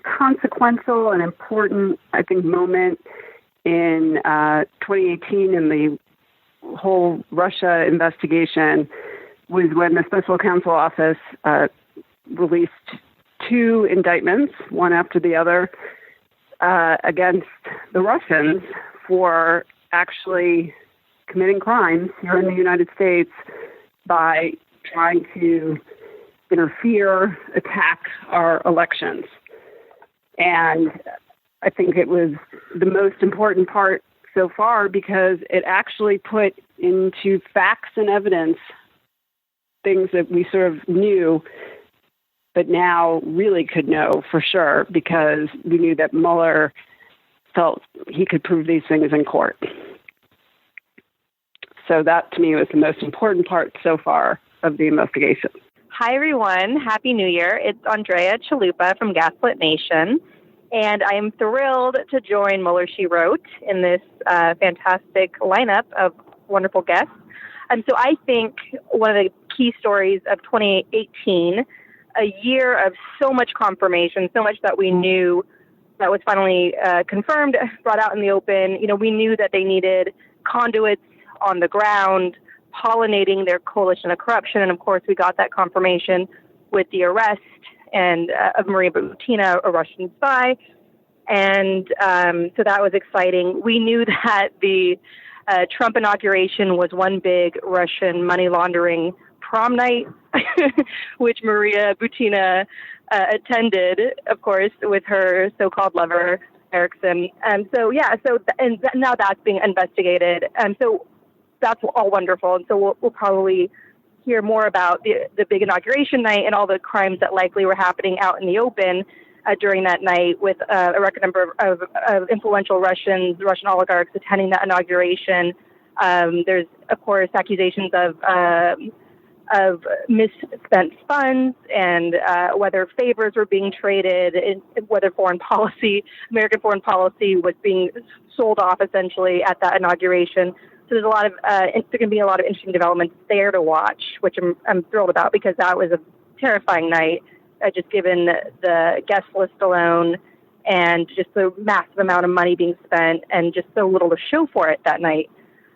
consequential and important, I think, moment in 2018 in the whole Russia investigation was when the Special Counsel Office released 2 indictments, one after the other, against the Russians for actually committing crimes here in the United States by trying to interfere, attack our elections. And I think it was the most important part so far because it actually put into facts and evidence things that we sort of knew, but now really could know for sure because we knew that Mueller felt he could prove these things in court. So that, to me, was the most important part so far of the investigation. Hi, everyone. Happy New Year. It's Andrea Chalupa from Gaslit Nation, and I am thrilled to join Mueller, She Wrote in this fantastic lineup of wonderful guests. So I think one of the key stories of 2018, a year of so much confirmation, so much that we knew that was finally confirmed, brought out in the open. We knew that they needed conduits on the ground, pollinating their coalition of corruption. And of course, we got that confirmation with the arrest of Maria Butina, a Russian spy. And so that was exciting. We knew that the Trump inauguration was one big Russian money laundering prom night, which Maria Butina attended, of course, with her so-called lover, Erickson. Now that's being investigated. And so that's all wonderful. And so we'll probably hear more about the big inauguration night and all the crimes that likely were happening out in the open during that night, with a record number of influential Russian oligarchs attending that inauguration. There's, of course, accusations of misspent funds and whether favors were being traded, whether American foreign policy was being sold off essentially at that inauguration. So there's there can be a lot of interesting developments there to watch, which I'm thrilled about, because that was a terrifying night, just given the guest list alone and just the massive amount of money being spent and just so little to show for it that night.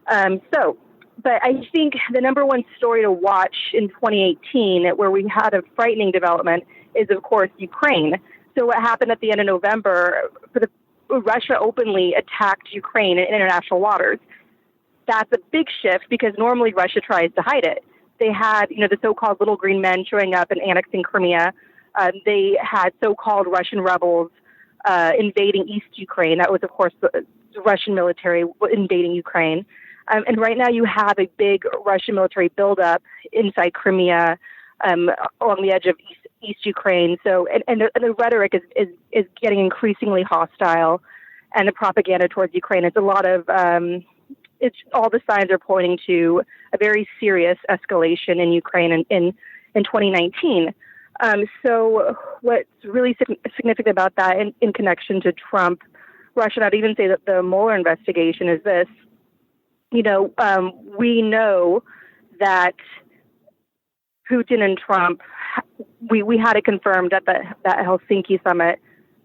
But I think the number one story to watch in 2018, where we had a frightening development, is, of course, Ukraine. So what happened at the end of November, Russia openly attacked Ukraine in international waters. That's a big shift, because normally Russia tries to hide it. They had, the so-called little green men showing up and annexing Crimea. They had so-called Russian rebels invading East Ukraine. That was, of course, the Russian military invading Ukraine. And right now you have a big Russian military buildup inside Crimea, along the edge of East Ukraine. So, and the rhetoric is getting increasingly hostile, and the propaganda towards Ukraine. It's a lot of, all the signs are pointing to a very serious escalation in Ukraine in 2019. So what's really significant about that in connection to Trump, Russia, I'd even say that the Mueller investigation is this. We know that Putin and Trump, we had it confirmed at that Helsinki summit,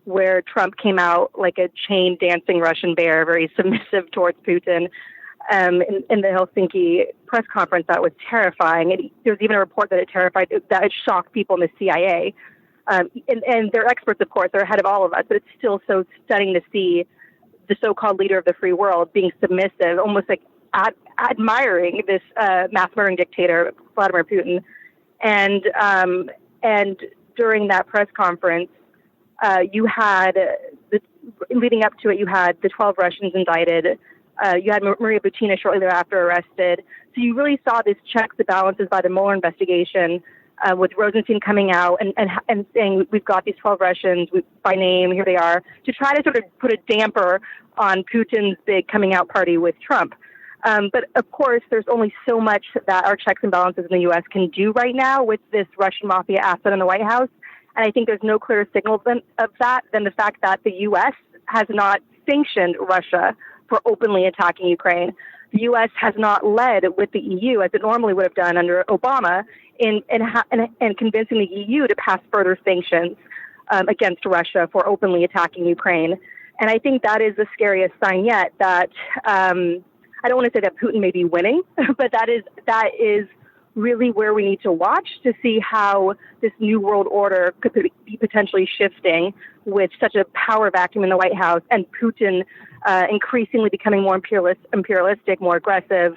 where Trump came out like a chain dancing Russian bear, very submissive towards Putin. In the Helsinki press conference, that was terrifying. And there's even a report that it shocked people in the CIA. And they're experts, of course, they're ahead of all of us, but it's still so stunning to see the so-called leader of the free world being submissive, almost like admiring this mass murdering dictator, Vladimir Putin. And during that press conference, you had, leading up to it, you had the 12 Russians indicted. You had Maria Butina shortly thereafter arrested. So you really saw this checks and balances by the Mueller investigation, with Rosenstein coming out and saying, we've got these 12 Russians by name, here they are, to try to sort of put a damper on Putin's big coming out party with Trump. But of course, there's only so much that our checks and balances in the U.S. can do right now with this Russian mafia asset in the White House. And I think there's no clearer signal of that than the fact that the U.S. has not sanctioned Russia for openly attacking Ukraine. The U.S. has not led with the EU, as it normally would have done under Obama, in convincing the EU to pass further sanctions against Russia for openly attacking Ukraine. And I think that is the scariest sign yet, that I don't want to say that Putin may be winning, but that is really where we need to watch to see how this new world order could be potentially shifting with such a power vacuum in the White House, and Putin increasingly becoming more imperialistic, more aggressive.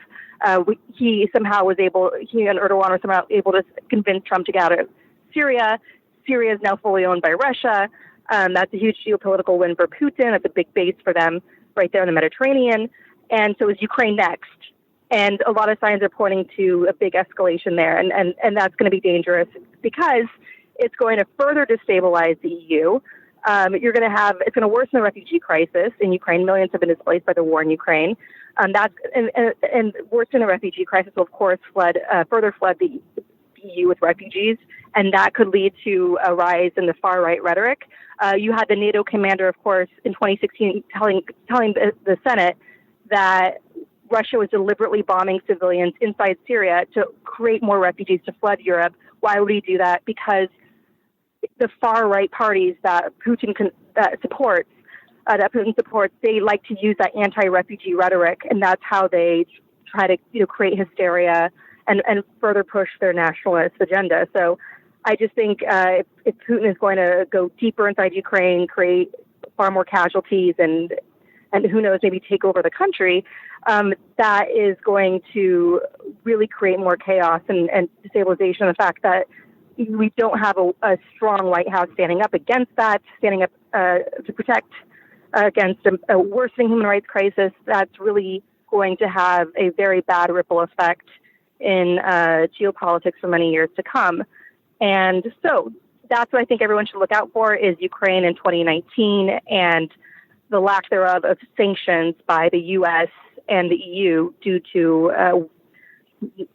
He and Erdogan were somehow able to convince Trump to get out of Syria. Syria is now fully owned by Russia. That's a huge geopolitical win for Putin. It's a big base for them right there in the Mediterranean. And so is Ukraine next. And a lot of signs are pointing to a big escalation there. And that's going to be dangerous, because it's going to further destabilize the EU. It's going to worsen the refugee crisis in Ukraine. Millions have been displaced by the war in Ukraine. And worsen the refugee crisis will, of course, further flood the EU with refugees, and that could lead to a rise in the far-right rhetoric. You had the NATO commander, of course, in 2016 telling the Senate that Russia was deliberately bombing civilians inside Syria to create more refugees to flood Europe. Why would he do that? Because the far-right parties that Putin supports, they like to use that anti-refugee rhetoric, and that's how they try to create hysteria and further push their nationalist agenda. So I just think if Putin is going to go deeper inside Ukraine, create far more casualties, and who knows, maybe take over the country, that is going to really create more chaos and destabilization. The fact that we don't have a strong White House standing up against that, standing up to protect against a worsening human rights crisis, that's really going to have a very bad ripple effect in geopolitics for many years to come. And so that's what I think everyone should look out for is Ukraine in 2019 and the lack thereof of sanctions by the U.S. and the EU due to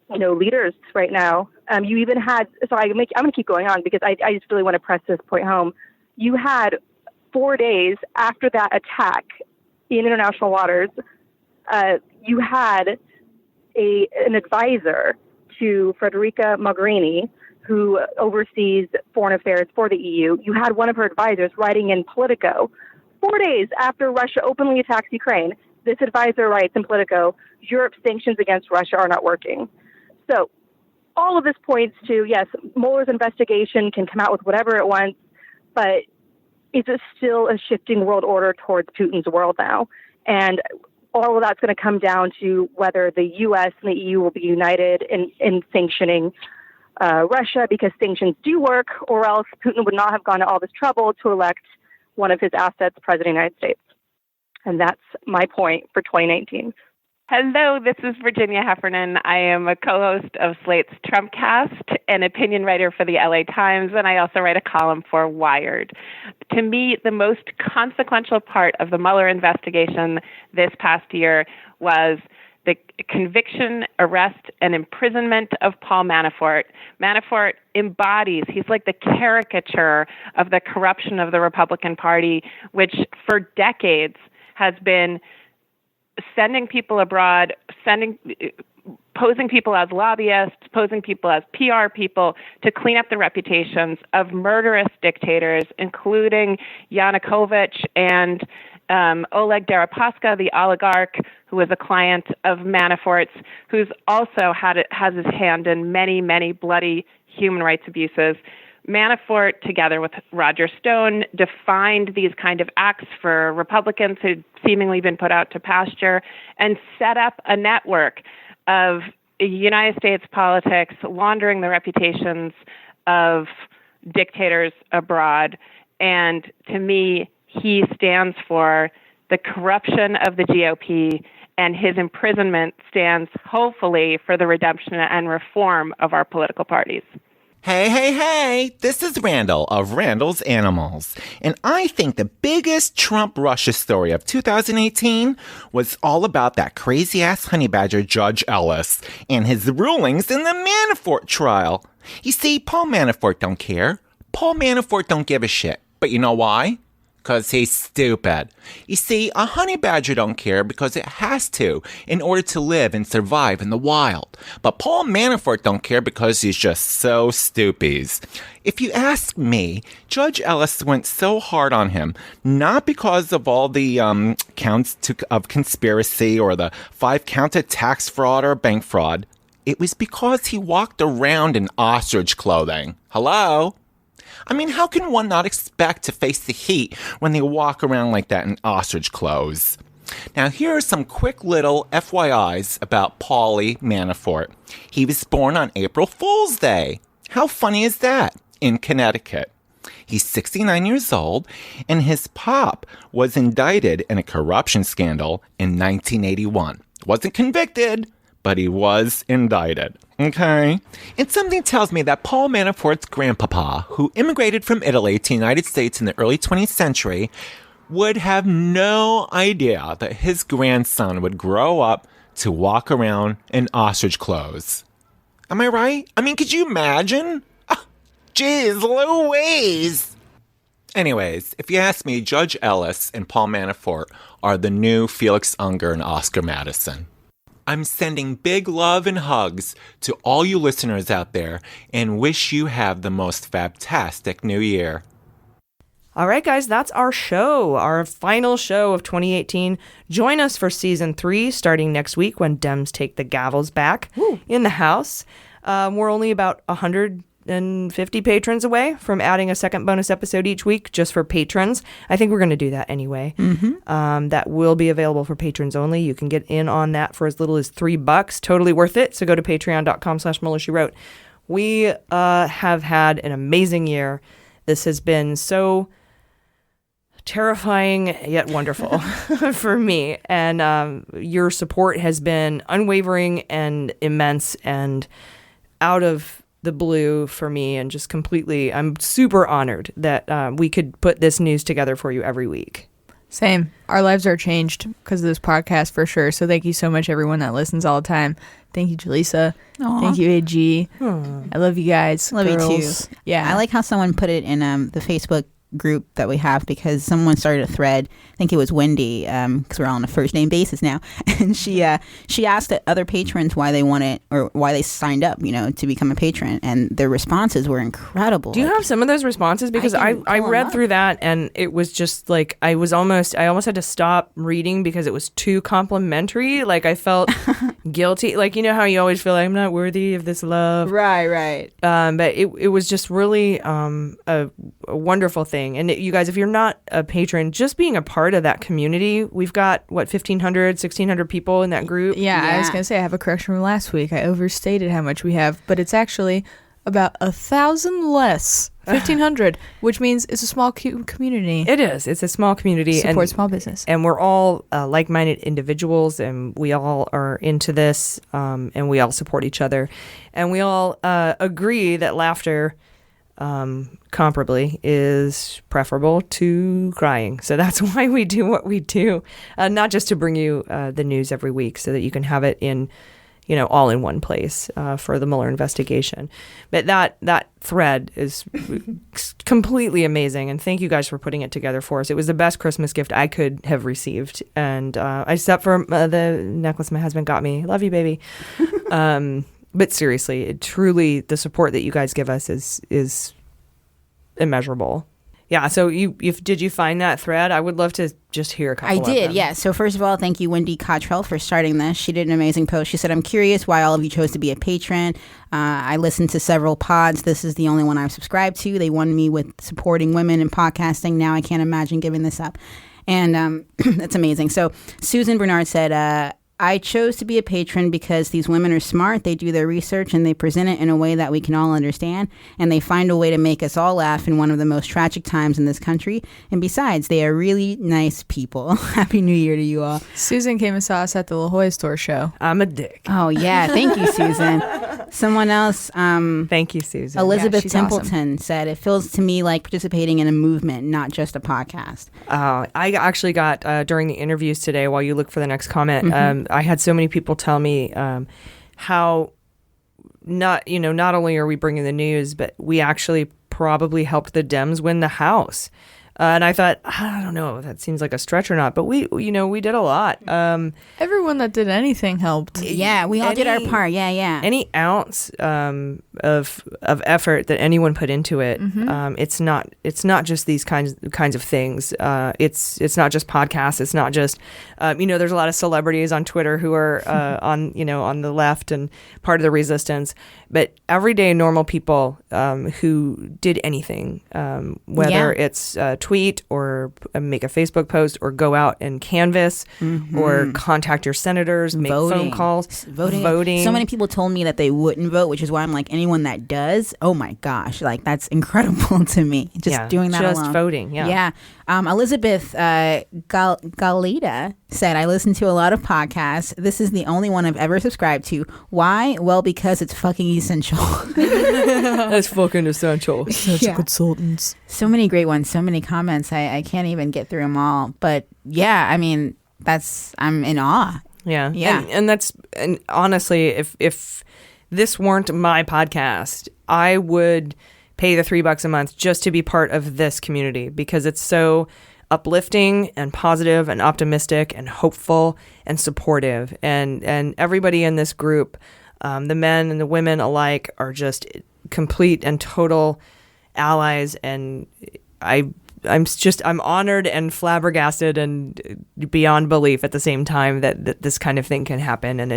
leaders right now. You even had, so I'm going to keep going on because I just really want to press this point home. You had 4 days after that attack in international waters, you had an advisor to Federica Mogherini, who oversees foreign affairs for the EU. You had one of her advisors writing in Politico 4 days after Russia openly attacks Ukraine. This advisor writes in Politico, Europe's sanctions against Russia are not working. So all of this points to, yes, Mueller's investigation can come out with whatever it wants, but it's still a shifting world order towards Putin's world now. And all of that's going to come down to whether the U.S. and the EU will be united in sanctioning Russia, because sanctions do work, or else Putin would not have gone to all this trouble to elect one of his assets president of the United States. And that's my point for 2019. Hello, this is Virginia Heffernan. I am a co-host of Slate's Trumpcast, an opinion writer for the LA Times, and I also write a column for Wired. To me, the most consequential part of the Mueller investigation this past year was the conviction, arrest, and imprisonment of Paul Manafort. Manafort embodies, he's like the caricature of the corruption of the Republican Party, which for decades has been sending people abroad, posing people as lobbyists, posing people as PR people to clean up the reputations of murderous dictators, including Yanukovych and Oleg Deripaska, the oligarch who was a client of Manafort's, who's also has his hand in many, many bloody human rights abuses. Manafort, together with Roger Stone, defined these kind of acts for Republicans who'd seemingly been put out to pasture and set up a network of United States politics laundering the reputations of dictators abroad. And to me, he stands for the corruption of the GOP, and his imprisonment stands, hopefully, for the redemption and reform of our political parties. Hey, this is Randall of Randall's Animals. And I think the biggest Trump-Russia story of 2018 was all about that crazy-ass honey badger Judge Ellis and his rulings in the Manafort trial. You see, Paul Manafort don't care. Paul Manafort don't give a shit. But you know why? Because he's stupid. You see, a honey badger don't care because it has to in order to live and survive in the wild. But Paul Manafort don't care because he's just so stupid. If you ask me, Judge Ellis went so hard on him, not because of all the counts of conspiracy or the 5 counts of tax fraud or bank fraud. It was because he walked around in ostrich clothing. Hello? I mean, how can one not expect to face the heat when they walk around like that in ostrich clothes? Now, here are some quick little FYIs about Paulie Manafort. He was born on April Fool's Day. How funny is that? In Connecticut. He's 69 years old, and his pop was indicted in a corruption scandal in 1981. Wasn't convicted, but he was indicted. Okay? And something tells me that Paul Manafort's grandpapa, who immigrated from Italy to the United States in the early 20th century, would have no idea that his grandson would grow up to walk around in ostrich clothes. Am I right? I mean, could you imagine? Oh, geez, Louise. Anyways, if you ask me, Judge Ellis and Paul Manafort are the new Felix Unger and Oscar Madison. I'm sending big love and hugs to all you listeners out there and wish you have the most fantastic new year. All right, guys, that's our show, our final show of 2018. Join us for season 3 starting next week when Dems take the gavels back in the House. We're only about 150 patrons away from adding a second bonus episode each week just for patrons. I think we're going to do that anyway. That will be available for patrons only. You can get in on that for as little as $3. Totally worth it. So go to patreon.com/MullerSheWrote. We have had an amazing year. This has been so terrifying yet wonderful for me. And your support has been unwavering and immense and out of the blue for me, and just completely, I'm super honored that we could put this news together for you every week. Same. Our lives are changed because of this podcast for sure. So thank you so much, everyone that listens all the time. Thank you, Jaleesa. Aw. Thank you, AG. I love you guys. Love you girls. too. Yeah. I like how someone put it in the Facebook group that we have, because someone started a thread. I think it was Wendy, because we're all on a first name basis now, and she asked other patrons why they wanted or why they signed up, to become a patron, and their responses were incredible. Do you have some of those responses? Because I read through that, and it was just like I almost had to stop reading because it was too complimentary. Like I felt guilty. Like, how you always feel like I'm not worthy of this love. Right. But it was just really a wonderful thing. And you guys, if you're not a patron, just being a part of that community, we've got 1,500, 1,600 people in that group. Yeah, I was gonna say I have a correction from last week. I overstated how much we have, but it's actually about 1,000 less, 1,500, which means it's a small community. It is. It's a small community. Support small business. And we're all like-minded individuals, and we all are into this, and we all support each other, and we all agree that laughter comparably is preferable to crying. So that's why we do what we do, not just to bring you the news every week so that you can have it in, all in one place for the Mueller investigation. But that thread is completely amazing, and thank you guys for putting it together for us. It was the best Christmas gift I could have received, and except for the necklace my husband got me. Love you, baby. But seriously, truly, the support that you guys give us is immeasurable. Yeah. So did you find that thread? I would love to just hear a couple. I did. of them. Yeah. So first of all, thank you, Wendy Cottrell, for starting this. She did an amazing post. She said, "I'm curious why all of you chose to be a patron. I listened to several pods. This is the only one I've subscribed to. They won me with supporting women in podcasting. Now I can't imagine giving this up." And that's amazing. So Susan Bernard said, "I chose to be a patron because these women are smart. They do their research and they present it in a way that we can all understand. And they find a way to make us all laugh in one of the most tragic times in this country. And besides, they are really nice people." Happy New Year to you all. Susan came and saw us at the La Jolla Store show. I'm a dick. Oh, yeah. Thank you, Susan. Someone else. Thank you, Susan. Elizabeth she's Templeton said, "It feels to me like participating in a movement, not just a podcast." I actually got, during the interviews today, while you look for the next comment, I had so many people tell me how not only are we bringing the news, but we actually probably helped the Dems win the House. And I thought, I don't know if that seems like a stretch or not, but we did a lot. Everyone that did anything helped. Yeah, we all did our part. Yeah. Any ounce of effort that anyone put into it, it's not just these kinds of things. It's not just podcasts. It's not just there's a lot of celebrities on Twitter who are on the left and part of the resistance, but everyday normal people who did anything, whether it's tweet or make a Facebook post or go out and canvass or contact your senators, make phone calls, voting. So many people told me that they wouldn't vote, which is why I'm like, anyone that does, oh my gosh, like that's incredible to me. Just doing that just alone. Voting. Yeah. Elizabeth Galita said, "I listen to a lot of podcasts. This is the only one I've ever subscribed to. Why? Well, because it's fucking essential." That's fucking essential. Such consultants. So many great ones, so many comments. I can't even get through them all. But yeah, I mean, I'm in awe. Yeah. And honestly, if this weren't my podcast, I would pay the $3 a month just to be part of this community because it's so uplifting and positive and optimistic and hopeful and supportive. And everybody in this group, the men and the women alike, are just complete and total allies. And I'm honored and flabbergasted and beyond belief at the same time that this kind of thing can happen. And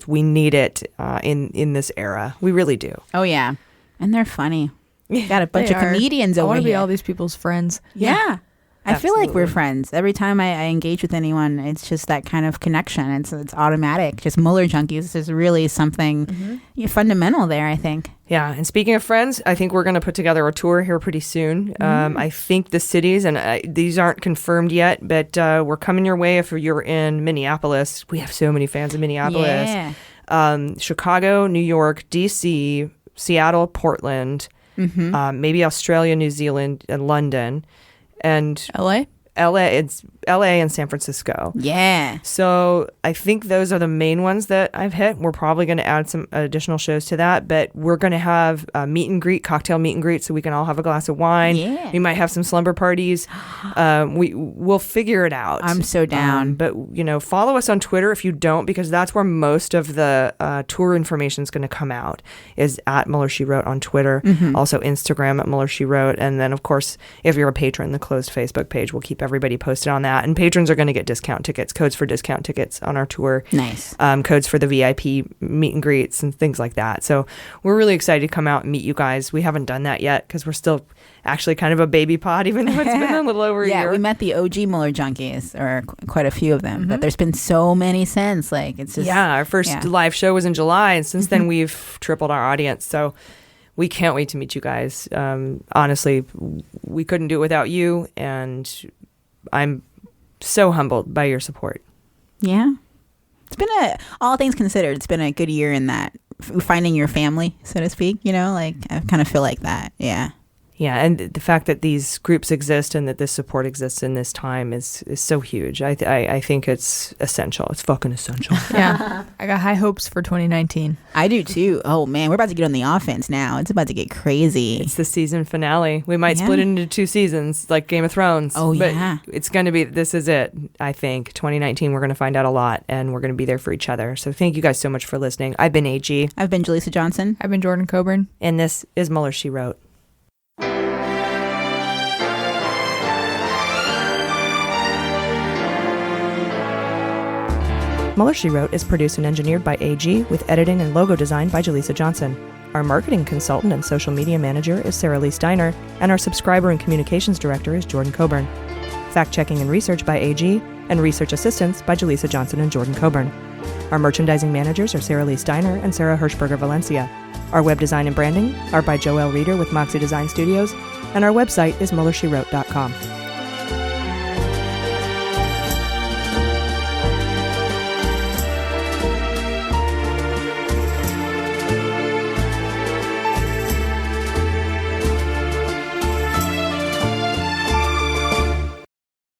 we need it in this era. We really do. Oh, yeah. And they're funny. Got a bunch of comedians over here. I want to be all these people's friends. Yeah. I feel Absolutely. like we're friends. Every time I engage with anyone, it's just that kind of connection. It's automatic. Just Mueller junkies is really something fundamental there, I think. Yeah, and speaking of friends, I think we're going to put together a tour here pretty soon. I think the cities, and these aren't confirmed yet, but we're coming your way if you're in Minneapolis. We have so many fans in Minneapolis. Yeah. Chicago, New York, D.C., Seattle, Portland, maybe Australia, New Zealand, and London. And it's LA and San Francisco. Yeah. So I think those are the main ones that I've hit. We're probably going to add some additional shows to that, but we're going to have a cocktail meet and greet so we can all have a glass of wine. Yeah. We might have some slumber parties. We'll figure it out. I'm so down. But, follow us on Twitter if you don't, because that's where most of the tour information is going to come out, is at Mueller She Wrote on Twitter. Also Instagram at Mueller She Wrote. And then, of course, if you're a patron, the closed Facebook page will keep everybody posted on that. And patrons are going to get discount tickets, codes for discount tickets on our tour. Nice. Codes for the VIP meet and greets and things like that. So we're really excited to come out and meet you guys. We haven't done that yet because we're still actually kind of a baby pod, even though it's been a little over a year. Yeah, we met the OG Mueller junkies, or quite a few of them, but there's been so many since. It's just... Yeah, our first live show was in July, and since then we've tripled our audience. So we can't wait to meet you guys. Honestly, we couldn't do it without you, and I'm so humbled by your support. Yeah. It's been all things considered, it's been a good year in that finding your family, so to speak, I kind of feel like that. Yeah. Yeah, and the fact that these groups exist and that this support exists in this time is so huge. I think it's essential. It's fucking essential. Yeah, I got high hopes for 2019. I do too. Oh man, we're about to get on the offense now. It's about to get crazy. It's the season finale. We might split it into 2 seasons like Game of Thrones. Oh yeah. But it's going to be, this is it, I think. 2019, we're going to find out a lot, and we're going to be there for each other. So thank you guys so much for listening. I've been AG. I've been Jaleesa Johnson. I've been Jordan Coburn. And this is Mueller She Wrote. Mueller She Wrote is produced and engineered by AG, with editing and logo design by Jaleesa Johnson. Our marketing consultant and social media manager is Sarah Lee Steiner, and our subscriber and communications director is Jordan Coburn. Fact-checking and research by AG, and research assistance by Jaleesa Johnson and Jordan Coburn. Our merchandising managers are Sarah Lee Steiner and Sarah Hirschberger Valencia. Our web design and branding are by Joelle Reeder with Moxie Design Studios, and our website is MuellerSheWrote.com.